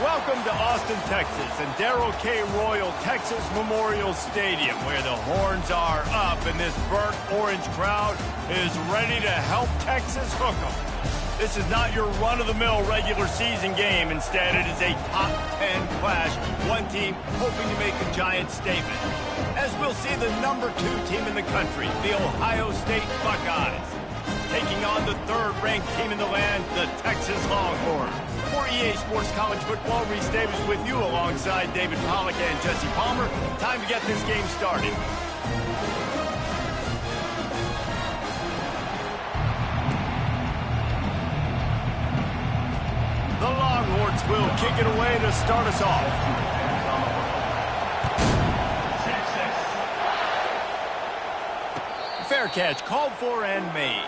Welcome to Austin, Texas, and Darrell K. Royal Texas Memorial Stadium, where the horns are up and this burnt orange crowd is ready to help Texas hook 'em. This is not your run-of-the-mill regular season game. Instead, it is a top 10 clash, one team hoping to make a giant statement. As we'll see the number 2 team in the country, the Ohio State Buckeyes, taking on the 3rd-ranked team in the land, the Texas Longhorns. For EA Sports College Football, Reese Davis with you alongside David Pollack and Jesse Palmer. Time to get this game started. The Longhorns will kick it away to start us off. Fair catch called for and made.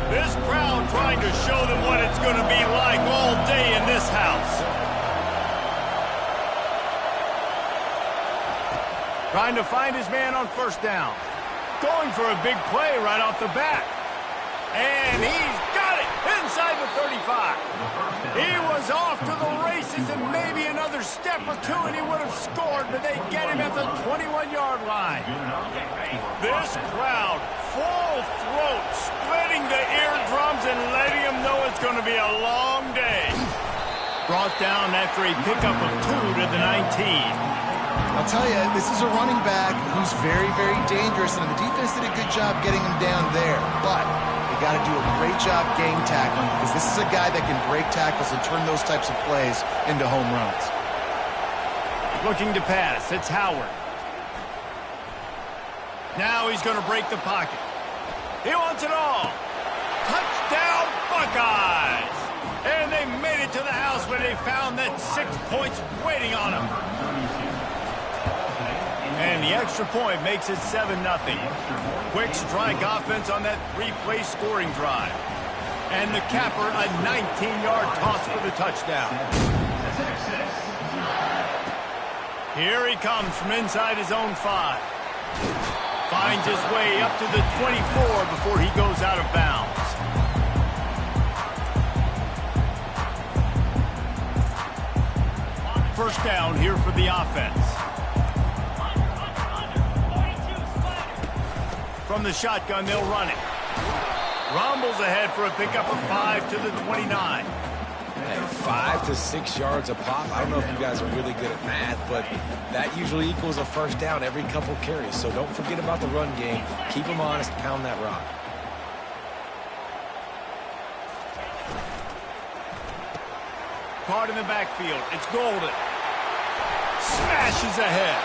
This crowd trying to show them what it's going to be like all day in this house. Trying to find his man on first down. Going for a big play right off the bat. And he's got it inside the 35. He was off to the races and maybe another step or two and he would have scored, but they get him at the 21-yard line. This crowd, full throat, splitting the eardrums and letting him know it's going to be a long day. Brought down after a pickup of 2 to the 19. I'll tell you, this is a running back who's very, very dangerous, and the defense did a good job getting him down there. But they got to do a great job game tackling because this is a guy that can break tackles and turn those types of plays into home runs. Looking to pass, it's Howard. Now he's going to break the pocket. He wants it all. Touchdown, Buckeyes! And they made it to the house when they found that 6 points waiting on them. And the extra point makes it 7-0. Quick strike offense on that 3-play scoring drive. And the capper, a 19-yard toss for the touchdown. Here he comes from inside his own 5. Finds his way up to the 24 before he goes out of bounds. First down here for the offense. From the shotgun, they'll run it. Rumbles ahead for a pickup of 5 to the 29. Hey, 5 to 6 yards a pop. I don't know if you guys are really good at math, but that usually equals a first down every couple carries. So don't forget about the run game. Keep them honest, pound that rock. Caught in the backfield. It's Golden. Smashes ahead.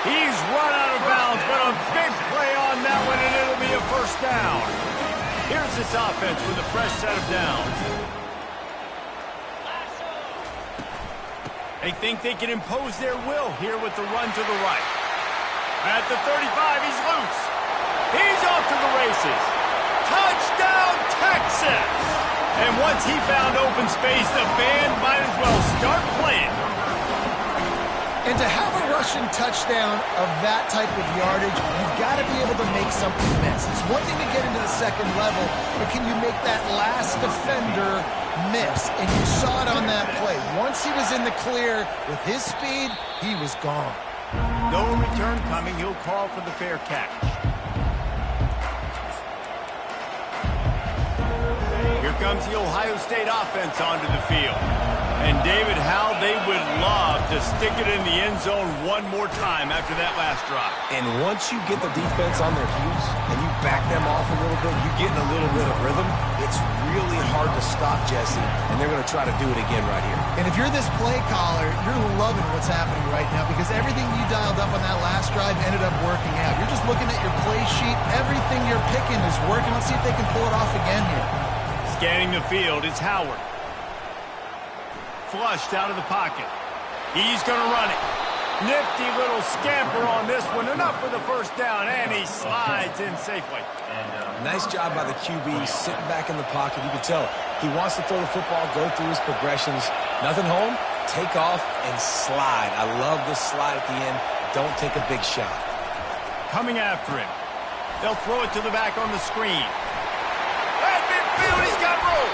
He's run out of bounds, but a big play on that one, and it'll be a first down. Here's this offense with a fresh set of downs. They think they can impose their will here with the run to the right. At the 35, he's loose. He's off to the races. Touchdown, Texas! And once he found open space, the band might as well start playing. And to have a rushing touchdown of that type of yardage, you've got to be able to make something miss. It's one thing to get into the second level, but can you make that last defender miss? And you saw it on that play. Once he was in the clear with his speed, he was gone. No return coming. He'll call for the fair catch. Here comes the Ohio State offense onto the field. And David, how they would love to stick it in the end zone one more time after that last drive. And once you get the defense on their heels and you back them off a little bit, you get in a little bit of rhythm, it's really hard to stop, Jesse, and they're going to try to do it again right here. And if you're this play caller, you're loving what's happening right now because everything you dialed up on that last drive ended up working out. You're just looking at your play sheet. Everything you're picking is working. Let's see if they can pull it off again here. Scanning the field, it's Howard. Flushed out of the pocket. He's going to run it. Nifty little scamper on this one. Enough for the first down, and he slides in safely. Nice job by the QB, sitting back in the pocket. You can tell he wants to throw the football, go through his progressions. Nothing home, take off, and slide. I love the slide at the end. Don't take a big shot. Coming after him. They'll throw it to the back on the screen. At midfield, he's got room.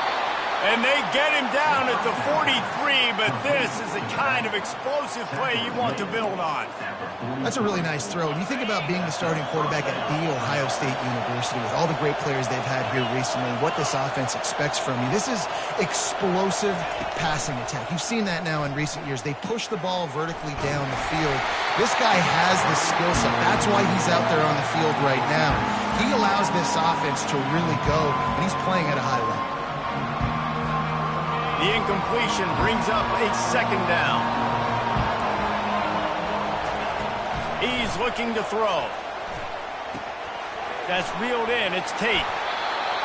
And they get him down at the 43, but this is the kind of explosive play you want to build on. That's a really nice throw. When you think about being the starting quarterback at The Ohio State University with all the great players they've had here recently, what this offense expects from you, this is explosive passing attack. You've seen that now in recent years. They push the ball vertically down the field. This guy has the skill set. That's why he's out there on the field right now. He allows this offense to really go, and he's playing at a high level. The incompletion brings up a second down. He's looking to throw. That's reeled in. It's Tate.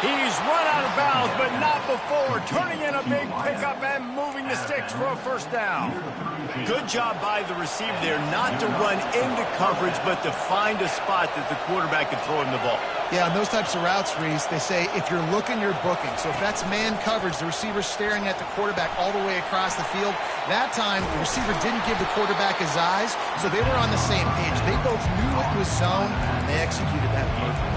He's run out of bounds, but not before turning in a big pickup and moving the sticks for a first down. Good job by the receiver there not to run into coverage, but to find a spot that the quarterback can throw him the ball. Yeah, on those types of routes, Reese, they say if you're looking, you're booking. So if that's man coverage, the receiver's staring at the quarterback all the way across the field. That time, the receiver didn't give the quarterback his eyes, so they were on the same page. They both knew it was zone, and they executed that perfectly.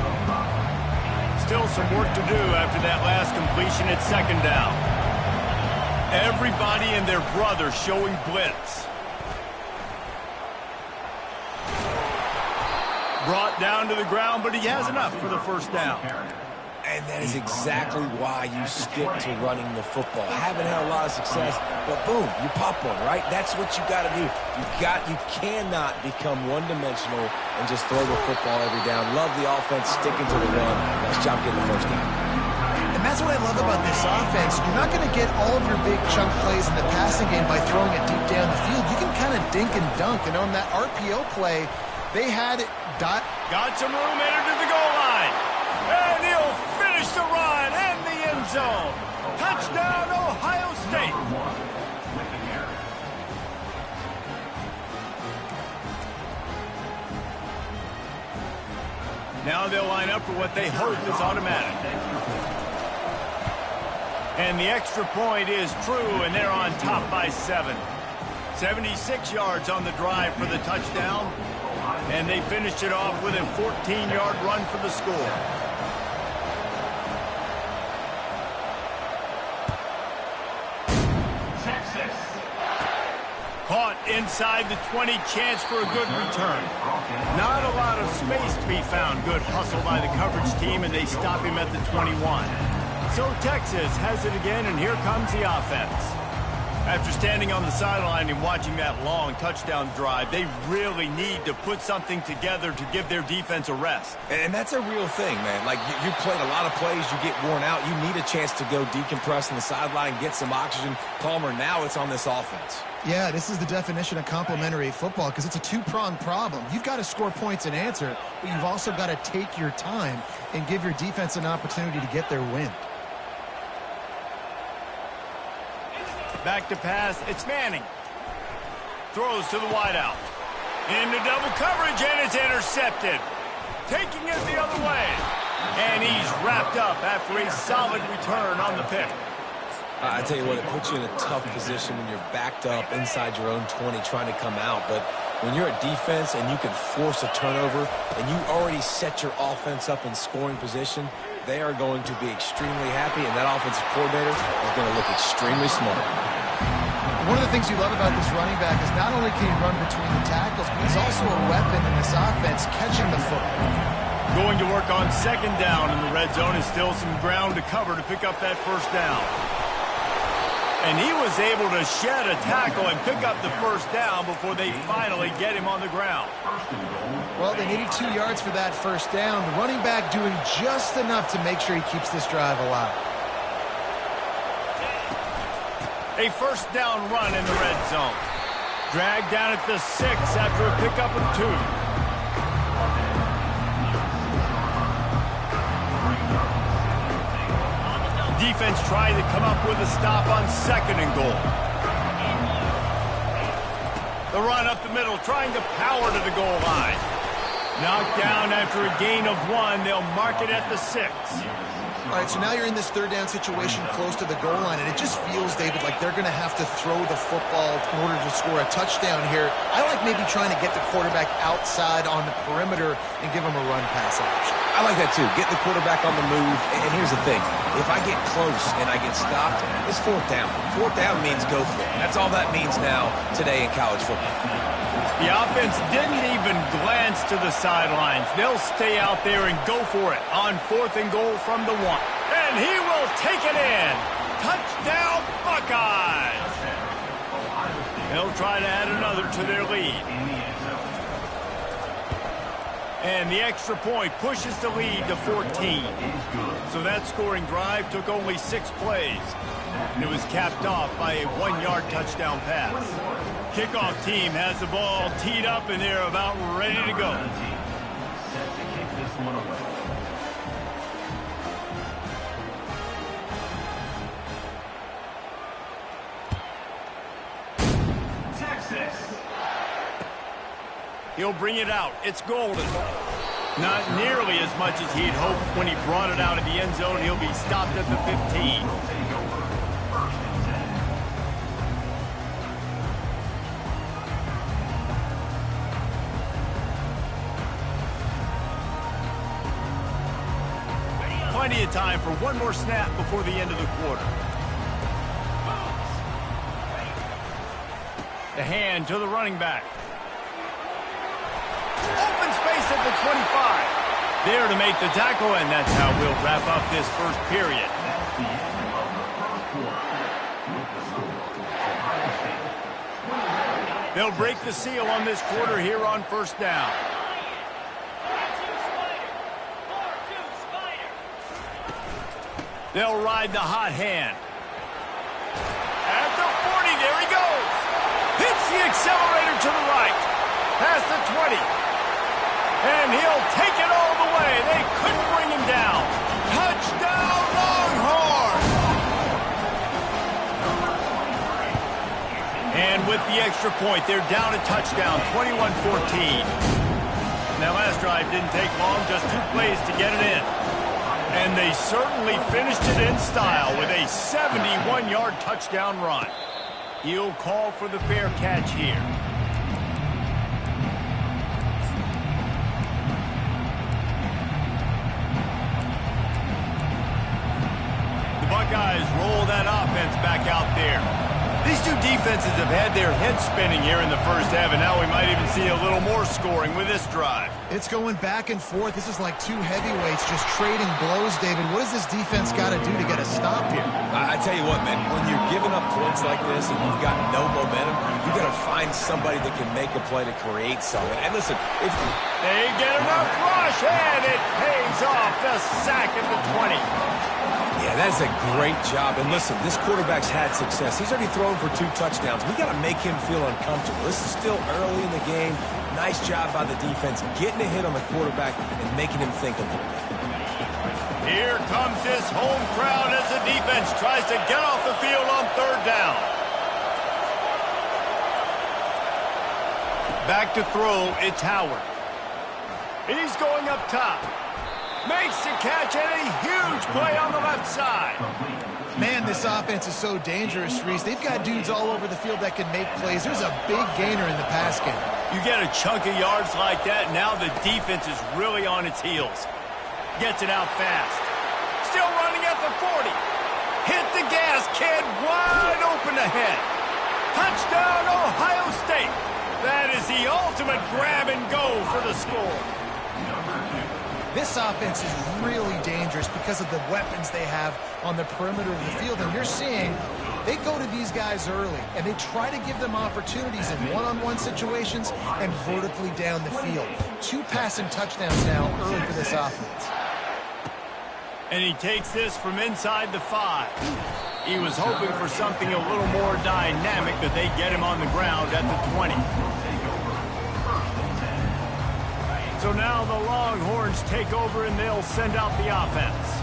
Still some work to do after that last completion at second down. Everybody and their brother showing blitz. Brought down to the ground, but he has enough for the first down. And that is exactly why you stick to running the football. Haven't had a lot of success, but boom, you pop one, right? That's what you got to do. You cannot become one-dimensional and just throw the football every down. Love the offense sticking to the run. Nice job getting the first down. And that's what I love about this offense. You're not going to get all of your big chunk plays in the passing game by throwing it deep down the field. You can kind of dink and dunk. And on that RPO play, they had it. Got some room entered to the goal line. And he'll finish the run in the end zone. Touchdown, Ohio State. Now they'll line up for what they hope is automatic. And the extra point is true, and they're on top by 7. 76 yards on the drive for the touchdown. And they finished it off with a 14-yard run for the score. Texas. Caught inside the 20, chance for a good return. Not a lot of space to be found. Good hustle by the coverage team, and they stop him at the 21. So Texas has it again, and here comes the offense. After standing on the sideline and watching that long touchdown drive, they really need to put something together to give their defense a rest. And that's a real thing, man. Like, you played a lot of plays, you get worn out. You need a chance to go decompress on the sideline, get some oxygen. Palmer, now it's on this offense. Yeah, this is the definition of complementary football because it's a two-pronged problem. You've got to score points and answer, but you've also got to take your time and give your defense an opportunity to get their win. Back to pass, it's Manning. Throws to the wideout. Into double coverage, and it's intercepted. Taking it the other way. And he's wrapped up after a solid return on the pick. I tell you what, it puts you in a tough position when you're backed up inside your own 20 trying to come out. But when you're a defense and you can force a turnover and you already set your offense up in scoring position, they are going to be extremely happy, and that offensive coordinator is going to look extremely smart. One of the things you love about this running back is not only can he run between the tackles, but he's also a weapon in this offense catching the football. Going to work on second down in the red zone is still some ground to cover to pick up that first down. And he was able to shed a tackle and pick up the first down before they finally get him on the ground. Well, they needed 2 yards for that first down. The running back doing just enough to make sure he keeps this drive alive. A first down run in the red zone. Dragged down at the 6 after a pickup of 2. Defense trying to come up with a stop on second and goal. The run up the middle, trying to power to the goal line. Knocked down after a gain of 1. They'll mark it at the 6. All right, so now you're in this third down situation close to the goal line, and it just feels, David, like they're going to have to throw the football in order to score a touchdown here. I like maybe trying to get the quarterback outside on the perimeter and give him a run-pass option. I like that too. Get the quarterback on the move. And here's the thing. If I get close and I get stopped, it's fourth down. Fourth down means go for it. That's all that means now today in college football. The offense didn't even glance to the sidelines. They'll stay out there and go for it on 4th and goal from the 1. And he will take it in. Touchdown, Buckeyes. They'll try to add another to their lead. And the extra point pushes the lead to 14. So that scoring drive took only 6 plays. And it was capped off by a 1-yard touchdown pass. Kickoff team has the ball teed up, and they're about ready to go. Set to kick this one away. Texas. He'll bring it out. It's golden. Not nearly as much as he'd hoped when he brought it out of the end zone. He'll be stopped at the 15. Plenty of time for one more snap before the end of the quarter. The hand to the running back. Open space at the 25. There to make the tackle, and that's how we'll wrap up this first period. That's the end of the first quarter. With the score, Ohio State 20. They'll break the seal on this quarter here on first down. They'll ride the hot hand. At the 40, there he goes. Hits the accelerator to the right. Past the 20. And he'll take it all the way. They couldn't bring him down. Touchdown, Longhorns! And with the extra point, they're down a touchdown, 21-14. That last drive didn't take long, just 2 plays to get it in. And they certainly finished it in style with a 71-yard touchdown run. He'll call for the fair catch here. The Buckeyes roll that offense back out there. These two defenses have had their heads spinning here in the first half, and now we might even see a little more scoring with this drive. It's going back and forth. This is like 2 heavyweights just trading blows, David. What does this defense got to do to get a stop here? I tell you what, man, when you're giving up points like this and you've got no momentum, you got to find somebody that can make a play to create something. And listen, if they get enough rush, and it pays off the sack at the 20. Yeah, that's a great job. And listen, this quarterback's had success. He's already thrown for 2 touchdowns. We got to make him feel uncomfortable. This is still early in the game. Nice job by the defense, getting a hit on the quarterback and making him think a little bit. Here comes this home crowd as the defense tries to get off the field on 3rd down. Back to throw, it's Howard. He's going up top. Makes the catch and a huge play on the left side. Man, this offense is so dangerous, Reese. They've got dudes all over the field that can make plays. There's a big gainer in the pass game. You get a chunk of yards like that, now the defense is really on its heels. Gets it out fast. Still running at the 40. Hit the gas, kid. Wide open ahead. Touchdown, Ohio State. That is the ultimate grab and go for the score. This offense is really dangerous because of the weapons they have on the perimeter of the field. And you're seeing they go to these guys early, and they try to give them opportunities in one-on-one situations and vertically down the field. 2 passing touchdowns now early for this offense. And he takes this from inside the 5. He was hoping for something a little more dynamic, but they get him on the ground at the 20. So now the Longhorns take over and they'll send out the offense.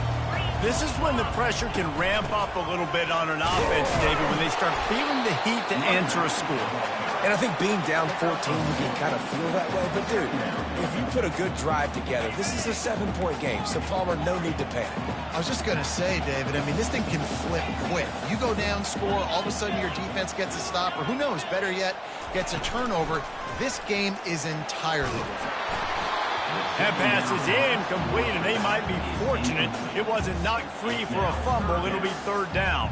This is when the pressure can ramp up a little bit on an offense, David, when they start feeling the heat to answer a score. And I think being down 14, you can kind of feel that way. But, dude, if you put a good drive together, this is a 7-point game. So, Palmer, no need to panic. I was just going to say, David, I mean, this thing can flip quick. You go down, score, all of a sudden your defense gets a stop, or who knows, better yet, gets a turnover. This game is entirely different. That pass is incomplete, and they might be fortunate it wasn't knocked free for a fumble. It'll be third down.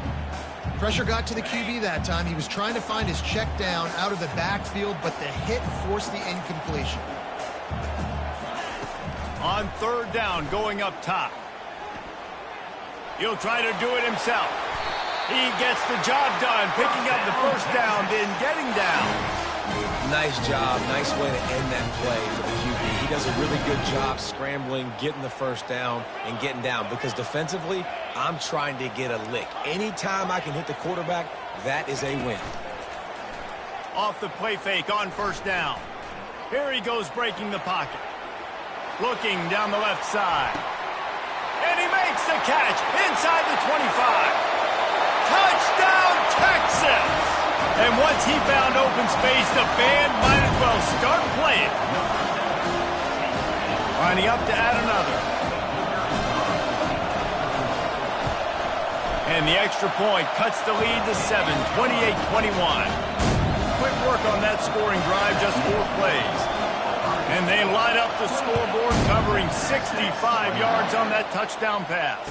Pressure got to the QB that time. He was trying to find his check down out of the backfield, but the hit forced the incompletion. On third down, going up top. He'll try to do it himself. He gets the job done, picking up the first down, then getting down. Nice job. Nice way to end that play for the QB. He does a really good job scrambling, getting the first down, and getting down. Because defensively, I'm trying to get a lick. Anytime I can hit the quarterback, that is a win. Off the play fake on first down. Here he goes breaking the pocket. Looking down the left side. And he makes the catch inside the 25. Touchdown, Texas! And once he found open space, the band might as well start playing. Lining up to add another. And the extra point cuts the lead to 7, 28-21. Quick work on that scoring drive, just 4 plays. And they light up the scoreboard, covering 65 yards on that touchdown pass.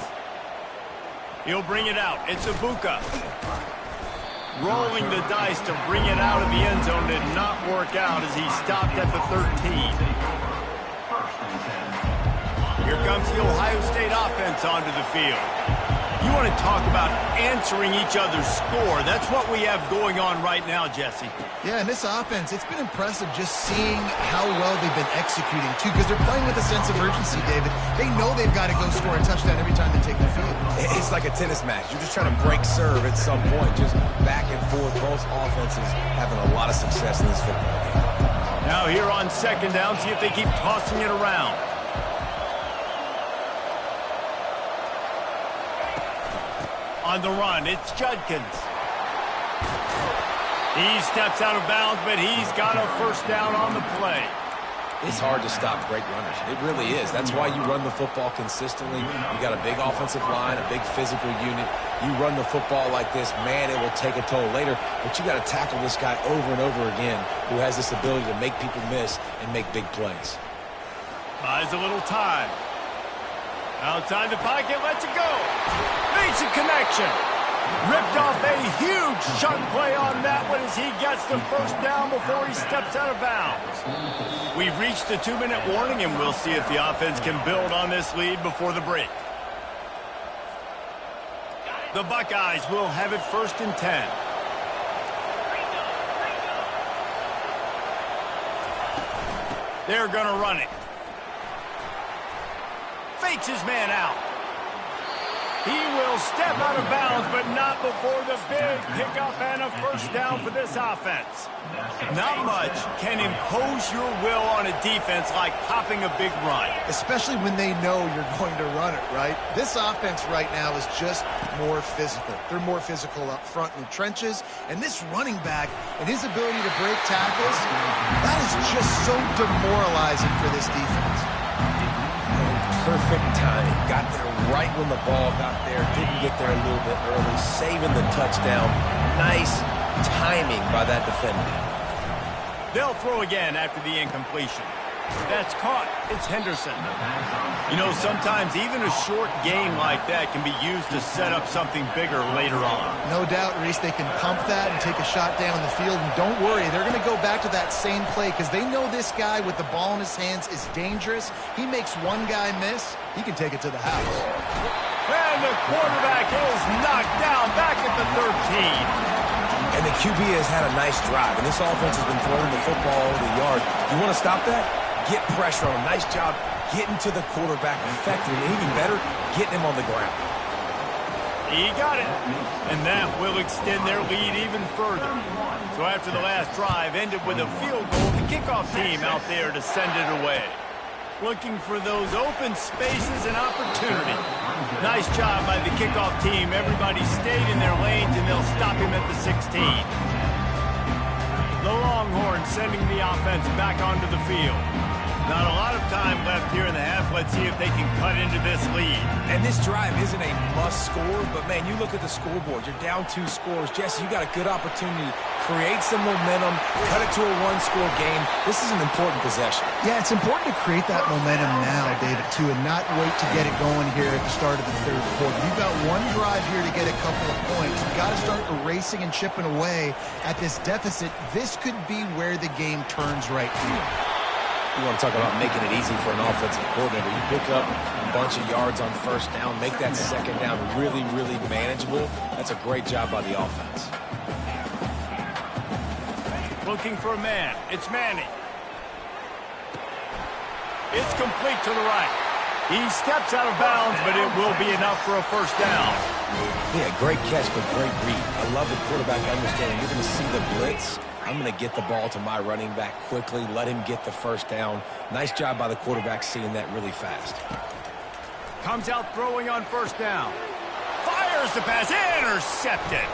He'll bring it out. It's Ibuka. Rolling the dice to bring it out of the end zone did not work out as he stopped at the 13. Here comes the Ohio State offense onto the field. You want to talk about answering each other's score. That's what we have going on right now, Jesse. Yeah, and this offense, it's been impressive just seeing how well they've been executing, too, because they're playing with a sense of urgency, David. They know they've got to go score a touchdown every time they take the field. It's like a tennis match. You're just trying to break serve at some point, just back and forth. Both offenses having a lot of success in this football game. Now here on second down, see if they keep tossing it around. On the run, it's Judkins. He steps out of bounds, but he's got a first down on the play. It's hard to stop great runners. It really is. That's why you run the football consistently. You got a big offensive line, a big physical unit. You run the football like this, man, it will take a toll later. But you got to tackle this guy over and over again who has this ability to make people miss and make big plays. Buys a little time. Outside the pocket, lets it go. Makes a connection. Ripped off a huge chunk play on that one as he gets the first down before he steps out of bounds. We've reached the 2-minute warning, and we'll see if the offense can build on this lead before the break. The Buckeyes will have it 1st and 10. They're going to run it. Fakes his man out. He will step out of bounds, but not before the big pickup and a first down for this offense. Not much can impose your will on a defense like popping a big run. Especially when they know you're going to run it, right? This offense right now is just more physical. They're more physical up front in the trenches. And this running back and his ability to break tackles, that is just so demoralizing for this defense. Perfect timing. Got there right when the ball got there. Didn't get there a little bit early. Saving the touchdown. Nice timing by that defender. They'll throw again after the incompletion. That's caught. It's Henderson. You know, sometimes even a short game like that can be used to set up something bigger later on. No doubt, Reese, they can pump that and take a shot down the field. And don't worry, they're going to go back to that same play because they know this guy with the ball in his hands is dangerous. He makes one guy miss, he can take it to the house. And the quarterback is knocked down back at the 13. And the QB has had a nice drive, and this offense has been throwing the football over the yard. You want to stop that? Get pressure on him. Nice job getting to the quarterback effectively. And even better, getting him on the ground. He got it. And that will extend their lead even further. So after the last drive ended with a field goal, the kickoff team out there to send it away. Looking for those open spaces and opportunity. Nice job by the kickoff team. Everybody stayed in their lanes, and they'll stop him at the 16. The Longhorns sending the offense back onto the field. Not a lot of time left here in the half. Let's see if they can cut into this lead. And this drive isn't a must score, but man, you look at the scoreboard. You're down 2 scores. Jesse, you got a good opportunity to create some momentum, cut it to a 1-score game. This is an important possession. Yeah, it's important to create that momentum now, David, too, and not wait to get it going here at the start of the third quarter. You've got one drive here to get a couple of points. You've got to start erasing and chipping away at this deficit. This could be where the game turns right here. You want to talk about making it easy for an offensive coordinator. You pick up a bunch of yards on first down, make that second down really, really manageable. That's a great job by the offense. Looking for a man. It's Manning. It's complete to the right. He steps out of bounds, but it will be enough for a first down. Yeah, great catch, but great read. I love the quarterback understanding. You're going to see the blitz. I'm going to get the ball to my running back quickly, let him get the first down. Nice job by the quarterback seeing that really fast. Comes out throwing on first down. Fires the pass. Intercepted.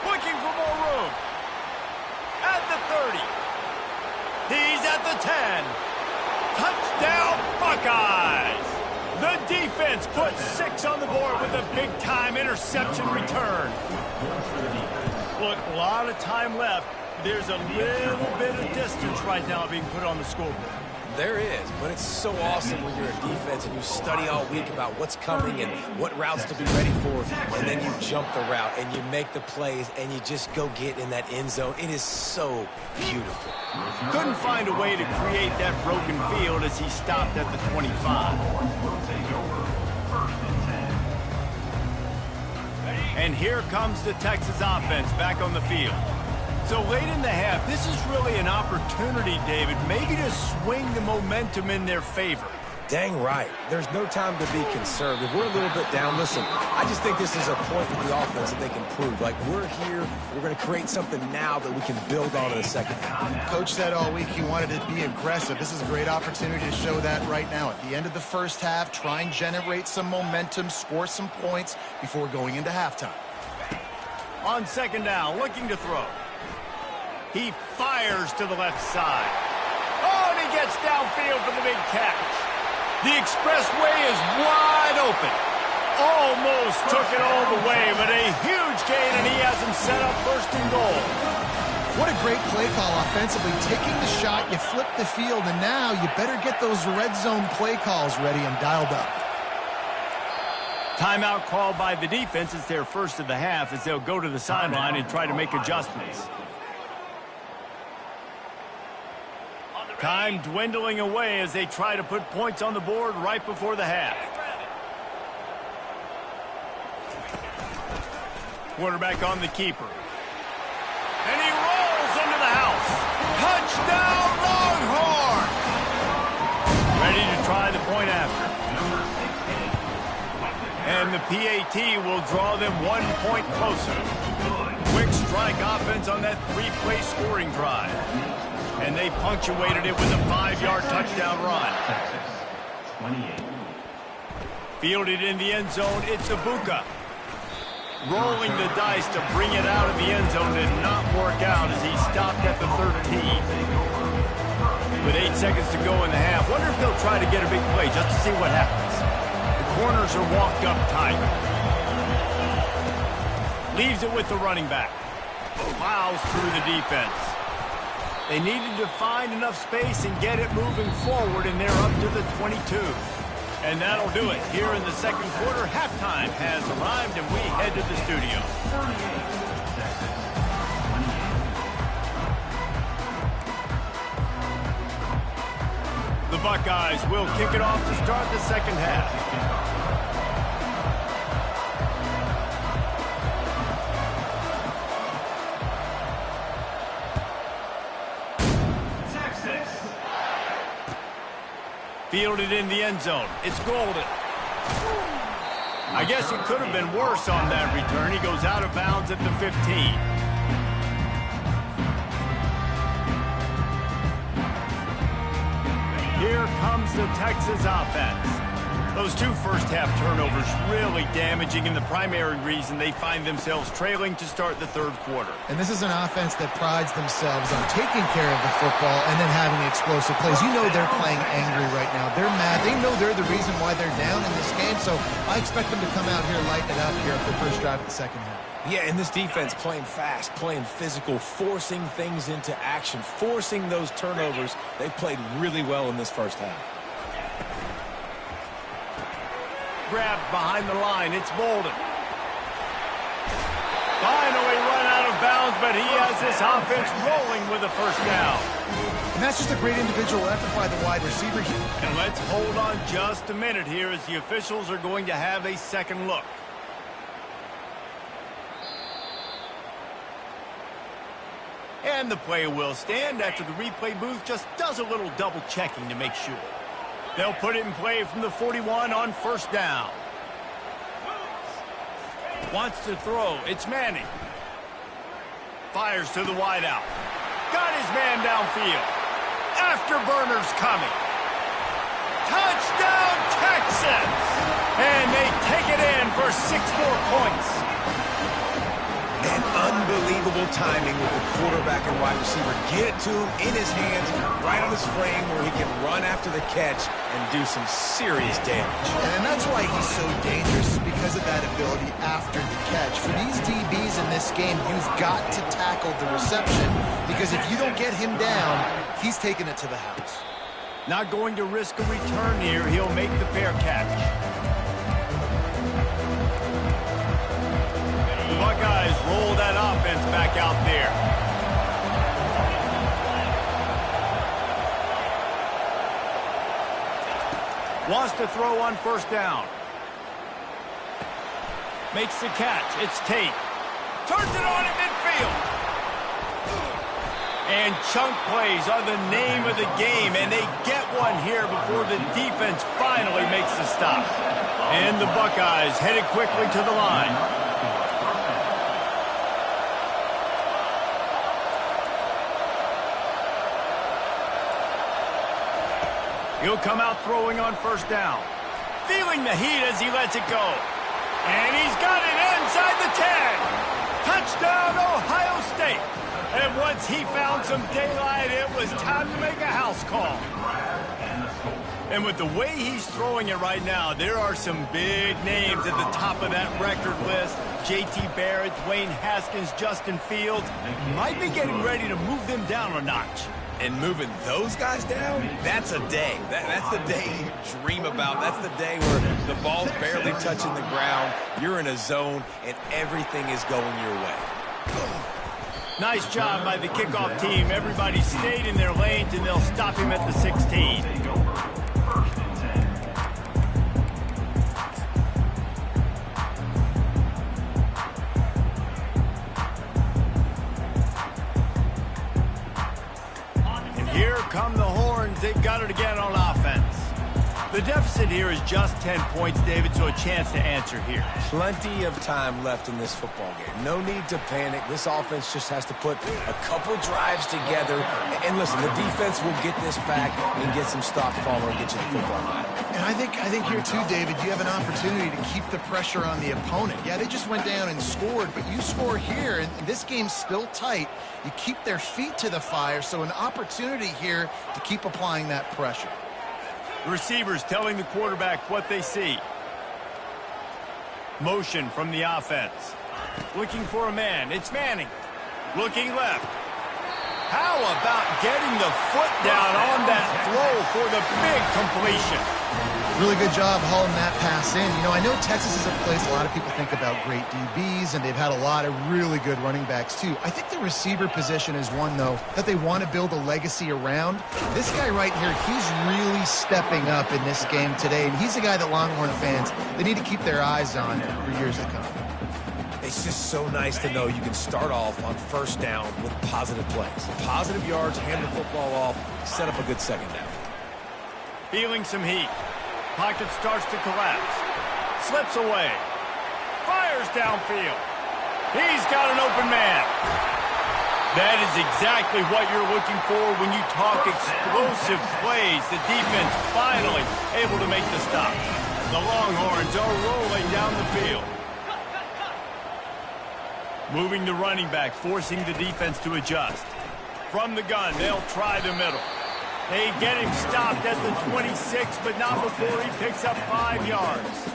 Looking for more room. At the 30. He's at the 10. Touchdown, Buckeyes. The defense puts 6 on the board with a big-time interception return. Look, a lot of time left. There's a little bit of distance right now being put on the scoreboard. There is, but it's so awesome when you're a defense and you study all week about what's coming and what routes to be ready for, and then you jump the route and you make the plays and you just go get in that end zone. It is so beautiful. Couldn't find a way to create that broken field as he stopped at the 25. And here comes the Texas offense back on the field. So late in the half, this is really an opportunity, David, maybe to swing the momentum in their favor. Dang right. There's no time to be conservative. We're a little bit down. Listen, I just think this is a point with the offense that they can prove. Like, we're here, we're going to create something now that we can build on in the second half. Coach said all week he wanted to be aggressive. This is a great opportunity to show that right now. At the end of the first half, try and generate some momentum, score some points before going into halftime. On second down, looking to throw. He fires to the left side. Oh, and he gets downfield for the big catch. The expressway is wide open. Almost took it all the way, but a huge gain, and he has him set up first and goal. What a great play call offensively. Taking the shot, you flip the field, and now you better get those red zone play calls ready and dialed up. Timeout called by the defense. It's their first of the half as they'll go to the sideline and try to make adjustments. Time dwindling away as they try to put points on the board right before the half. Quarterback on the keeper. And he rolls into the house. Touchdown, Longhorn! Ready to try the point after. And the PAT will draw them 1 point closer. Quick strike offense on that 3-play scoring drive. And they punctuated it with a 5-yard touchdown run. Fielded in the end zone, it's Ibuka. Rolling the dice to bring it out of the end zone did not work out as he stopped at the 13. With 8 seconds to go in the half, wonder if they'll try to get a big play just to see what happens. The corners are walked up tight. Leaves it with the running back. Plows through the defense. They needed to find enough space and get it moving forward, and they're up to the 22. And that'll do it. Here in the second quarter, halftime has arrived, and we head to the studio. The Buckeyes will kick it off to start the second half. Fielded in the end zone. It's Golden. I guess it could have been worse on that return. He goes out of bounds at the 15. Here comes the Texas offense. Those two first-half turnovers really damaging, and the primary reason they find themselves trailing to start the third quarter. And this is an offense that prides themselves on taking care of the football and then having explosive plays. You know they're playing angry right now. They're mad. They know they're the reason why they're down in this game, so I expect them to come out here and lighten it up here at the first drive of the second half. Yeah, and this defense playing fast, playing physical, forcing things into action, forcing those turnovers. They played really well in this first half. Grabbed behind the line. It's Bolden. Finally run out of bounds, but he has this offense rolling with a first down. And that's just a great individual effort by the wide receiver. And let's hold on just a minute here as the officials are going to have a second look. And the play will stand after the replay booth just does a little double checking to make sure. They'll put it in play from the 41 on first down. Wants to throw. It's Manning. Fires to the wideout. Got his man downfield. Afterburner's coming. Touchdown, Texans! And they take it in for 6 more points. And unbelievable timing with the quarterback and wide receiver. Get it to him in his hands, right on his frame where he can run after the catch and do some serious damage. And that's why he's so dangerous, because of that ability after the catch. For these DBs in this game, you've got to tackle the reception, because if you don't get him down, he's taking it to the house. Not going to risk a return here. He'll make the fair catch. The Buckeyes roll that offense back out there. Wants to throw on first down. Makes the catch. It's Tate. Turns it on in midfield. And chunk plays are the name of the game, and they get one here before the defense finally makes the stop. And the Buckeyes headed quickly to the line. He'll come out throwing on first down. Feeling the heat as he lets it go. And he's got it inside the 10. Touchdown, Ohio State. And once he found some daylight, it was time to make a house call. And with the way he's throwing it right now, there are some big names at the top of that record list. J.T. Barrett, Dwayne Haskins, Justin Fields. Might be getting ready to move them down a notch. And moving those guys down, that's a day. That's the day you dream about. That's the day where the ball's barely touching the ground, you're in a zone, and everything is going your way. Nice job by the kickoff team. Everybody stayed in their lanes, and they'll stop him at the 16. Here come the horns. They've got it again on offense. The deficit here is just 10 points, David, so a chance to answer here. Plenty of time left in this football game. No need to panic. This offense just has to put a couple drives together. And listen, the defense will get this back and get some stops calling and get you the football back. And I think here too, David, you have an opportunity to keep the pressure on the opponent. Yeah, they just went down and scored, but you score here, and this game's still tight. You keep their feet to the fire, so an opportunity here to keep applying that pressure. The receivers telling the quarterback what they see. Motion from the offense. Looking for a man. It's Manning. Looking left. How about getting the foot down on that throw for the big completion? Really good job hauling that pass in. You know, I know Texas is a place a lot of people think about great DBs, and they've had a lot of really good running backs too. I think the receiver position is one, though, that they want to build a legacy around. This guy right here, he's really stepping up in this game today, and he's a guy that Longhorn fans, they need to keep their eyes on for years to come. It's just so nice to know you can start off on first down with positive plays. Positive yards, hand the football off, set up a good second down. Feeling some heat. Pocket starts to collapse. Slips away. Fires downfield. He's got an open man. That is exactly what you're looking for when you talk explosive plays. The defense finally able to make the stop. The Longhorns are rolling down the field. Moving the running back, forcing the defense to adjust. From the gun, they'll try the middle. They get him stopped at the 26, but not before he picks up 5 yards.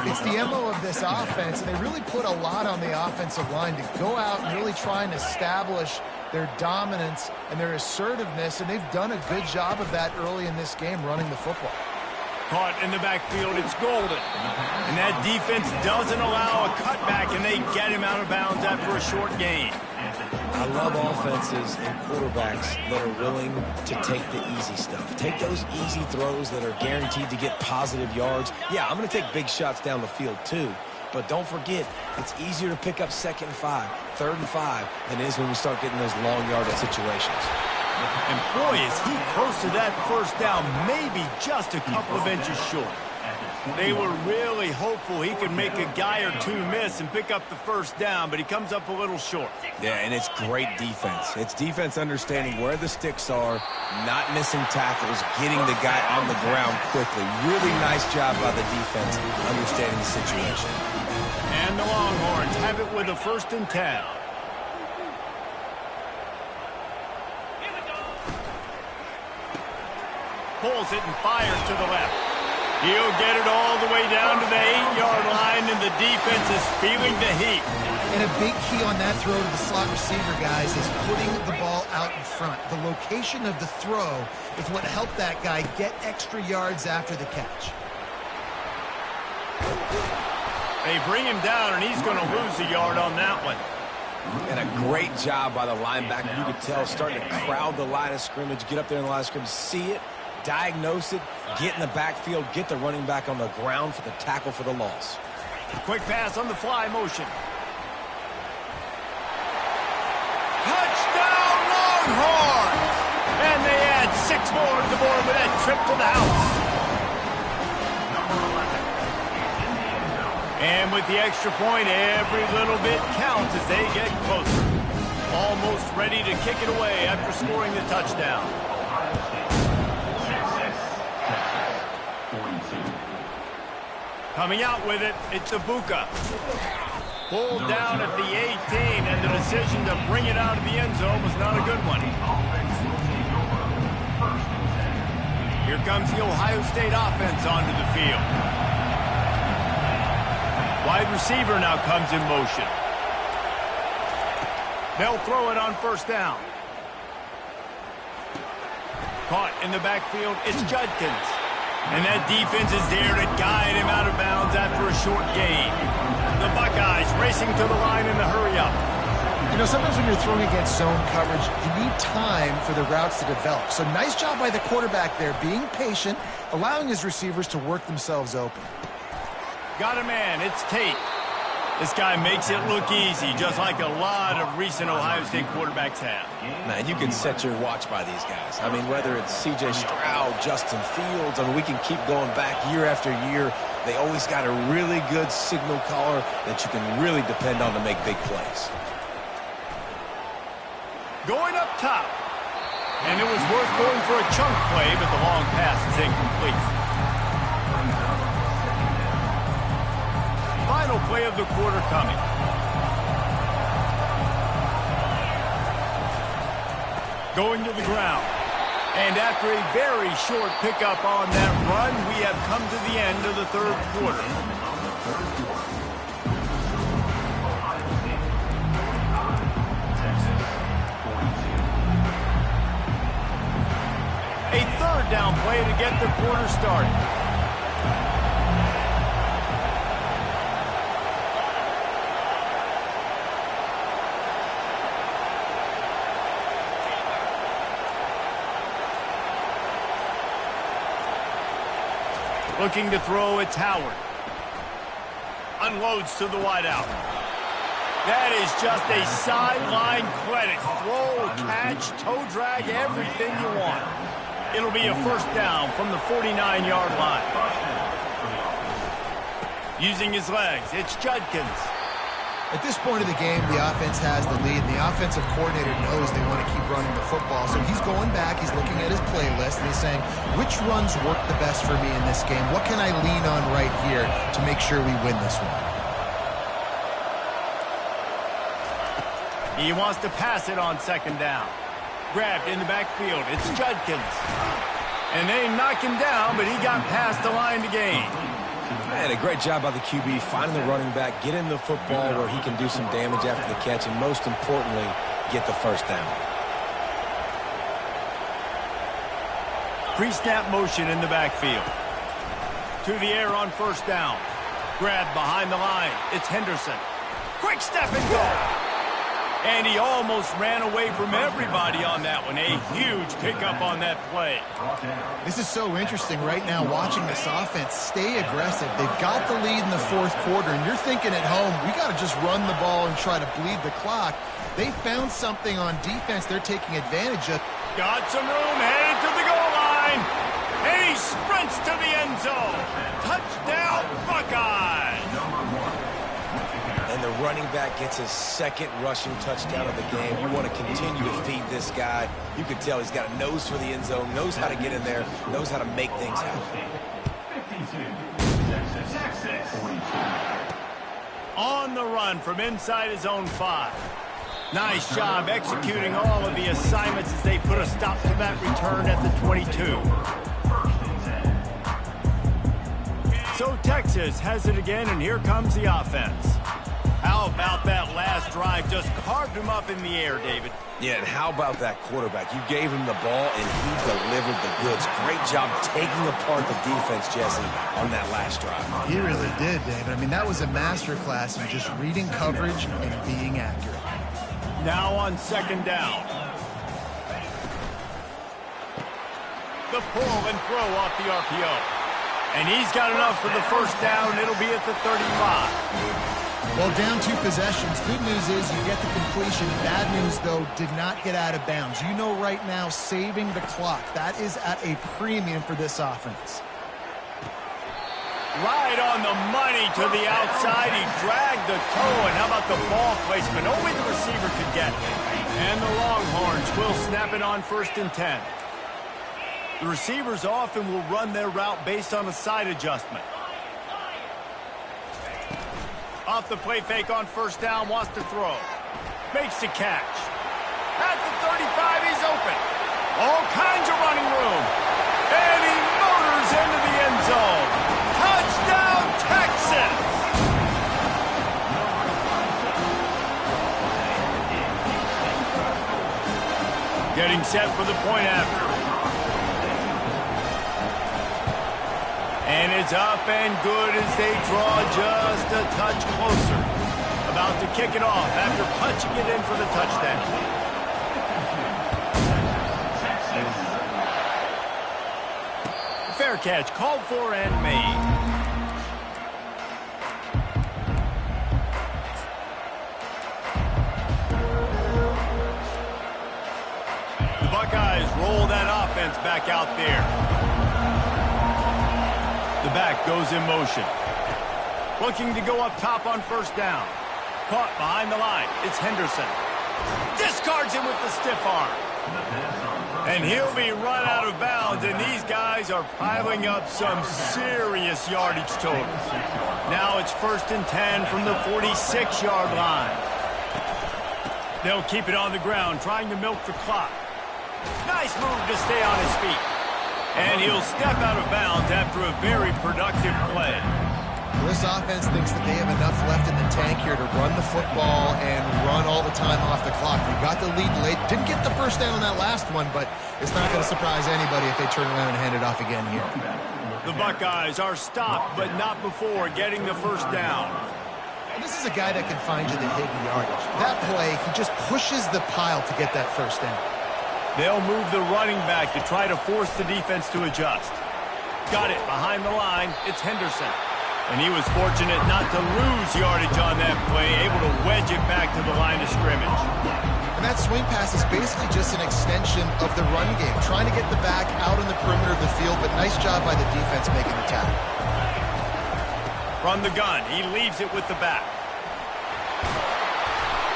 It's the MO of this offense, and they really put a lot on the offensive line to go out and really try and establish their dominance and their assertiveness, and they've done a good job of that early in this game running the football. Caught in the backfield, it's Golden. And that defense doesn't allow a cutback, and they get him out of bounds after a short gain. I love offenses and quarterbacks that are willing to take the easy stuff. Take those easy throws that are guaranteed to get positive yards. Yeah, I'm going to take big shots down the field too. But don't forget, it's easier to pick up 2nd and 5, 3rd and 5 than it is when we start getting those long yardage situations. And boy, is he close to that first down, maybe just a couple of inches short. They were really hopeful he could make a guy or two miss and pick up the first down, but he comes up a little short. Yeah, and it's great defense. It's defense understanding where the sticks are, not missing tackles, getting the guy on the ground quickly. Really nice job by the defense understanding the situation. And the Longhorns have it with a 1st and 10. Pulls it and fires to the left. He'll get it all the way down to the 8-yard line, and the defense is feeling the heat. And a big key on that throw to the slot receiver, guys, is putting the ball out in front. The location of the throw is what helped that guy get extra yards after the catch. They bring him down, and he's going to lose a yard on that one. And a great job by the linebacker. You could tell starting to crowd the line of scrimmage, get up there in the line of scrimmage, see it, diagnose it, get in the backfield, get the running back on the ground for the tackle for the loss. Quick pass on the fly motion. Touchdown Longhorns! And they add 6 more to the board with that trip to the house. And with the extra point, every little bit counts as they get closer. Almost ready to kick it away after scoring the touchdown. Coming out with it, it's Ibuka. Pulled down at the 18, and the decision to bring it out of the end zone was not a good one. Here comes the Ohio State offense onto the field. Wide receiver now comes in motion. They'll throw it on 1st down. Caught in the backfield, it's Judkins. And that defense is there to guide him out of bounds after a short gain. The Buckeyes racing to the line in the hurry-up. You know, sometimes when you're throwing against zone coverage, you need time for the routes to develop. So nice job by the quarterback there, being patient, allowing his receivers to work themselves open. Got a man, it's Tate. This guy makes it look easy, just like a lot of recent Ohio State quarterbacks have. Man, you can set your watch by these guys. I mean, whether it's C.J. Stroud, Justin Fields, I mean, we can keep going back year after year. They always got a really good signal caller that you can really depend on to make big plays. Going up top. And it was worth going for a chunk play, but the long pass is incomplete. Final play of the quarter coming. Going to the ground. And after a very short pickup on that run, we have come to the end of the 3rd quarter. A 3rd down play to get the quarter started. Looking to throw, it's Howard. Unloads to the wideout. That is just a sideline clinic. Throw, catch, toe drag, everything you want. It'll be a 1st down from the 49-yard line. Using his legs, it's Judkins. At this point of the game, the offense has the lead, and the offensive coordinator knows they want to keep running the football. So he's going back, he's looking at his playlist, and he's saying, which runs work the best for me in this game? What can I lean on right here to make sure we win this one? He wants to pass it on second down. Grabbed in the backfield. It's Judkins. And they knock him down, but he got past the line to gain. Man, a great job by the QB, finding the running back, getting the football where he can do some damage after the catch, and most importantly, get the first down. Pre-snap motion in the backfield. To the air on first down. Grabbed behind the line. It's Henderson. Quick step and go. And he almost ran away from everybody on that one. A huge pickup on that play. This is so interesting right now watching this offense stay aggressive. They've got the lead in the fourth quarter, and you're thinking at home, we got to just run the ball and try to bleed the clock. They found something on defense they're taking advantage of. Got some room, headed to the goal line. And he sprints to the end zone. Touchdown, Buckeyes. And the running back gets his second rushing touchdown of the game. You want to continue to feed this guy. You can tell he's got a nose for the end zone, knows how to get in there, knows how to make things happen. On the run from inside his own 5. Nice job executing all of the assignments as they put a stop to that return at the 22. So Texas has it again, and here comes the offense. How about that last drive? Just carved him up in the air, David. Yeah, and how about that quarterback? You gave him the ball, and he delivered the goods. Great job taking apart the defense, Jesse, on that last drive. He really did, David. I mean, that was a masterclass in just reading coverage and being accurate. Now on second down. The pull and throw off the RPO. And he's got enough for the first down. It'll be at the 35. Well, down 2 possessions. Good news is you get the completion. Bad news, though, did not get out of bounds. You know right now, saving the clock. That is at a premium for this offense. Right on the money to the outside. He dragged the toe, and how about the ball placement? Only the receiver could get it. And the Longhorns will snap it on 1st and 10. The receivers often will run their route based on a side adjustment. Off the play fake on first down, wants to throw. Makes the catch. At the 35, he's open. All kinds of running room. And he motors into the end zone. Touchdown, Texas! Getting set for the point after. And it's up and good as they draw just a touch closer. About to kick it off after punching it in for the touchdown. Fair catch called for and made. The Buckeyes roll that offense back out there. The back goes in motion. Looking to go up top on first down. Caught behind the line. It's Henderson. Discards him with the stiff arm. And he'll be run out of bounds, and these guys are piling up some serious yardage totals. Now it's 1st and 10 from the 46-yard line. They'll keep it on the ground, trying to milk the clock. Nice move to stay on his feet. And he'll step out of bounds after a very productive play. Well, this offense thinks that they have enough left in the tank here to run the football and run all the time off the clock. They got the lead late. Didn't get the first down on that last one, but it's not going to surprise anybody if they turn around and hand it off again here. The Buckeyes are stopped, but not before getting the first down. And this is a guy that can find you the hidden yardage. That play, he just pushes the pile to get that first down. They'll move the running back to try to force the defense to adjust. Got it behind the line. It's Henderson. And he was fortunate not to lose yardage on that play, able to wedge it back to the line of scrimmage. And that swing pass is basically just an extension of the run game, trying to get the back out in the perimeter of the field, but nice job by the defense making the tackle. From the gun, he leaves it with the back.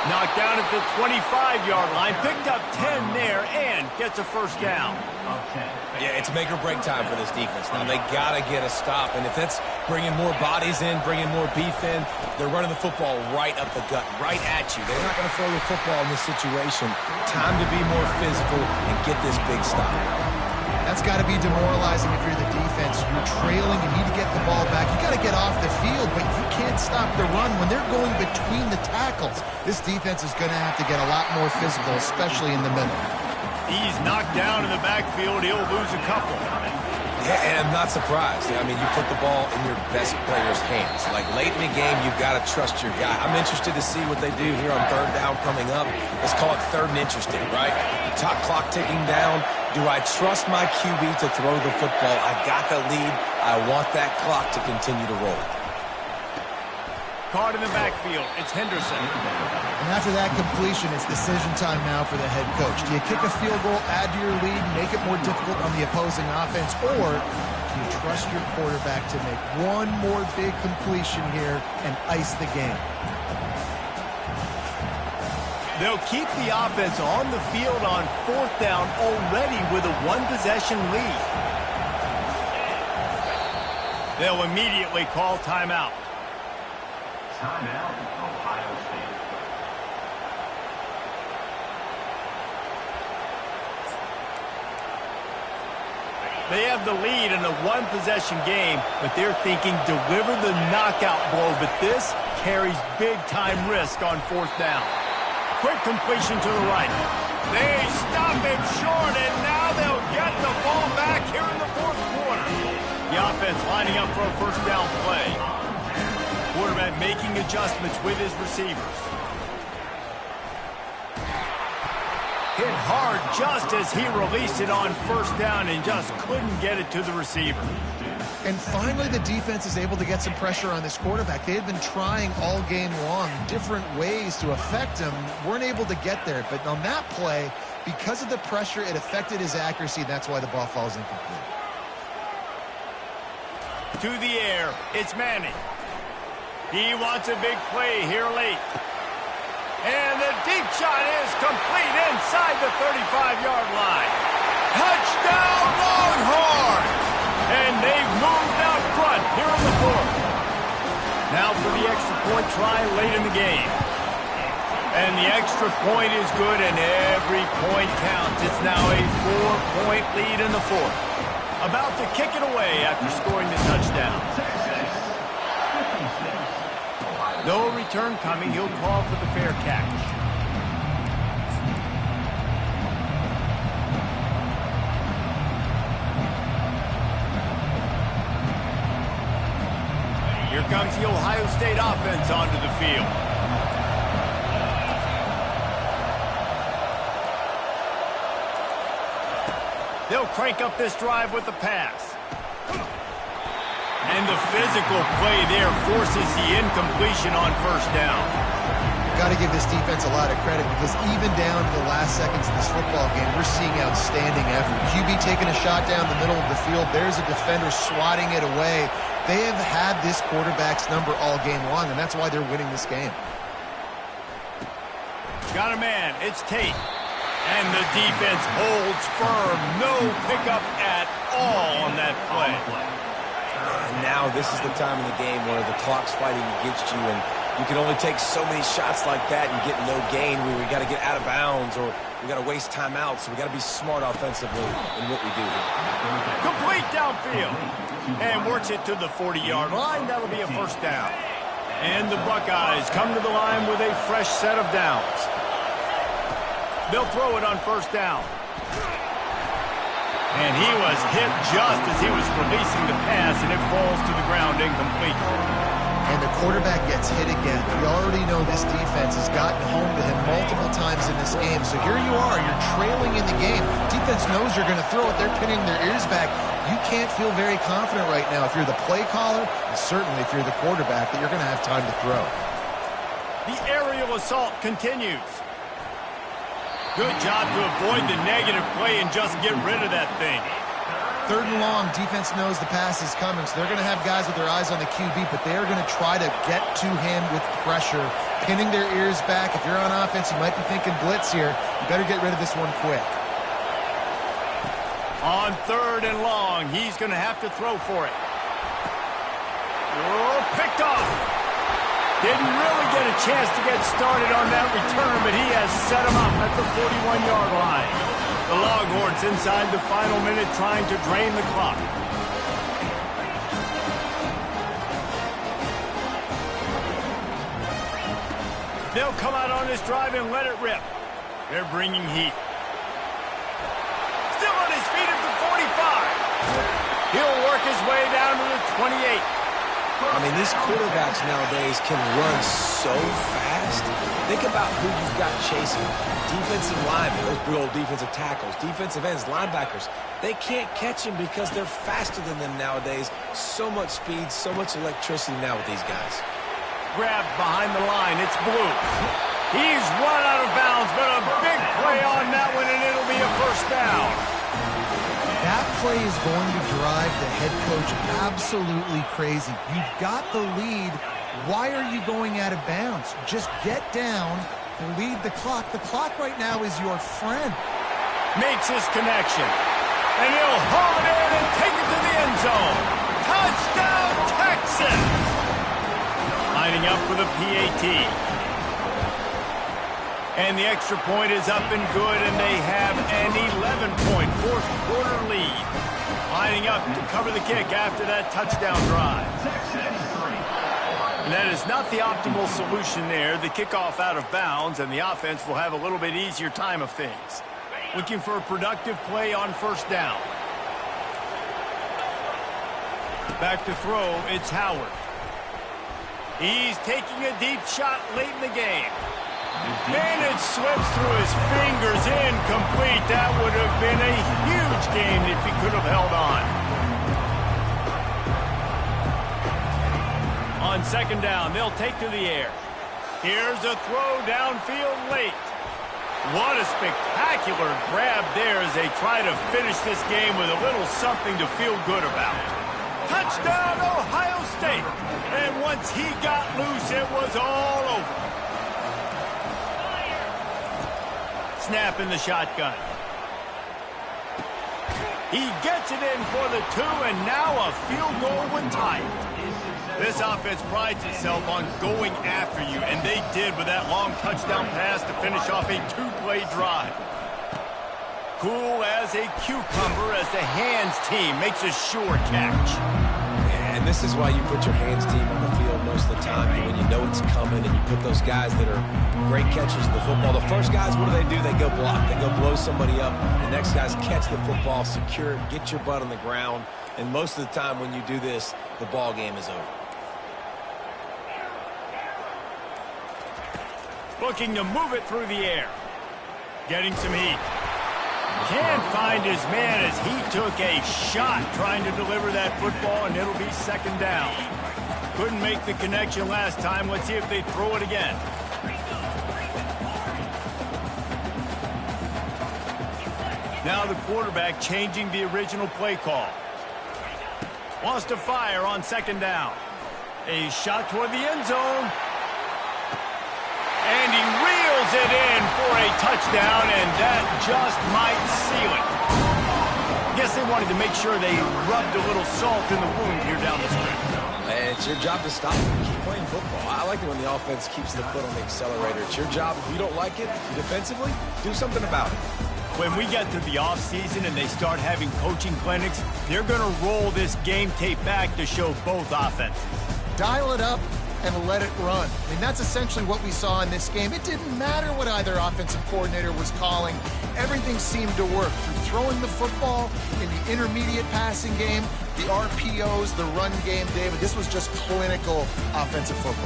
Knocked down at the 25-yard line, picked up 10 there, and gets a first down. Yeah, it's make or break time for this defense. Now, they got to get a stop, and if that's bringing more bodies in, bringing more beef in, they're running the football right up the gut, right at you. They're not going to throw the football in this situation. Time to be more physical and get this big stop. That's got to be demoralizing if you're the defense. You're trailing, you need to get the ball back. You got to get off the field, but you can't stop the run when they're going between the tackles. This defense is going to have to get a lot more physical, especially in the middle. He's knocked down in the backfield. He'll lose a couple. Yeah, and I'm not surprised. I mean, you put the ball in your best player's hands. Like, late in the game, you've got to trust your guy. I'm interested to see what they do here on third down coming up. Let's call it third and interesting, right? The top clock ticking down. Do I trust my QB to throw the football? I got the lead. I want that clock to continue to roll. Caught in the backfield. It's Henderson. And after that completion, it's decision time now for the head coach. Do you kick a field goal, add to your lead, make it more difficult on the opposing offense, or do you trust your quarterback to make one more big completion here and ice the game? They'll keep the offense on the field on fourth down already with a one-possession lead. They'll immediately call timeout. Timeout, Ohio State. They have the lead in a one-possession game, but they're thinking deliver the knockout blow, but this carries big-time risk on fourth down. Quick completion to the right. They stop him short, and now they'll get the ball back here in the fourth quarter. The offense lining up for a first down play. Quarterback making adjustments with his receivers. Hit hard just as he released it on first down and just couldn't get it to the receiver. And finally, the defense is able to get some pressure on this quarterback. They had been trying all game long different ways to affect him, weren't able to get there. But on that play, because of the pressure, it affected his accuracy. That's why the ball falls incomplete. To the air, it's Manning. He wants a big play here late. And the deep shot is complete inside the 35-yard line. Touchdown, Longhorns! And they've moved out front here in the fourth. Now for the extra point try late in the game. And the extra point is good, and every point counts. It's now a 4-point lead in the fourth. About to kick it away after scoring the touchdown. No return coming. He'll call for the fair catch. Here comes the Ohio State offense onto the field. They'll crank up this drive with the pass. And the physical play there forces the incompletion on first down. Got to give this defense a lot of credit because even down to the last seconds of this football game, we're seeing outstanding effort. QB taking a shot down the middle of the field. There's a defender swatting it away. They have had this quarterback's number all game long, and that's why they're winning this game. Got a man. It's Tate. And the defense holds firm. No pickup at all on that play. And now this is the time in the game where the clock's fighting against you, and you can only take so many shots like that and get no gain. We got to get out of bounds, or we got to waste timeouts. So we got to be smart offensively in what we do here. Complete downfield. And works it to the 40-yard line. That'll be a first down. And the Buckeyes come to the line with a fresh set of downs. They'll throw it on first down. And he was hit just as he was releasing the pass, and it falls to the ground incomplete. And the quarterback gets hit again. We already know this defense has gotten home to him multiple times in this game. So here you are, you're trailing in the game. Defense knows you're going to throw it. They're pinning their ears back. You can't feel very confident right now if you're the play caller, and certainly if you're the quarterback, that you're going to have time to throw. The aerial assault continues. Good job to avoid the negative play and just get rid of that thing. 3rd and long, defense knows the pass is coming, so they're going to have guys with their eyes on the QB, but they are going to try to get to him with pressure, pinning their ears back. If you're on offense, you might be thinking blitz here. You better get rid of this one quick. On 3rd and long, he's going to have to throw for it. Oh, picked off. Didn't really get a chance to get started on that return, but he has set him up at the 41-yard line. The Longhorns inside the final minute trying to drain the clock. They'll come out on this drive and let it rip. They're bringing heat. Still on his feet at the 45. He'll work his way down to the 28. I mean, these quarterbacks nowadays can run so fast. Think about who you've got chasing. Defensive linemen, those big old defensive tackles, defensive ends, linebackers. They can't catch him because they're faster than them nowadays. So much speed, so much electricity now with these guys. Grabbed behind the line. It's Blue. He's run out of bounds, but a big play on that one, and it'll be a first down. That play is going to drive the head coach absolutely crazy. You've got the lead. Why are you going out of bounds? Just get down, lead the clock. The clock right now is your friend. Makes his connection. And he'll haul it in and take it to the end zone. Touchdown, Texas! Lining up for the PAT. And the extra point is up and good, and they have an 11-point fourth-quarter lead. Lining up to cover the kick after that touchdown drive. And that is not the optimal solution there. The kickoff out of bounds, and the offense will have a little bit easier time of things. Looking for a productive play on first down. Back to throw, it's Howard. He's taking a deep shot late in the game. And it slips through his fingers, incomplete. That would have been a huge game if he could have held on. On second down, they'll take to the air. Here's a throw downfield late. What a spectacular grab there as they try to finish this game with a little something to feel good about. Touchdown, Ohio State. And once he got loose, it was all over. Snap in the shotgun. He gets it in for the 2, and now a field goal would tie it. This offense prides itself on going after you, and they did with that long touchdown pass to finish off a 2-play drive. Cool as a cucumber as the hands team makes a sure catch. And this is why you put your hands team on the field most of the time, when you know it's coming, and you put those guys that are great catchers of the football. The first guys, what do? They go block. They go blow somebody up. The next guys catch the football, secure it, get your butt on the ground. And most of the time when you do this, the ball game is over. Looking to move it through the air. Getting some heat. Can't find his man as he took a shot trying to deliver that football, and it'll be second down. Couldn't make the connection last time. Let's see if they throw it again. Now the quarterback changing the original play call. Wants to fire on second down. A shot toward the end zone. And he reels it in for a touchdown, and that just might seal it. Guess they wanted to make sure they rubbed a little salt in the wound here down the stretch. It's your job to stop them. Keep playing football. I like it when the offense keeps the foot on the accelerator. It's your job. If you don't like it defensively, do something about it. When we get to the offseason and they start having coaching clinics, they're going to roll this game tape back to show both offenses. Dial it up and let it run. I mean, that's essentially what we saw in this game. It didn't matter what either offensive coordinator was calling. Everything seemed to work through throwing the football in the intermediate passing game, the RPOs, the run game, David. This was just clinical offensive football.